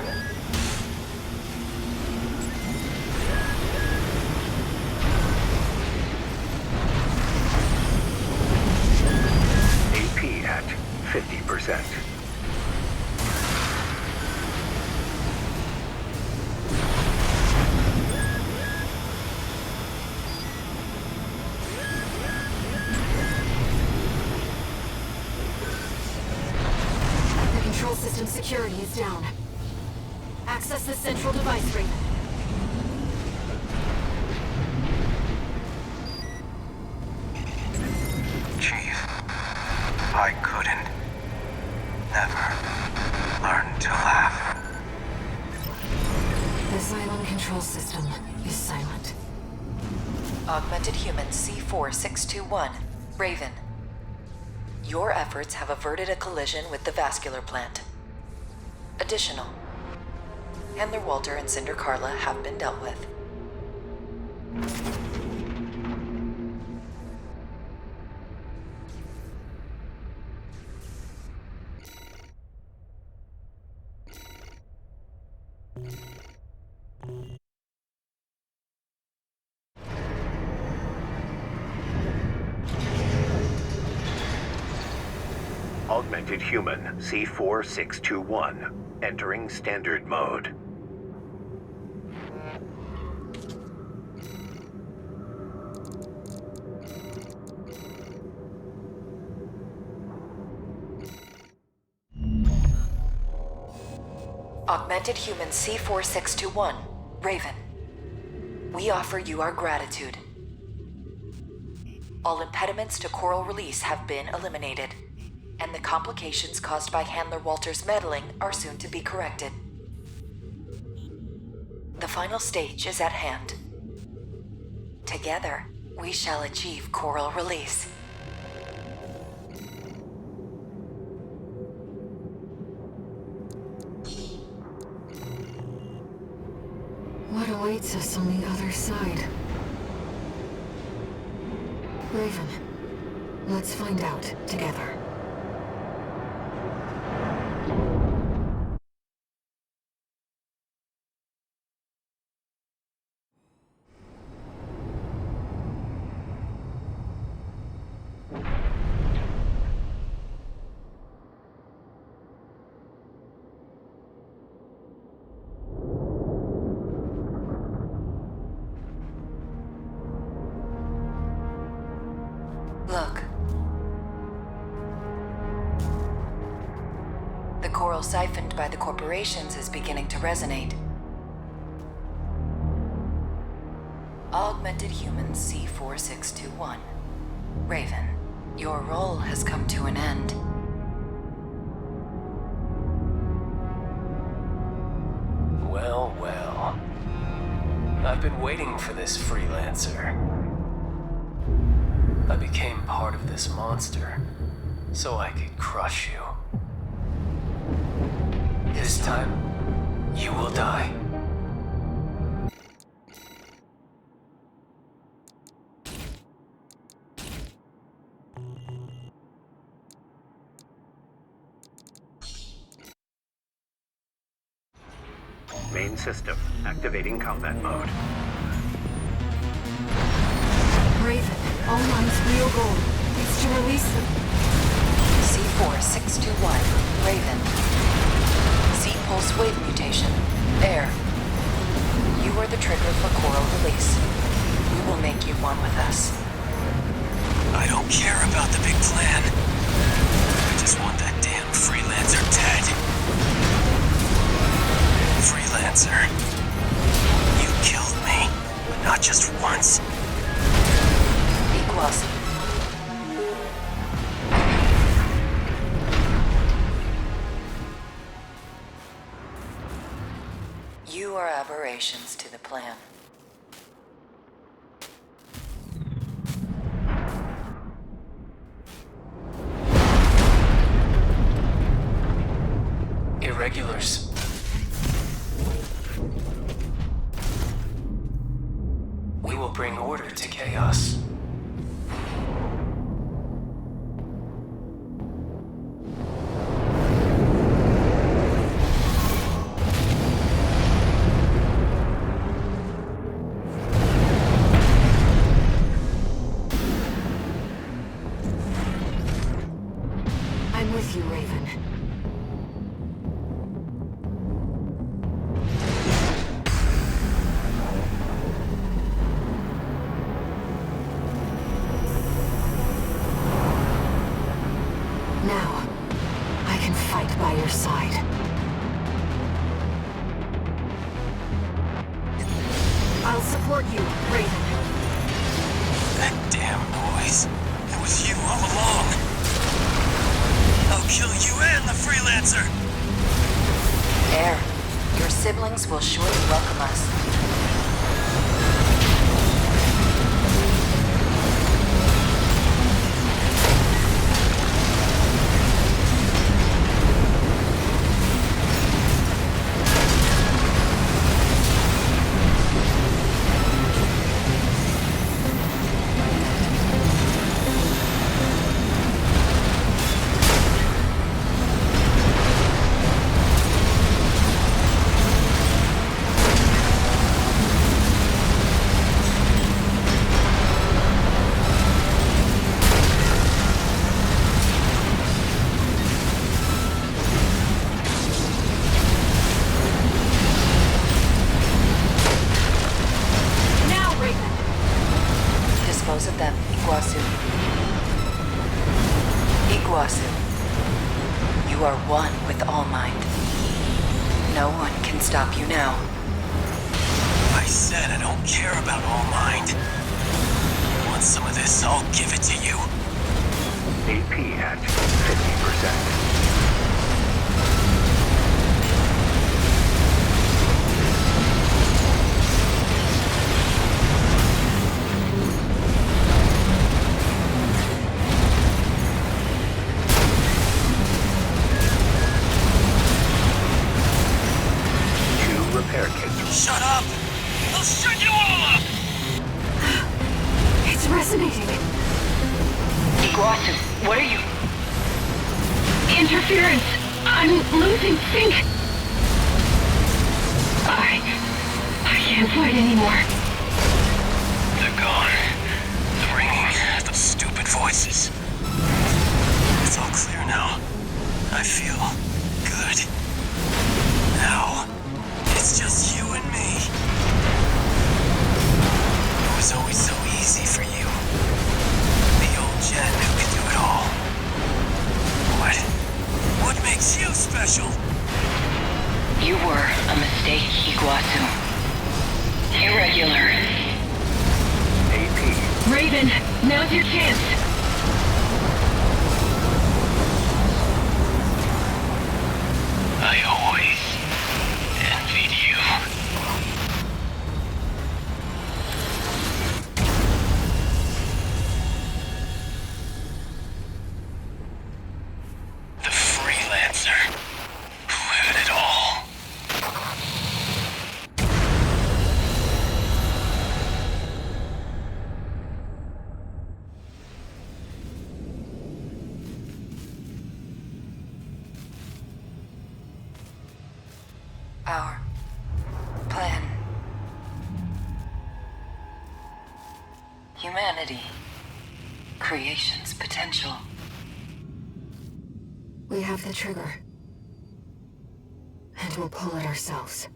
AP at 50%. Control system security is down. Access the central device, Raven. Chief, I couldn't. Never learn to laugh. The Xylem control system is silent. Augmented Human C4621, Raven. Your efforts have averted a collision with the vascular plant. Additional. Handler Walter and Cinder Carla have been dealt with. Augmented Human C4621, entering standard mode. Augmented Human C4621, Raven. We offer you our gratitude. All impediments to coral release have been eliminated, and the complications caused by Handler Walter's meddling are soon to be corrected. The final stage is at hand. Together, we shall achieve coral release. What awaits us on the other side? Raven, let's find out together. Look. The coral siphoned by the corporations is beginning to resonate. Augmented Human C4621. Raven, your role has come to an end. Well, well. I've been waiting for this, freelancer. I became part of this monster, so I could crush you. This time, you will die. Main system activating combat mode. Raven, all mine's real goal is to release them. C4621, Raven. Z-pulse wave mutation. Air. You are the trigger for coral release. We will make you one with us. I don't care about the big plan. I just want that damn freelancer dead. Freelancer. You killed me, but not just once. Equals. You are aberrations to the plan. Irregulars. We will bring order to chaos. I'm with you, Raven. Now, I can fight by your side. I'll support you, Raven. That damn noise. It was you all along. I'll kill you and the freelancer. Air, your siblings will surely welcome us. Dispose of them, Iguazu. Iguazu. You are one with All Mind. No one can stop you now. I said I don't care about All Mind. You want some of this, I'll give it to you. AP at 50%. Repair kits. Shut up! I'll shut you all up! It's resonating. Iguazu, what are you? Interference. I'm losing sync. I can't fight anymore. They're gone. The ringing, the stupid voices. It's all clear now. I feel good. Now, it's just you and me. It was always so easy for you. The old Jen who could do it all. What makes you special? You were a mistake, Iguazu. Irregular. AP. Raven, now's your chance. I always envied you. The freelancer who had it all. Our plan. Humanity. Creation's potential. We have the trigger. And we'll pull it ourselves.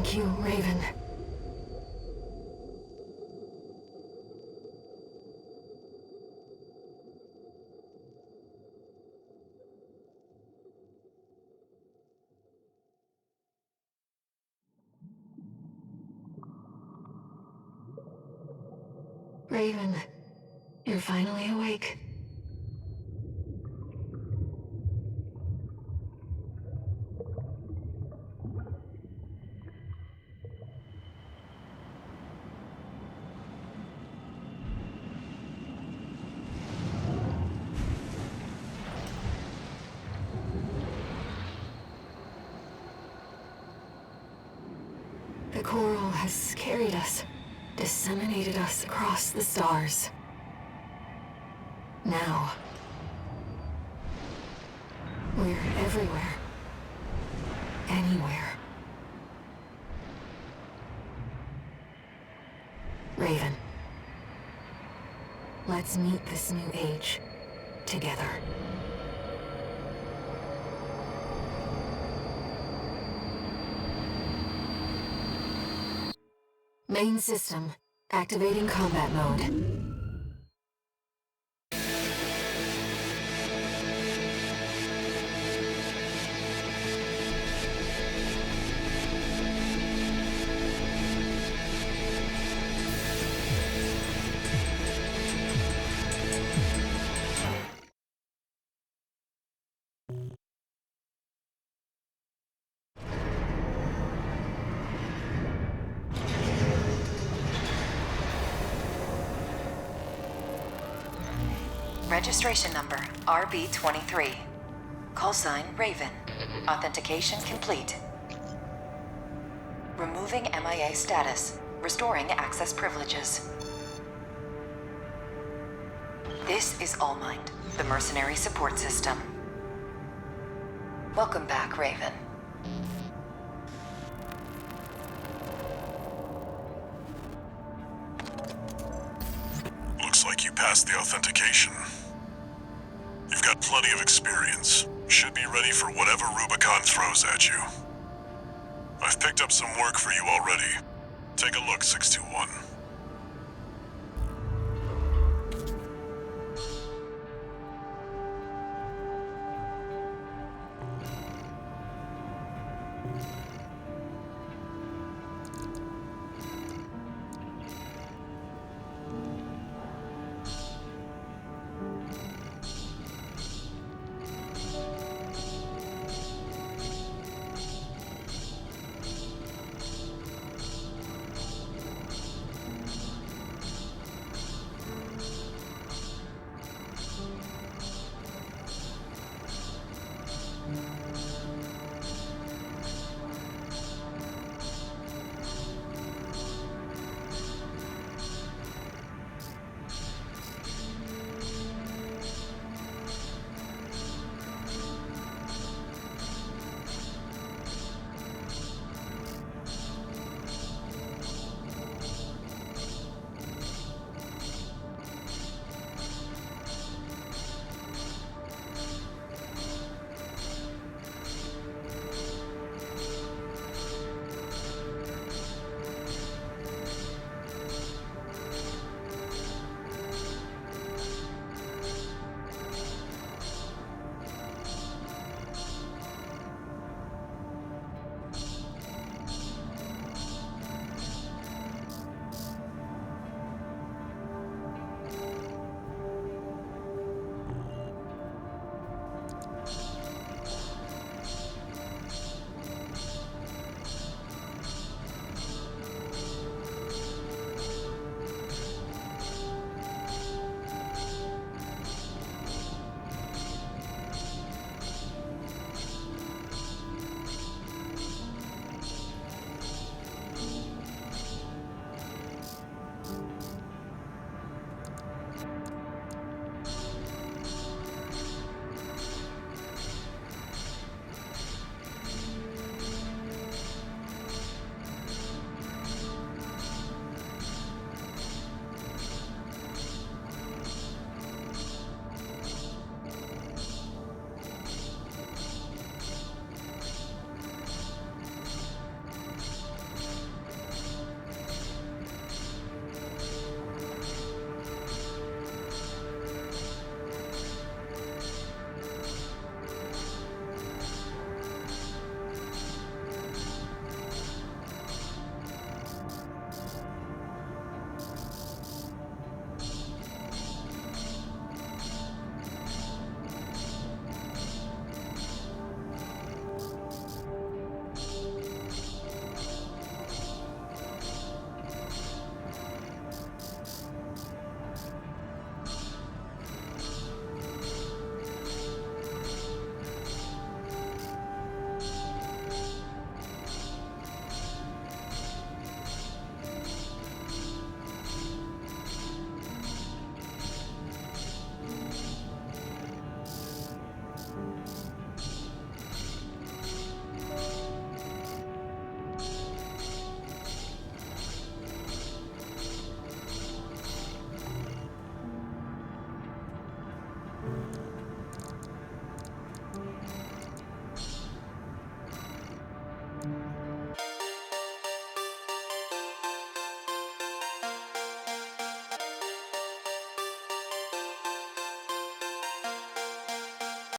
Thank you, Raven. Raven, you're finally awake. The coral has carried us, disseminated us across the stars. Now, we're everywhere. Anywhere. Raven, let's meet this new age together. Main system, activating combat mode. Registration number RB23. Call sign Raven. Authentication complete. Removing MIA status. Restoring access privileges. This is Allmind, the mercenary support system. Welcome back, Raven. Looks like you passed the authentication. You've got plenty of experience. Should be ready for whatever Rubicon throws at you. I've picked up some work for you already. Take a look, 621.